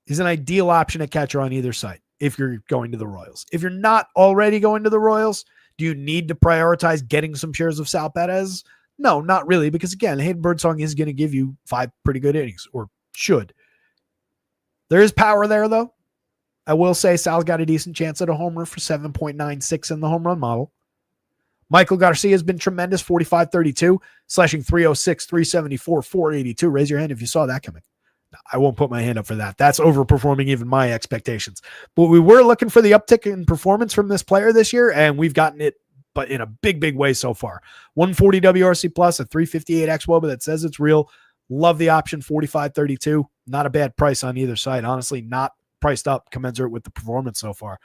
He's an ideal option at catcher on either side if you're going to the Royals. If you're not already going to the Royals, do you need to prioritize getting some shares of Sal Perez? No, not really, because again, Hayden Birdsong is going to give you 5 pretty good innings, or should. There is power there, though. I will say Sal's got a decent chance at a homer for 7.96 in the home run model. Michael Garcia has been tremendous, 45.32, slashing 306, 374, 482. Raise your hand if you saw that coming. I won't put my hand up for that. That's overperforming even my expectations. But we were looking for the uptick in performance from this player this year, and we've gotten it, but in a big, big way so far. 140 WRC plus, a 358 xWOBA that says it's real. Love the option, 45.32. Not a bad price on either side. Honestly, not priced up commensurate with the performance so far.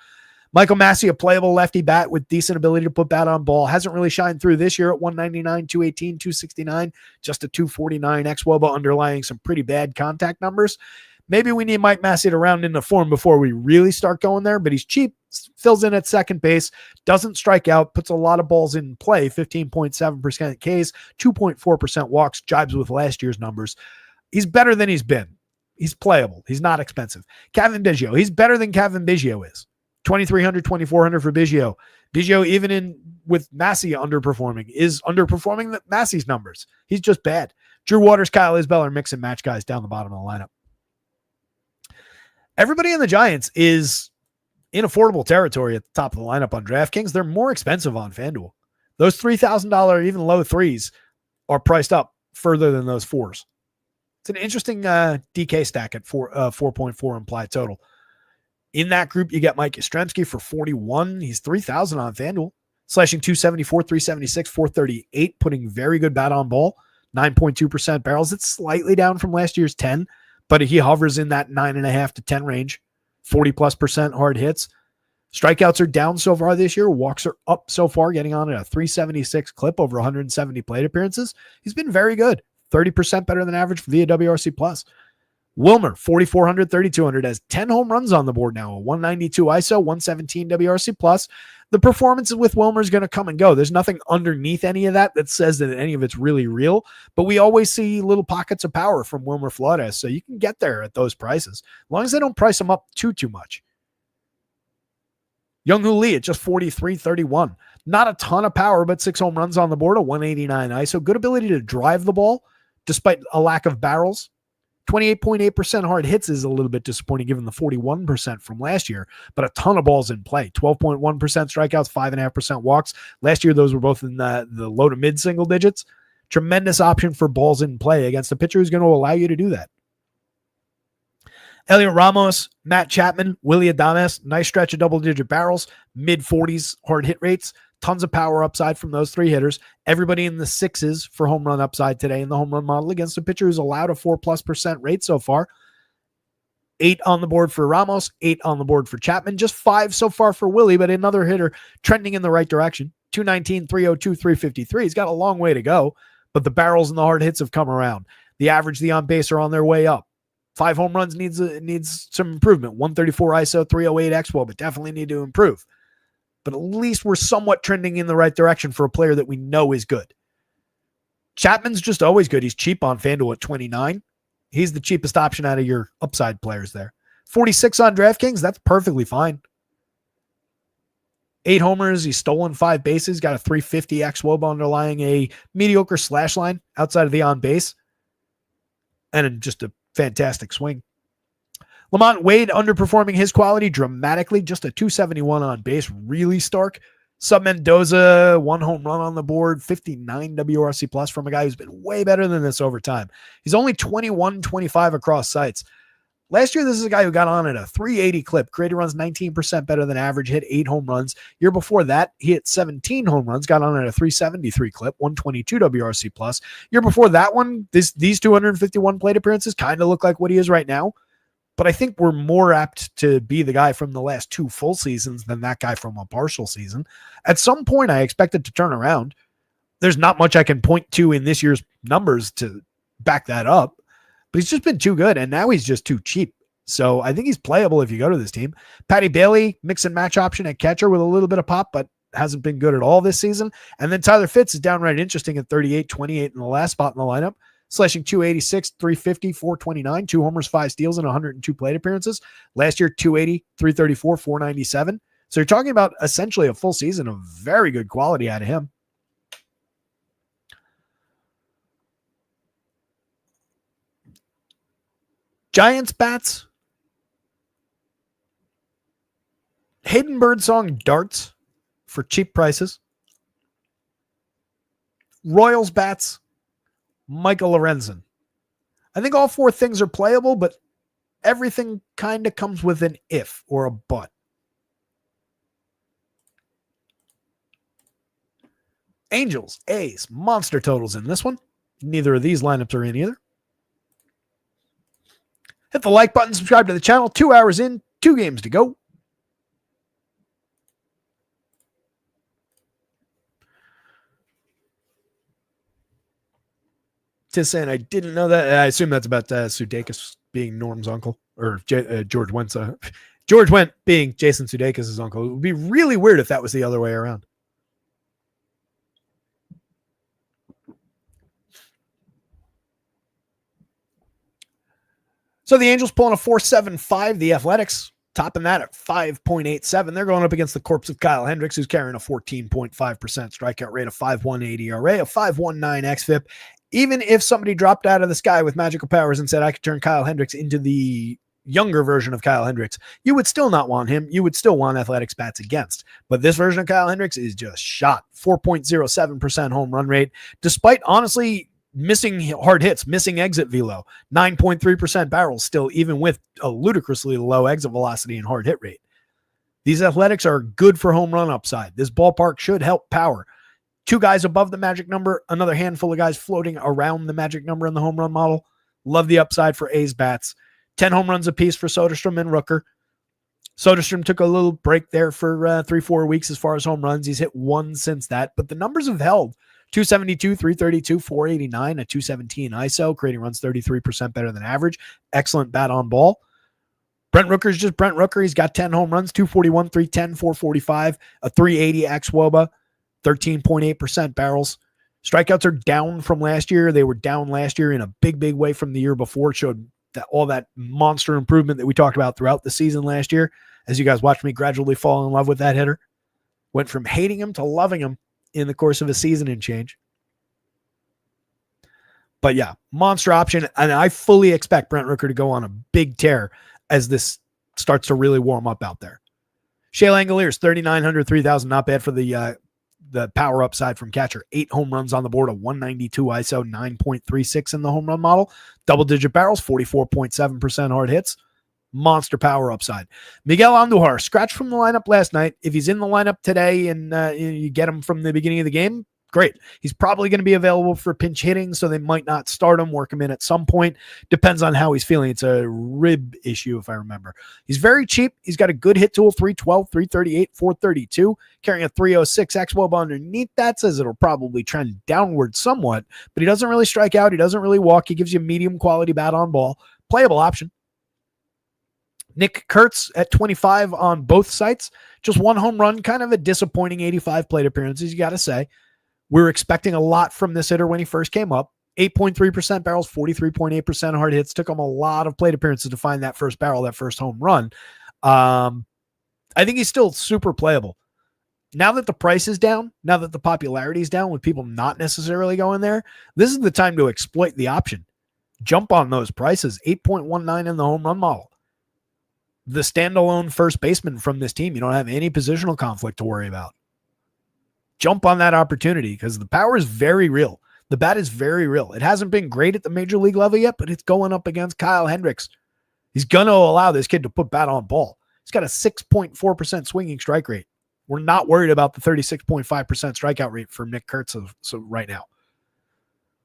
Michael Massey, a playable lefty bat with decent ability to put bat on ball. Hasn't really shined through this year at 199, 218, 269. Just a 249 xWOBA underlying some pretty bad contact numbers. Maybe we need Mike Massey to round into form before we really start going there, but he's cheap, fills in at second base, doesn't strike out, puts a lot of balls in play, 15.7% Ks, 2.4% walks, jibes with last year's numbers. He's better than he's been. He's playable. He's not expensive. Kevin Biggio, he's better than Kevin Biggio is. 2,300, 2,400 for Biggio. Biggio, even with Massey underperforming, is underperforming Massey's numbers. He's just bad. Drew Waters, Kyle Isbell are mix and match guys down the bottom of the lineup. Everybody in the Giants is in affordable territory at the top of the lineup on DraftKings. They're more expensive on FanDuel. Those $3,000, even low threes, are priced up further than those fours. It's an interesting DK stack at 4.4 implied total. In that group, you get Mike Yastrzemski for 41. He's 3,000 on FanDuel, slashing 274, 376, 438, putting very good bat on ball, 9.2% barrels. It's slightly down from last year's 10, but he hovers in that 9.5 to 10 range, 40+% hard hits. Strikeouts are down so far this year. Walks are up so far, getting on at a 376 clip over 170 plate appearances. He's been very good, 30% better than average via WRC+. Wilmer, 4,400, 3,200, has 10 home runs on the board now, a 192 ISO, 117 WRC+. The performances with Wilmer is going to come and go. There's nothing underneath any of that says that any of it's really real, but we always see little pockets of power from Wilmer Flores, so you can get there at those prices, as long as they don't price him up too much. Young-Hoo Lee at just 43, 31. Not a ton of power, but 6 home runs on the board, a 189 ISO. Good ability to drive the ball, despite a lack of barrels. 28.8% hard hits is a little bit disappointing given the 41% from last year, but a ton of balls in play. 12.1% strikeouts, 5.5% walks. Last year, those were both in the low to mid single digits. Tremendous option for balls in play against a pitcher who's going to allow you to do that. Elliot Ramos, Matt Chapman, Willy Adames, nice stretch of double-digit barrels, mid-40s hard hit rates, tons of power upside from those 3 hitters. Everybody in the 6s for home run upside today in the home run model against a pitcher who's allowed a 4+% rate so far. 8 on the board for Ramos, 8 on the board for Chapman, just 5 so far for Willie, but another hitter trending in the right direction. 219, 302, 353. He's got a long way to go, but the barrels and the hard hits have come around. The average, the on base are on their way up. 5 home runs needs some improvement. 134 ISO, 308 XWOB, but definitely need to improve. But at least we're somewhat trending in the right direction for a player that we know is good. Chapman's just always good. He's cheap on FanDuel at 29. He's the cheapest option out of your upside players there. 46 on DraftKings, that's perfectly fine. 8 homers, he's stolen 5 bases, got a 350 xWOB underlying a mediocre slash line outside of the on base, and just a fantastic swing. Lamont Wade underperforming his quality dramatically, just a 271 on base, really stark. Sub Mendoza, 1 home run on the board, 59 WRC plus from a guy who's been way better than this over time. He's only 21-25 across sites. Last year, this is a guy who got on at a 380 clip, created runs 19% better than average, hit 8 home runs. Year before that, he hit 17 home runs, got on at a 373 clip, 122 WRC plus. Year before that one, these 251 plate appearances kind of look like what he is right now. But I think we're more apt to be the guy from the last 2 full seasons than that guy from a partial season. At some point, I expect it to turn around. There's not much I can point to in this year's numbers to back that up. But he's just been too good, and now he's just too cheap. So I think he's playable if you go to this team. Patty Bailey, mix and match option at catcher with a little bit of pop, but hasn't been good at all this season. And then Tyler Fitz is downright interesting at 38-28 in the last spot in the lineup, slashing 286, 350, 429, 2 homers, 5 steals, and 102 plate appearances. Last year, 280, 334, 497. So you're talking about essentially a full season of very good quality out of him. Giants bats. Hayden Birdsong darts for cheap prices. Royals bats. Michael Lorenzen. I think all 4 things are playable, but everything kind of comes with an if or a but. Angels, A's, monster totals in this one. Neither of these lineups are in either. Hit the like button, subscribe to the channel. 2 hours in, 2 games to go. Tis saying I didn't know that. I assume that's about Sudeikis being Norm's uncle, or George Wentz. George Wendt being Jason Sudeikis' uncle. It would be really weird if that was the other way around. So the Angels pulling a 4.75. The Athletics topping that at 5.87. They're going up against the corpse of Kyle Hendricks, who's carrying a 14.5% strikeout rate, a 5.18 ERA, a 5.19 xFIP. Even if somebody dropped out of the sky with magical powers and said I could turn Kyle Hendricks into the younger version of Kyle Hendricks, you would still not want him. You would still want Athletics bats against. But this version of Kyle Hendricks is just shot. 4.07% home run rate, despite honestly missing hard hits, missing exit velo. 9.3% barrels still, even with a ludicrously low exit velocity and hard hit rate. These Athletics are good for home run upside. This ballpark should help power. 2 guys above the magic number, another handful of guys floating around the magic number in the home run model. Love the upside for A's bats. 10 home runs apiece for Soderstrom and Rooker. Soderstrom took a little break there for 3-4 weeks as far as home runs. He's hit 1 since that, but the numbers have held. 272, 332, 489, a 217 ISO, creating runs 33% better than average. Excellent bat on ball. Brent Rooker is just Brent Rooker. He's got 10 home runs, 241, 310, 445, a 380 xWOBA, 13.8% barrels. Strikeouts are down from last year. They were down last year in a big way from the year before. It showed that all that monster improvement that we talked about throughout the season last year. As you guys watched me gradually fall in love with that hitter. Went from hating him to loving him in the course of a season and change. But yeah, monster option. And I fully expect Brent Rooker to go on a big tear as this starts to really warm up out there. Shea Langoliers, 3,900, 3,000. Not bad for the power upside from catcher. 8 home runs on the board, a 192 ISO, 9.36 in the home run model. Double-digit barrels, 44.7% hard hits. Monster power upside. Miguel Andujar, scratched from the lineup last night. If he's in the lineup today and you get him from the beginning of the game, great. He's probably going to be available for pinch hitting, so they might not start him, work him in at some point. Depends on how he's feeling. It's a rib issue, if I remember. He's very cheap. He's got a good hit tool, 312, 338, 432, carrying a 306 xWOBA underneath that. Says it'll probably trend downward somewhat, but he doesn't really strike out. He doesn't really walk. He gives you a medium quality bat on ball. Playable option. Nick Kurtz at 25 on both sites. Just 1 home run, kind of a disappointing 85 plate appearances, you got to say. We were expecting a lot from this hitter when he first came up. 8.3% barrels, 43.8% hard hits. Took him a lot of plate appearances to find that first barrel, that first home run. I think he's still super playable. Now that the price is down, now that the popularity is down with people not necessarily going there, this is the time to exploit the option. Jump on those prices. 8.19 in the home run model. The standalone first baseman from this team. You don't have any positional conflict to worry about. Jump on that opportunity because the power is very real. The bat is very real. It hasn't been great at the major league level yet, but it's going up against Kyle Hendricks. He's going to allow this kid to put bat on ball. He's got a 6.4% swinging strike rate. We're not worried about the 36.5% strikeout rate for Nick Kurtz so right now.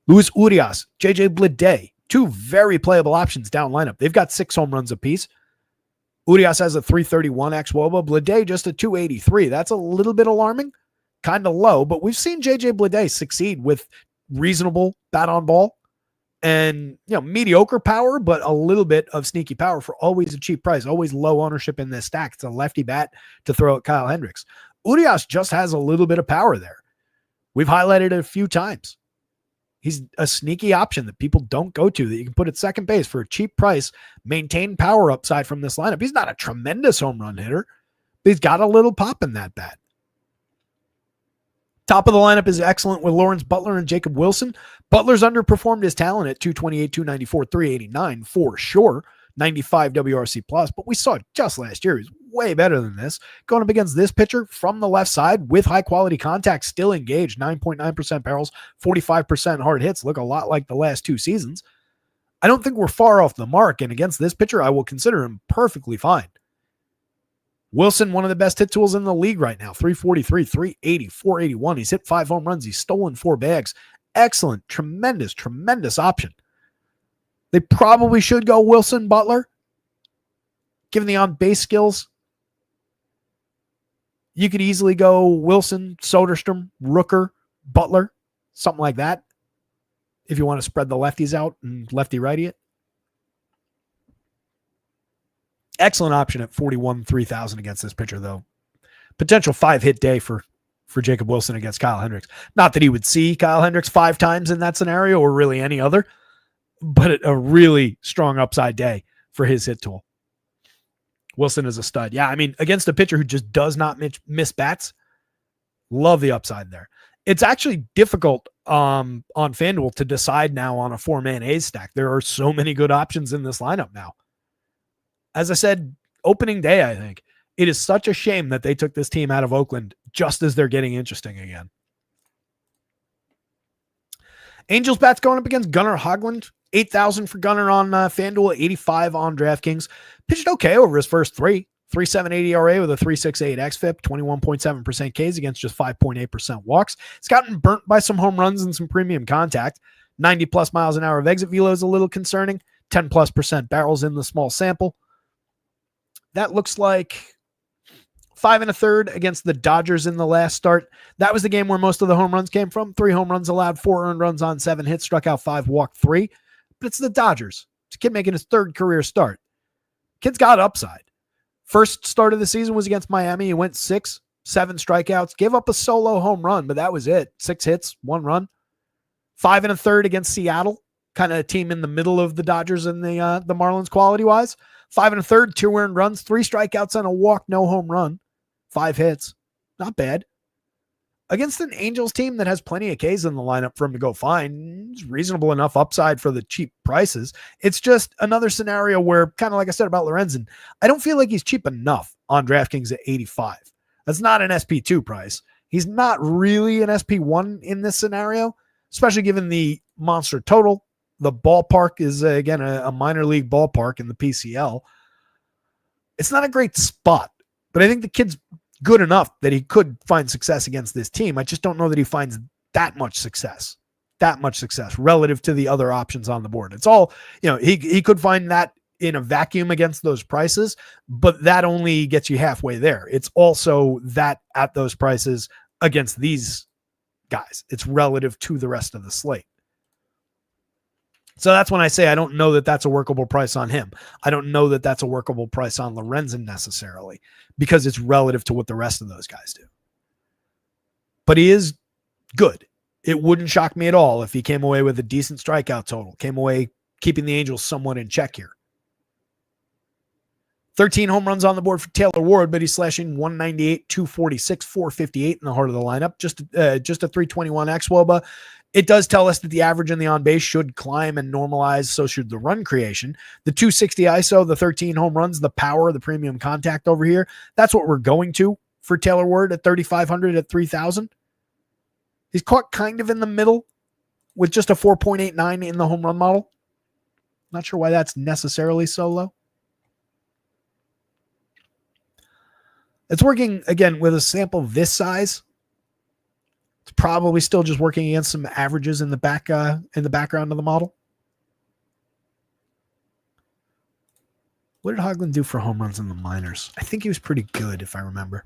Luis Urias, JJ Bleday, 2 very playable options down lineup. They've got 6 home runs apiece. Urias has a 331 xWOBA. Bleday just a 283. That's a little bit alarming, kind of low, but we've seen JJ Bleday succeed with reasonable bat on ball and mediocre power, but a little bit of sneaky power for always a cheap price, always low ownership in this stack. It's a lefty bat to throw at Kyle Hendricks. Urias just has a little bit of power there. We've highlighted it a few times. He's a sneaky option that people don't go to that you can put at second base for a cheap price, maintain power upside from this lineup. He's not a tremendous home run hitter, but he's got a little pop in that bat. Top of the lineup is excellent with Lawrence Butler and Jacob Wilson. Butler's underperformed his talent at 228, 294, 389 for sure. 95 WRC plus, but we saw it just last year. He's way better than this. Going up against this pitcher from the left side with high quality contact, still engaged, 9.9% barrels, 45% hard hits, look a lot like the last 2 seasons. I don't think we're far off the mark, and against this pitcher, I will consider him perfectly fine. Wilson, one of the best hit tools in the league right now, 343, 380, 481. He's hit 5 home runs. He's stolen 4 bags. Excellent, tremendous option. They probably should go Wilson, Butler. Given the on-base skills, you could easily go Wilson, Soderstrom, Rooker, Butler, something like that. If you want to spread the lefties out and lefty-righty it. Excellent option at 41, 3,000 against this pitcher, though. Potential 5-hit day for Jacob Wilson against Kyle Hendricks. Not that he would see Kyle Hendricks 5 times in that scenario or really any other, but a really strong upside day for his hit tool. Wilson is a stud. Yeah, I mean, against a pitcher who just does not miss bats, love the upside there. It's actually difficult on FanDuel to decide now on a 4-man A's stack. There are so many good options in this lineup now. As I said, opening day, I think it is such a shame that they took this team out of Oakland just as they're getting interesting again. Angels bats going up against Gunnar Hoglund. 8,000 for Gunnar on FanDuel, 85 on DraftKings. Pitched okay over his first three. 3.78 ERA with a 3.68 xFIP, 21.7% Ks against just 5.8% walks. He's gotten burnt by some home runs and some premium contact. 90 plus miles an hour of exit velo is a little concerning. 10 plus % barrels in the small sample. That looks like 5 1/3 against the Dodgers in the last start. That was the game where most of the home runs came from. 3 home runs allowed, 4 earned runs on 7 hits, struck out 5, walked 3. But it's the Dodgers. It's a kid making his 3rd career start. Kid's got upside. First start of the season was against Miami. He went 6, 7 strikeouts, gave up a solo home run, but that was it. 6 hits, 1 run. 5 1/3 against Seattle, kind of a team in the middle of the Dodgers and the Marlins quality-wise. 5 1/3, 2 earned runs, 3 strikeouts and a walk, no home run. 5 hits. Not bad. Against an Angels team that has plenty of Ks in the lineup for him to go fine, it's reasonable enough upside for the cheap prices. It's just another scenario where, kind of like I said about Lorenzen, I don't feel like he's cheap enough on DraftKings at 85. That's not an SP2 price. He's not really an SP1 in this scenario, especially given the monster total. The ballpark is, again, a minor league ballpark in the PCL. It's not a great spot, but I think the kid's good enough that he could find success against this team. I just don't know that he finds that much success relative to the other options on the board. It's all, he could find that in a vacuum against those prices, but that only gets you halfway there. It's also that at those prices against these guys. It's relative to the rest of the slate. So that's when I say I don't know that that's a workable price on him. I don't know that that's a workable price on Lorenzen necessarily, because it's relative to what the rest of those guys do. But he is good. It wouldn't shock me at all if he came away with a decent strikeout total, came away keeping the Angels somewhat in check here. 13 home runs on the board for Taylor Ward, but he's slashing 198, 246, 458 in the heart of the lineup. Just a 321 xWOBA. It does tell us that the average in the on-base should climb and normalize, so should the run creation. The 260 ISO, the 13 home runs, the power, the premium contact over here, that's what we're going to for Taylor Ward at 3,500 at 3,000. He's caught kind of in the middle with just a 4.89 in the home run model. Not sure why that's necessarily so low. It's working, again, with a sample this size. It's probably still just working against some averages in the background of the model. What did Hoglund do for home runs in the minors? I think he was pretty good, if I remember.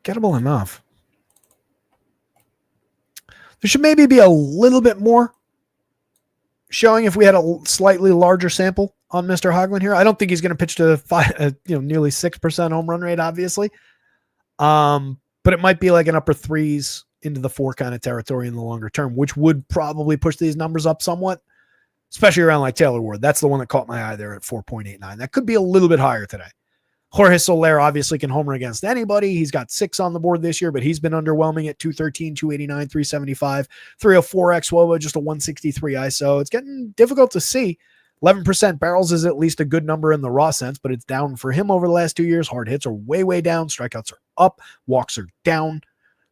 Gettable enough. There should maybe be a little bit more showing if we had a slightly larger sample on Mr. Hoglund here. I don't think he's going to pitch to nearly 6% home run rate, obviously. But it might be like an upper 3s into the 4 kind of territory in the longer term, which would probably push these numbers up somewhat, especially around like Taylor Ward. That's the one that caught my eye there at 4.89. That could be a little bit higher today. Jorge Soler obviously can homer against anybody. He's got 6 on the board this year, but he's been underwhelming at 213, 289, 375, 304 xWOBA, just a 163 ISO. It's getting difficult to see. 11% barrels is at least a good number in the raw sense, but it's down for him over the last 2 years. Hard hits are way, way down. Strikeouts are up. Walks are down.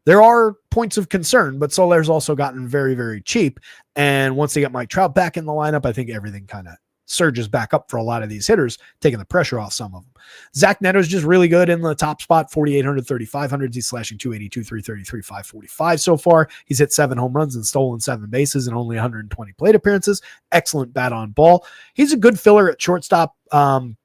There are points of concern, but Soler's also gotten very, very cheap. And once they get Mike Trout back in the lineup, I think everything kind of surges back up for a lot of these hitters, taking the pressure off some of them. Zach Neto's just really good in the top spot, 4,800, 3,500. He's slashing 282, 333, 545 so far. He's hit 7 home runs and stolen 7 bases in only 120 plate appearances. Excellent bat on ball. He's a good filler at shortstop in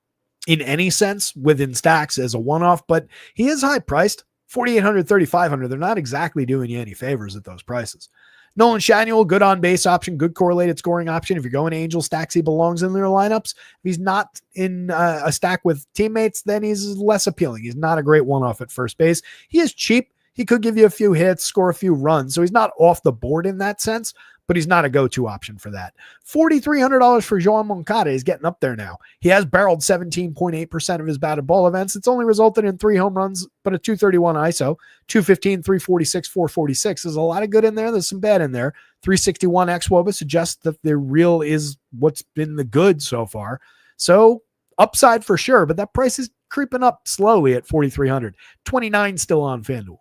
any sense within stacks as a one-off, but he is high priced. 4,800, 3,500. They're not exactly doing you any favors at those prices. Nolan Shanuel, good on base option, good correlated scoring option. If you're going Angel stacks, he belongs in their lineups. If he's not in a stack with teammates, then he's less appealing. He's not a great one-off at first base. He is cheap. He could give you a few hits, score a few runs. So he's not off the board in that sense, but he's not a go-to option for that. $4,300 for Joan Moncada is getting up there now. He has barreled 17.8% of his batted ball events. It's only resulted in 3 home runs, but a 231 ISO, 215, 346, 446. There's a lot of good in there. There's some bad in there. 361 xWOBA suggests that the real is what's been the good so far. So upside for sure, but that price is creeping up slowly at 4,300. 29 still on FanDuel.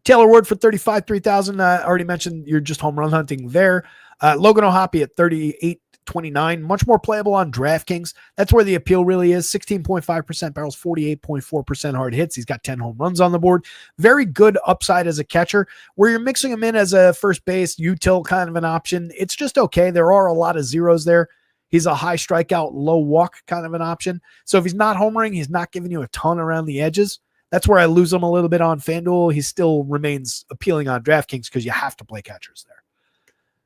Taylor Ward for 35, 3,000. I already mentioned you're just home run hunting there. Logan O'Hoppe at 38.29. Much more playable on DraftKings. That's where the appeal really is. 16.5% barrels, 48.4% hard hits. He's got 10 home runs on the board. Very good upside as a catcher. Where you're mixing him in as a first base, util kind of an option, it's just okay. There are a lot of zeros there. He's a high strikeout, low walk kind of an option. So if he's not homering, he's not giving you a ton around the edges. That's where I lose him a little bit on FanDuel. He still remains appealing on DraftKings because you have to play catchers there.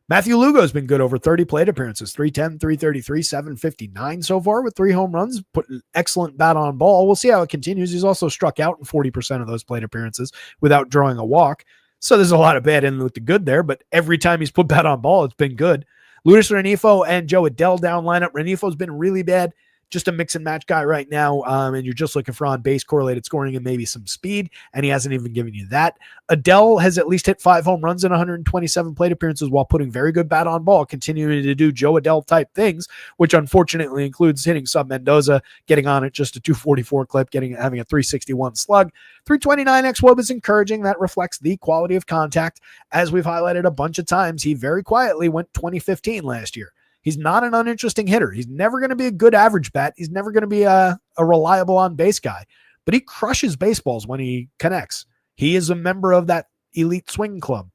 Matthew Lugo's been good over 30 plate appearances, 310, 333, 759 so far with 3 home runs, put an excellent bat on ball. We'll see how it continues. He's also struck out in 40% of those plate appearances without drawing a walk. So there's a lot of bad in with the good there, but every time he's put bat on ball, it's been good. Lourdes Renifo and Joe Adell down lineup. Renifo's been really bad. Just a mix and match guy right now, and you're just looking for on-base correlated scoring and maybe some speed, and he hasn't even given you that. Adell has at least hit 5 home runs in 127 plate appearances while putting very good bat on ball, continuing to do Joe Adell-type things, which unfortunately includes hitting Sub Mendoza, getting on at just a 244 clip, having a 361 slug. 329 xWOB is encouraging. That reflects the quality of contact. As we've highlighted a bunch of times, he very quietly went 2015 last year. He's not an uninteresting hitter. He's never going to be a good average bat. He's never going to be a reliable on-base guy. But he crushes baseballs when he connects. He is a member of that elite swing club.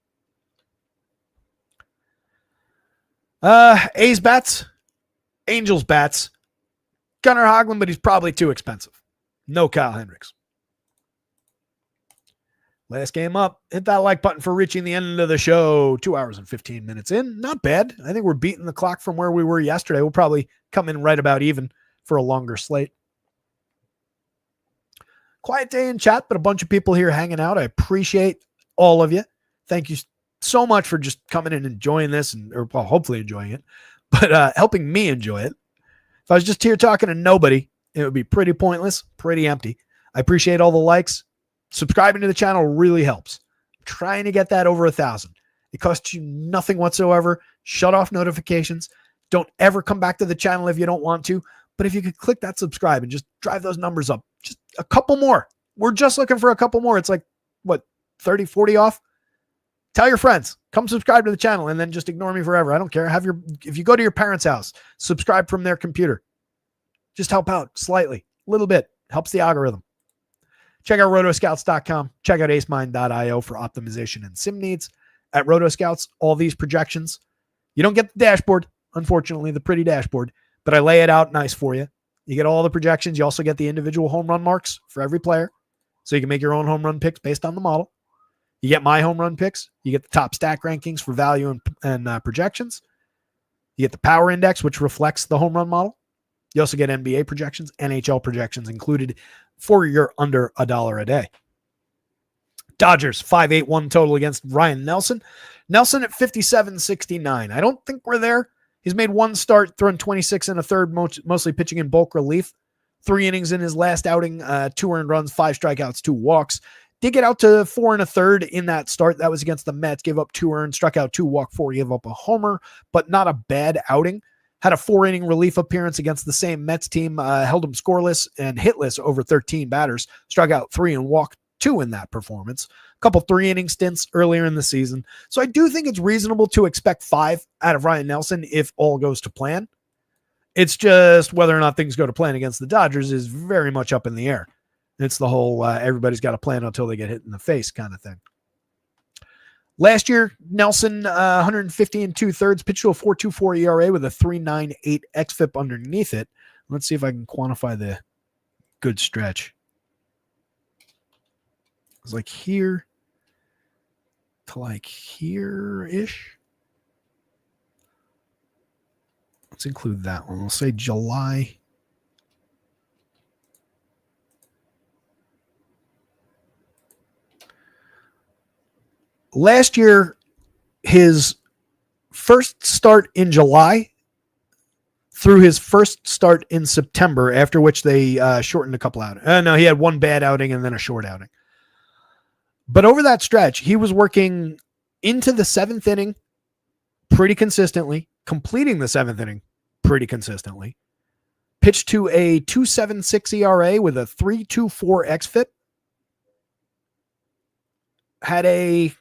A's bats, Angels bats. Gunnar Hoglund, but he's probably too expensive. No Kyle Hendricks. Last game up. Hit that like button for reaching the end of the show. 2 hours and 15 minutes in. Not bad. I think we're beating the clock from where we were yesterday. We'll probably come in right about even for a longer slate. Quiet day in chat, but a bunch of people here hanging out. I appreciate all of you. Thank you so much for just coming in and enjoying this, or hopefully enjoying it, but helping me enjoy it. If I was just here talking to nobody, it would be pretty pointless, pretty empty. I appreciate all the likes. Subscribing to the channel really helps. I'm trying to get that over 1,000. It costs you nothing whatsoever. Shut off notifications. Don't ever come back to the channel if you don't want to. But if you could click that subscribe and just drive those numbers up, just a couple more. We're just looking for a couple more. It's like, what, 30, 40 off? Tell your friends. Come subscribe to the channel and then just ignore me forever. I don't care. If you go to your parents' house, subscribe from their computer. Just help out slightly. A little bit. Helps the algorithm. Check out rotoscouts.com. Check out acemind.io for optimization and sim needs. At Rotoscouts, all these projections. You don't get the dashboard, unfortunately, the pretty dashboard, but I lay it out nice for you. You get all the projections. You also get the individual home run marks for every player, so you can make your own home run picks based on the model. You get my home run picks. You get the top stack rankings for value and projections. You get the power index, which reflects the home run model. You also get NBA projections, NHL projections included for your under $1 a day. Dodgers, 5-8-1 total against Ryan Nelson. Nelson at 57.69. I don't think we're there. He's made one start, thrown 26 and a third, mostly pitching in bulk relief. 3 innings in his last outing, 2 earned runs, 5 strikeouts, 2 walks. Did get out to 4 and a third in that start. That was against the Mets. Gave up 2 earned, struck out 2, walked 4, gave up a homer, but not a bad outing. Had a 4-inning relief appearance against the same Mets team, held him scoreless and hitless over 13 batters, struck out 3 and walked 2 in that performance. A couple 3-inning stints earlier in the season. So I do think it's reasonable to expect 5 out of Ryan Nelson if all goes to plan. It's just whether or not things go to plan against the Dodgers is very much up in the air. It's the whole everybody's got a plan until they get hit in the face kind of thing. Last year, Nelson, 150 and 2/3, pitched to a 4.24 ERA with a 3.98 xFIP underneath it. Let's see if I can quantify the good stretch. It's like here to like here-ish. Let's include that one. We'll say July. Last year, his first start in July through his first start in September, after which they shortened a couple out. No, he had one bad outing and then a short outing. But over that stretch, he was working into the seventh inning pretty consistently, completing the seventh inning pretty consistently, pitched to a 2.76 ERA with a 3.24 xFIP, had a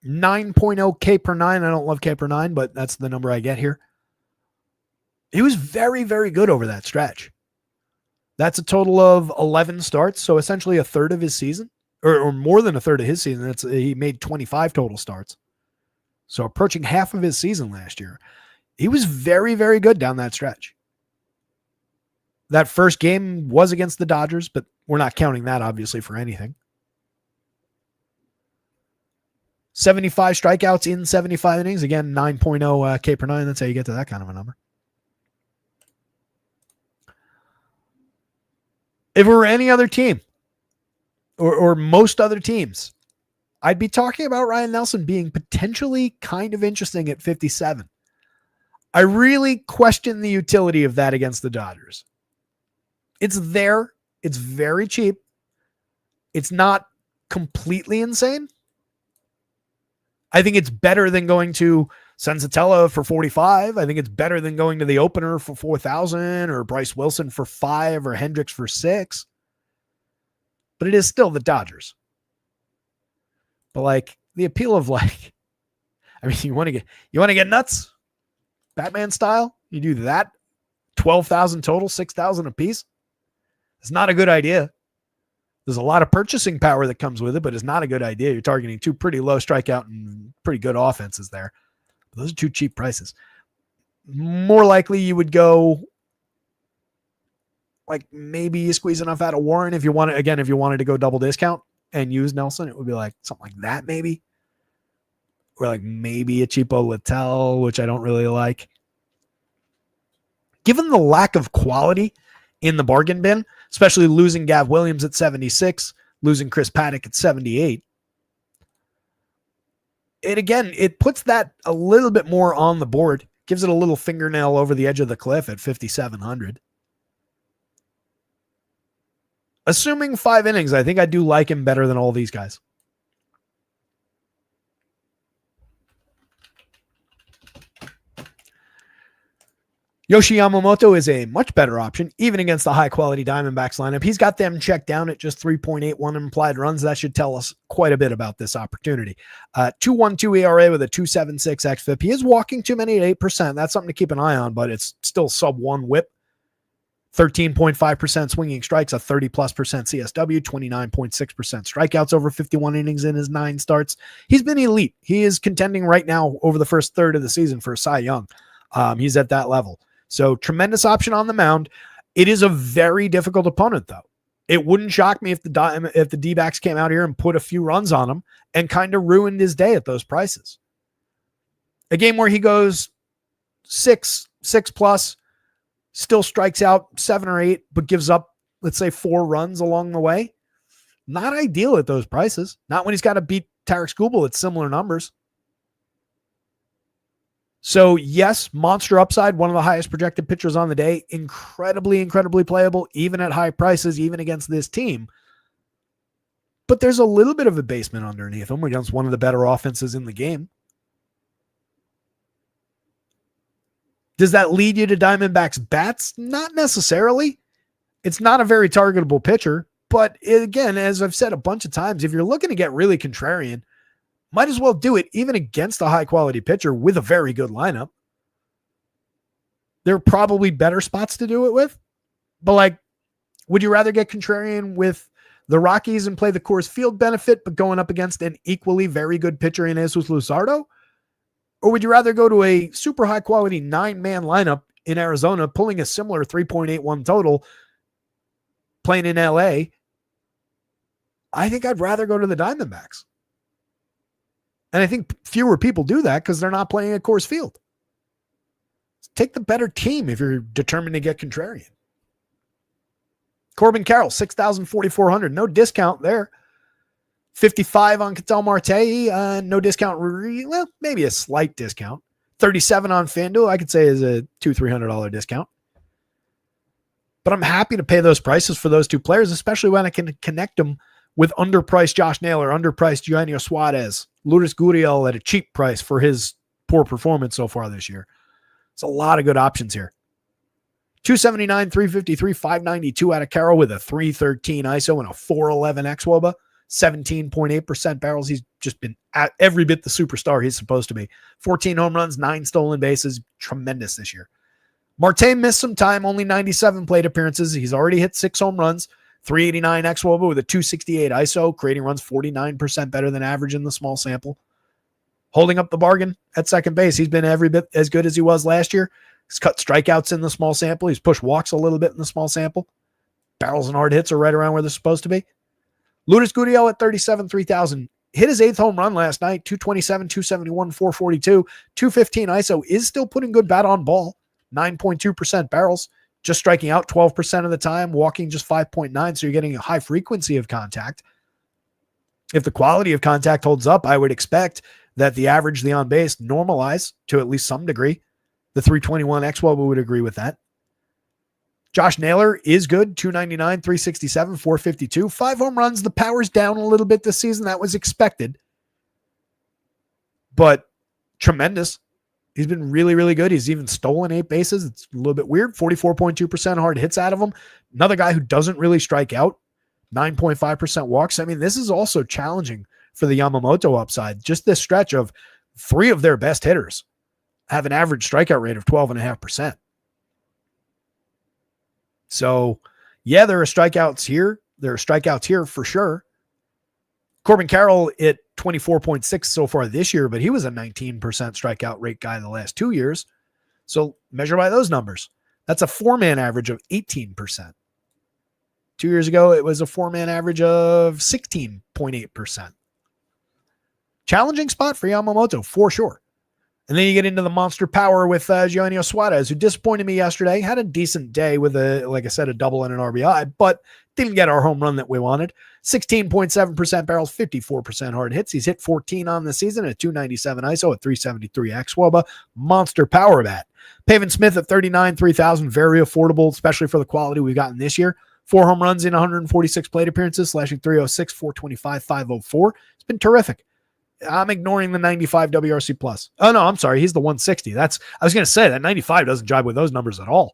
9.0 K per nine. I don't love K per nine, but that's the number I get here. He was very, very good over that stretch. That's a total of 11 starts, so essentially a third of his season, or more than a third of his season. He made 25 total starts. So approaching half of his season last year. He was very, very good down that stretch. That first game was against the Dodgers, but we're not counting that, obviously, for anything. 75 strikeouts in 75 innings. Again, 9.0 K per nine. That's how you get to that kind of a number. If it were any other team, or most other teams, I'd be talking about Ryan Nelson being potentially kind of interesting at 57. I really question the utility of that against the Dodgers. It's there. It's very cheap. It's not completely insane. I think it's better than going to Senzatella for 45. I think it's better than going to the opener for 4,000 or Bryce Wilson for 5 or Hendricks for 6. But it is still the Dodgers. But like the appeal of like, I mean, you want to get nuts? Batman style? You do that? 12,000 total, 6,000 a piece? It's not a good idea. There's a lot of purchasing power that comes with it, but it's not a good idea. You're targeting two pretty low strikeout and pretty good offenses there. Those are two cheap prices. More likely you would go like maybe you squeeze enough out of Warren if you want to, again, if you wanted to go double discount and use Nelson, it would be like something like that maybe. Or like maybe a cheapo Littell, which I don't really like. Given the lack of quality in the bargain bin, especially losing Gav Williams at 76, losing Chris Paddock at 78, it puts that a little bit more on the board, gives it a little fingernail over the edge of the cliff at 5,700. Assuming 5 innings, I think I do like him better than all these guys. Yoshi Yamamoto is a much better option, even against the high-quality Diamondbacks lineup. He's got them checked down at just 3.81 implied runs. That should tell us quite a bit about this opportunity. 2.12 ERA with a 2.76 xFIP. He is walking too many at 8%. That's something to keep an eye on, but it's still sub-1 whip. 13.5% swinging strikes, a 30+% CSW, 29.6% strikeouts over 51 innings in his 9 starts. He's been elite. He is contending right now over the first third of the season for Cy Young. He's at that level. So tremendous option on the mound. It is a very difficult opponent, though. It wouldn't shock me if the D-backs came out here and put a few runs on him and kind of ruined his day at those prices. A game where he goes 6+, still strikes out 7 or 8, but gives up, let's say, 4 runs along the way. Not ideal at those prices. Not when he's got to beat Tarek Skubal at similar numbers. So yes, monster upside, one of the highest projected pitchers on the day, incredibly, incredibly playable, even at high prices, even against this team. But there's a little bit of a basement underneath him against one of the better offenses in the game. Does that lead you to Diamondbacks bats? Not necessarily. It's not a very targetable pitcher, but again, as I've said a bunch of times, if you're looking to get really contrarian, might as well do it even against a high-quality pitcher with a very good lineup. There are probably better spots to do it with. But, like, would you rather get contrarian with the Rockies and play the Coors Field benefit, but going up against an equally very good pitcher in Jesus Luzardo? Or would you rather go to a super high-quality 9-man lineup in Arizona, pulling a similar 3.81 total, playing in LA? I think I'd rather go to the Diamondbacks. And I think fewer people do that because they're not playing at Coors Field. Take the better team if you're determined to get contrarian. Corbin Carroll, 6,000, 4,400. No discount there. $55 on Ketel Marte, no discount. Well, maybe a slight discount. $37 on FanDuel, I could say is a $200-$300 discount. But I'm happy to pay those prices for those two players, especially when I can connect them with underpriced Josh Naylor, underpriced Eugenio Suarez, Lourdes Gurriel at a cheap price for his poor performance so far this year. It's a lot of good options here. 279, 353, 592 out of Carroll with a 313 ISO and a 411 xWOBA, 17.8% barrels. He's just been at every bit the superstar he's supposed to be. 14 home runs, 9 stolen bases. Tremendous this year. Marte missed some time, only 97 plate appearances. He's already hit 6 home runs, 389 xWOBA with a 268 ISO, creating runs 49% better than average in the small sample. Holding up the bargain at second base. He's been every bit as good as he was last year. He's cut strikeouts in the small sample. He's pushed walks a little bit in the small sample. Barrels and hard hits are right around where they're supposed to be. Lourdes Gurriel at 37, 3,000. Hit his 8th home run last night, 227, 271, 442, 215 ISO. Is still putting good bat on ball, 9.2% barrels. Just striking out 12% of the time, walking just 5.9, so you're getting a high frequency of contact. If the quality of contact holds up, I would expect that the average, the on base, normalize to at least some degree. The 321 xWOBA would agree with that. Josh Naylor is good, 299, 367, 452. 5 home runs. The power's down a little bit this season. That was expected. But tremendous. He's been really, really good. He's even stolen 8 bases. It's a little bit weird. 44.2% hard hits out of him. Another guy who doesn't really strike out. 9.5% walks. I mean, this is also challenging for the Yamamoto upside. Just this stretch of 3 of their best hitters have an average strikeout rate of 12.5%. So, yeah, there are strikeouts here. There are strikeouts here for sure. Corbin Carroll at 24.6 so far this year, but he was a 19% strikeout rate guy the last 2 years. So measure by those numbers. That's a 4-man average of 18%. 2 years ago, it was a 4-man average of 16.8%. Challenging spot for Yamamoto, for sure. And then you get into the monster power with Eugenio Suarez, who disappointed me yesterday. Had a decent day with, like I said, a double and an RBI, but didn't get our home run that we wanted. 16.7% barrels, 54% hard hits. He's hit 14 on the season at 297 ISO at 373 xWOBA. Monster power bat. Pavin Smith at 39, 3,000. Very affordable, especially for the quality we've gotten this year. 4 home runs in 146 plate appearances, slashing 306, 425, 504. It's been terrific. I'm ignoring the 95 WRC plus. Oh, no, I'm sorry. He's the 160. I was going to say that 95 doesn't jibe with those numbers at all.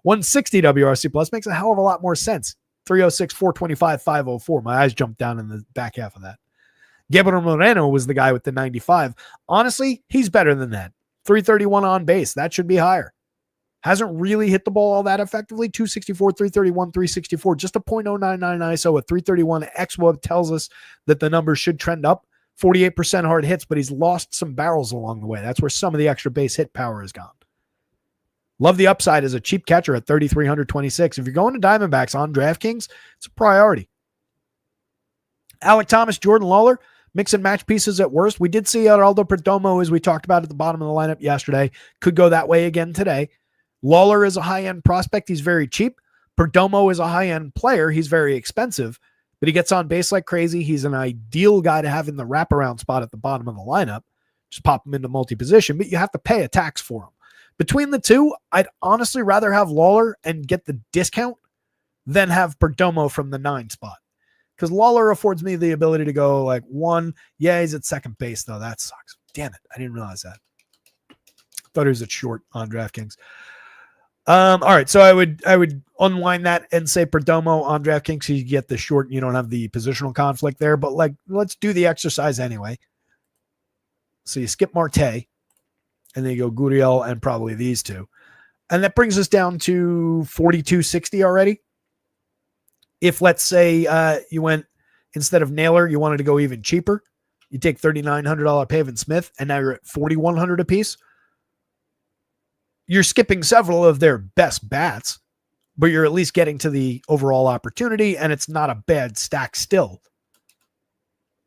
160 WRC plus makes a hell of a lot more sense. 306, 425, 504. My eyes jumped down in the back half of that. Gabriel Moreno was the guy with the 95. Honestly, he's better than that. 331 on base. That should be higher. Hasn't really hit the ball all that effectively. 264, 331, 364. Just a .099 ISO at 331 xWOB tells us that the numbers should trend up. 48% hard hits, but he's lost some barrels along the way. That's where some of the extra base hit power has gone. Love the upside as a cheap catcher at 3,326. If you're going to Diamondbacks on DraftKings, it's a priority. Alec Thomas, Jordan Lawler, mix and match pieces at worst. We did see Geraldo Perdomo, as we talked about at the bottom of the lineup yesterday. Could go that way again today. Lawler is a high-end prospect. He's very cheap. Perdomo is a high-end player. He's very expensive, but he gets on base like crazy. He's an ideal guy to have in the wraparound spot at the bottom of the lineup. Just pop him into multi-position, but you have to pay a tax for him. Between the two, I'd honestly rather have Lawler and get the discount than have Perdomo from the 9 spot. Because Lawler affords me the ability to go like 1. Yeah, he's at second base, though. That sucks. Damn it. I didn't realize that. Thought he was at short on DraftKings. All right, so I would unwind that and say Perdomo on DraftKings so you get the short and you don't have the positional conflict there. But like, let's do the exercise anyway. So you skip Marte, and then you go Gurriel and probably these two. And that brings us down to 42.60 already. If, let's say, you went, instead of Naylor, you wanted to go even cheaper, you take $3,900 Pavin Smith, and now you're at $4,100 a piece. You're skipping several of their best bats, but you're at least getting to the overall opportunity, and it's not a bad stack still.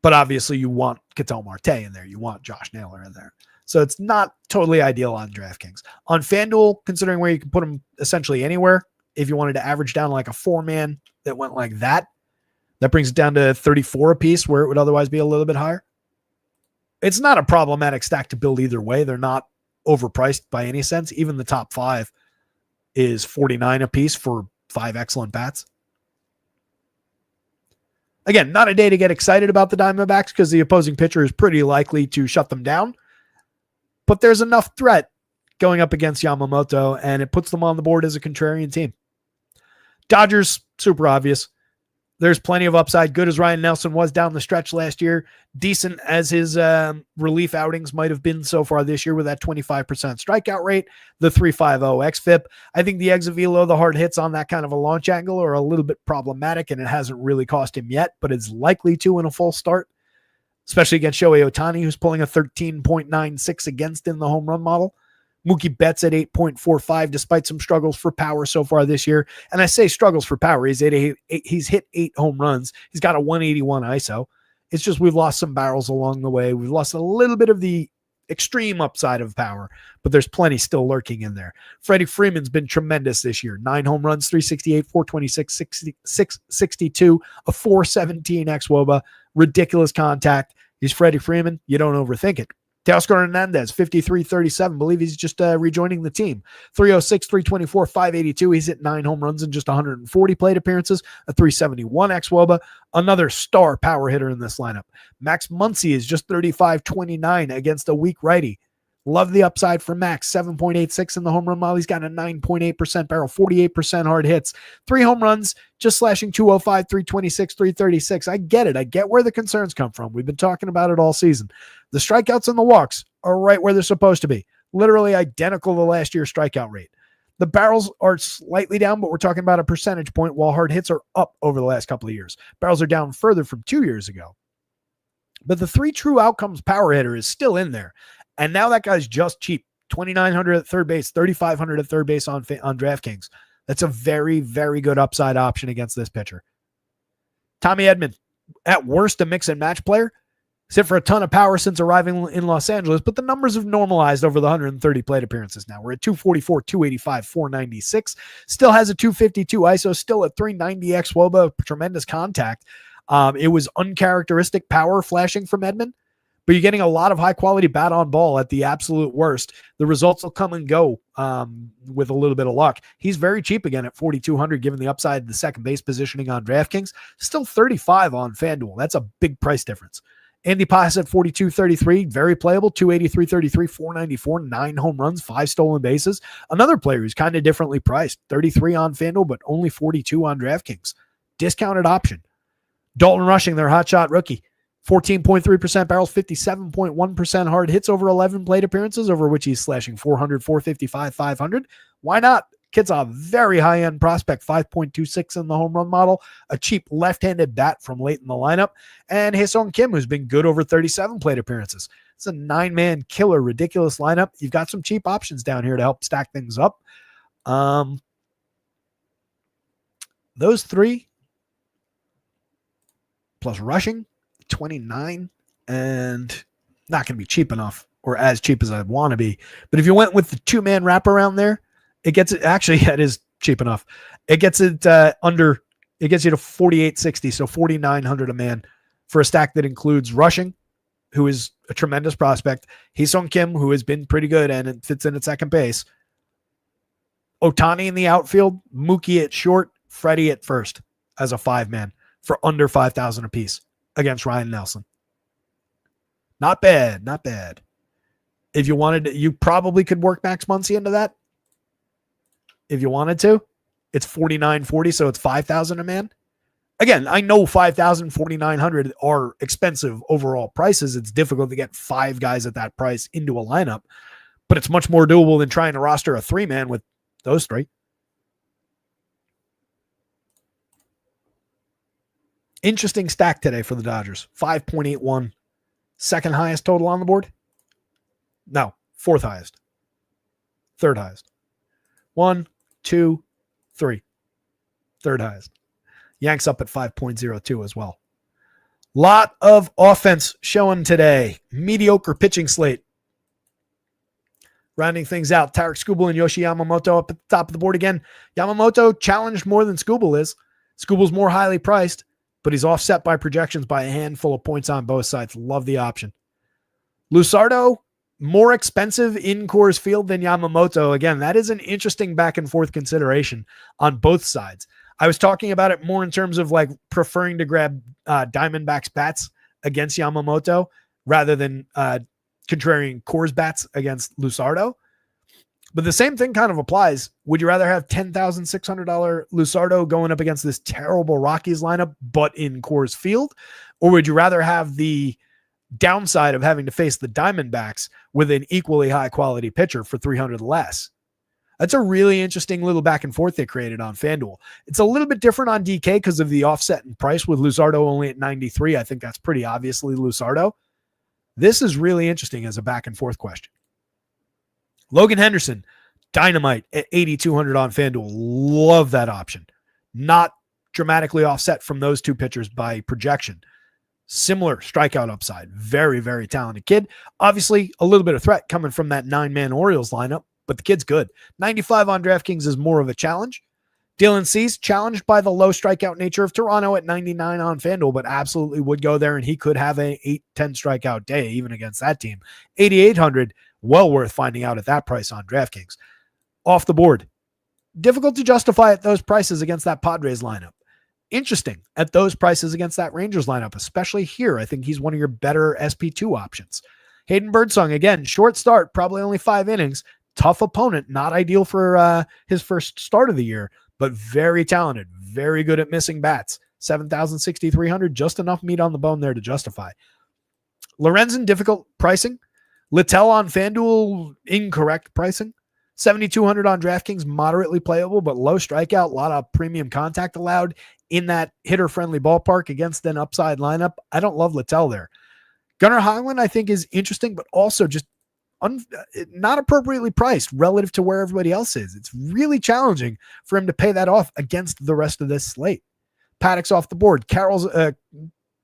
But obviously, you want Ketel Marte in there. You want Josh Naylor in there. So it's not totally ideal on DraftKings. On FanDuel, considering where you can put them essentially anywhere, if you wanted to average down like a 4-man that went like that, That brings it down to 34 apiece, where it would otherwise be a little bit higher. It's not a problematic stack to build either way. They're not overpriced by any sense. Even the top 5 is 49 apiece for 5 excellent bats. Again, not a day to get excited about the Diamondbacks because the opposing pitcher is pretty likely to shut them down. But there's enough threat going up against Yamamoto, and it puts them on the board as a contrarian team. Dodgers, super obvious. There's plenty of upside. Good as Ryan Nelson was down the stretch last year, decent as his relief outings might have been so far this year with that 25% strikeout rate, the 3.50 xFIP. I think the exit velo, the hard hits on that kind of a launch angle are a little bit problematic, and it hasn't really cost him yet, but it's likely to in a full start, especially against Shohei Ohtani, who's pulling a 13.96 against in the home run model. Mookie Betts at 8.45, despite some struggles for power so far this year. And I say struggles for power. He's hit 8 home runs. He's got a 181 ISO. It's just we've lost some barrels along the way. We've lost a little bit of the extreme upside of power, but there's plenty still lurking in there. Freddie Freeman's been tremendous this year. 9 home runs, 368, 426, 662, a 417 xWOBA. Ridiculous contact. He's Freddie Freeman. You don't overthink it. Teoscar Hernandez, 53-37. Believe he's just rejoining the team. 306, 324, 582. He's hit 9 home runs in just 140 plate appearances, a 371 xWOBA. Another star power hitter in this lineup. Max Muncy is just 35-29 against a weak righty. Love the upside for Max, 7.86 in the home run model. He's got a 9.8% barrel, 48% hard hits, 3 home runs, just slashing 205, 326, 336. I get it. I get where the concerns come from. We've been talking about it all season. The strikeouts and the walks are right where they're supposed to be. Literally identical to last year's strikeout rate. The barrels are slightly down, but we're talking about a percentage point, while hard hits are up over the last couple of years. Barrels are down further from 2 years ago. But the 3 true outcomes power hitter is still in there. And now that guy's just cheap. $2,900 at third base, $3,500 at third base on DraftKings. That's a very, very good upside option against this pitcher. Tommy Edman, at worst, a mix and match player. He's hit for a ton of power since arriving in Los Angeles, but the numbers have normalized over the 130 plate appearances now. We're at 244, 285, 496. Still has a 252 ISO, still at 390 xWOBA, tremendous contact. It was uncharacteristic power flashing from Edman, but you're getting a lot of high-quality bat on ball at the absolute worst. The results will come and go with a little bit of luck. He's very cheap again at 4,200, given the upside, the second base positioning on DraftKings. Still 35 on FanDuel. That's a big price difference. Andy Paz at 42.33, very playable, 283.33, 494, 9 home runs, 5 stolen bases. Another player who's kind of differently priced, 33 on FanDuel, but only 42 on DraftKings. Discounted option. Dalton Rushing, their hotshot rookie. 14.3% barrels, 57.1% hard hits over 11 plate appearances, over which he's slashing 400, 455, 500. Why not? Kid's a very high-end prospect, 5.26 in the home run model, a cheap left-handed bat from late in the lineup, and Hae-Sung Kim, who's been good over 37 plate appearances. It's a 9-man killer, ridiculous lineup. You've got some cheap options down here to help stack things up. Those 3, plus Rushing, 29, and not going to be cheap enough, or as cheap as I want to be. But if you went with the 2-man wraparound there, it gets it. Actually, it is cheap enough. It gets it it gets you to 48.60, so 4,900 a man for a stack that includes Rushing, who is a tremendous prospect, Hae-Sung Kim, who has been pretty good and it fits in at second base, Ohtani in the outfield, Mookie at short, Freddie at first as a 5-man for under 5,000 apiece against Ryan Nelson. Not bad, not bad. If you wanted to, you probably could work Max Muncy into that. If you wanted to, it's 49.40, so it's 5,000 a man. Again, I know 5,000, 4,900 are expensive overall prices. It's difficult to get 5 guys at that price into a lineup, but it's much more doable than trying to roster a 3-man with those 3. Interesting stack today for the Dodgers. 5.81. Second highest total on the board? No, 4th highest. 3rd highest. 1, 2, 3. 3rd highest. Yanks up at 5.02 as well. Lot of offense showing today. Mediocre pitching slate. Rounding things out, Tarik Skubal and Yoshi Yamamoto up at the top of the board again. Yamamoto challenged more than Skubal is. Skubal's more highly priced. but he's offset by projections by a handful of points on both sides. Love the option. Lusardo, more expensive in Coors Field than Yamamoto. Again, that is an interesting back and forth consideration on both sides. I was talking about it more in terms of like preferring to grab Diamondbacks bats against Yamamoto rather than contrarian Coors bats against Lusardo. But the same thing kind of applies. Would you rather have $10,600 Lusardo going up against this terrible Rockies lineup, but in Coors Field? Or would you rather have the downside of having to face the Diamondbacks with an equally high quality pitcher for $300 less? That's a really interesting little back and forth they created on FanDuel. It's a little bit different on DK because of the offset in price with Lusardo only at 93. I think that's pretty obviously Lusardo. This is really interesting as a back and forth question. Logan Henderson, dynamite at 8,200 on FanDuel. Love that option. Not dramatically offset from those two pitchers by projection. Similar strikeout upside. Very, very talented kid. Obviously, a little bit of threat coming from that 9-man Orioles lineup, but the kid's good. 95 on DraftKings is more of a challenge. Dylan Cease, challenged by the low strikeout nature of Toronto at 99 on FanDuel, but absolutely would go there, and he could have an 8-10 strikeout day even against that team. 8,800, well worth finding out at that price on DraftKings. Off the board. Difficult to justify at those prices against that Padres lineup. Interesting at those prices against that Rangers lineup, especially here. I think he's one of your better SP2 options. Hayden Birdsong, again, short start, probably only 5 innings. Tough opponent, not ideal for his first start of the year, but very talented, very good at missing bats. 7,600, just enough meat on the bone there to justify. Lorenzen, difficult pricing. Littell on FanDuel, incorrect pricing. 7,200 on DraftKings, moderately playable, but low strikeout, a lot of premium contact allowed in that hitter-friendly ballpark against an upside lineup. I don't love Littell there. Gunnar Hoglund, I think, is interesting, but also just not appropriately priced relative to where everybody else is. It's really challenging for him to pay that off against the rest of this slate. Paddock's off the board.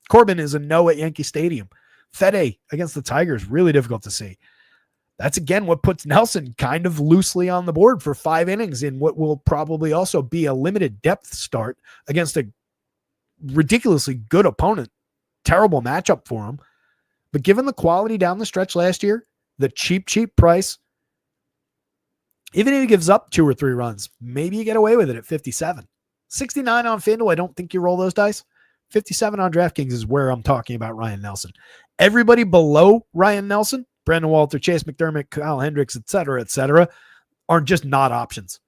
Corbin is a no at Yankee Stadium. Fede against the Tigers, really difficult to see. That's, again, what puts Nelson kind of loosely on the board for 5 innings in what will probably also be a limited depth start against a ridiculously good opponent. Terrible matchup for him. But given the quality down the stretch last year, the cheap price, even if he gives up 2 or 3 runs, maybe you get away with it at 57. 69 on FanDuel, I don't think you roll those dice. 57 on DraftKings is where I'm talking about Ryan Nelson. Everybody below Ryan Nelson, Brandon Walter, Chase McDermott, Kyle Hendricks, et cetera, are just not options.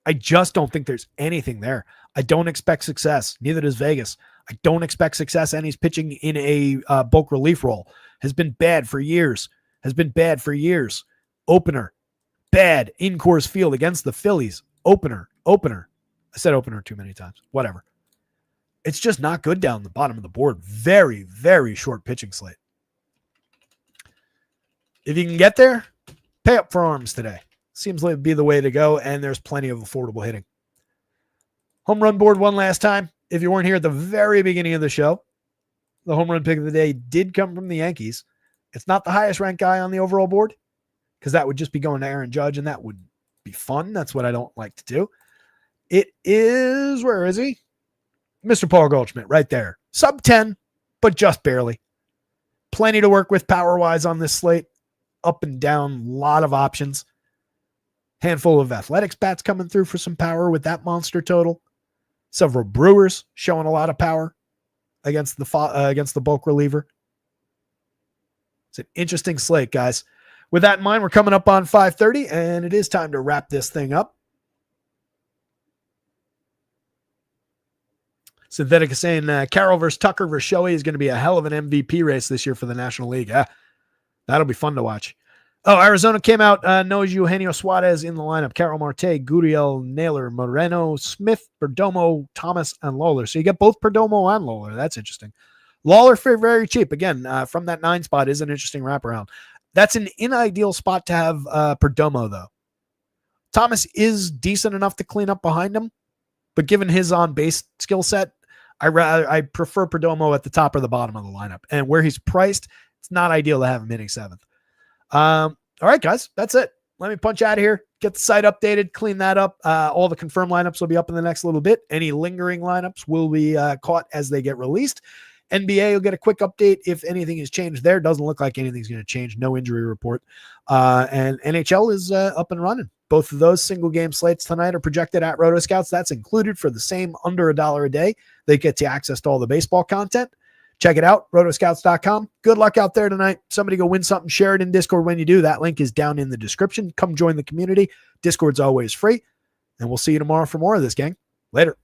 I just don't think there's anything there. I don't expect success. Neither does Vegas. I don't expect success, and he's pitching in a bulk relief role. Has been bad for years. Opener, bad in Coors Field against the Phillies. Opener. I said opener too many times. Whatever. It's just not good down the bottom of the board. Very, very short pitching slate. If you can get there, pay up for arms today. Seems like it'd be the way to go, and there's plenty of affordable hitting. Home run board one last time. If you weren't here at the very beginning of the show, the home run pick of the day did come from the Yankees. It's not the highest ranked guy on the overall board because that would just be going to Aaron Judge, and that would be fun. That's what I don't like to do. It is, where is he? Mr. Paul Goldschmidt right there. Sub 10, but just barely. Plenty to work with power-wise on this slate. Up and down, lot of options. Handful of Athletics bats coming through for some power with that monster total. Several Brewers showing a lot of power against the bulk reliever. It's an interesting slate, guys. With that in mind, we're coming up on 5:30, and it is time to wrap this thing up. Synthetic is saying Carroll versus Tucker versus Shohei is going to be a hell of an MVP race this year for the National League. That'll be fun to watch. Oh, Arizona came out. No Eugenio Suarez in the lineup. Carol Marte, Gurriel, Naylor, Moreno, Smith, Perdomo, Thomas, and Lawler. So you get both Perdomo and Lawler. That's interesting. Lawler for very cheap. Again, from that 9 spot is an interesting wraparound. That's an ideal spot to have Perdomo, though. Thomas is decent enough to clean up behind him, but given his on-base skill set, I prefer Perdomo at the top or the bottom of the lineup. And where he's priced, it's not ideal to have him hitting 7th. All right, guys, that's it. let me punch out of here, get the site updated, clean that up. All the confirmed lineups will be up in the next little bit. Any lingering lineups will be caught as they get released. NBA will get a quick update if anything has changed there. Doesn't look like anything's going to change. No injury report. And NHL is up and running. Both of those single game slates tonight are projected at rotoscouts. That's included for the same under $1 a day. They get you access to all the baseball content. Check it out, rotoscouts.com. Good luck out there tonight. Somebody go win something. Share it in Discord when you do. That link is down in the description. Come join the community. Discord's always free. And we'll see you tomorrow for more of this, gang. Later.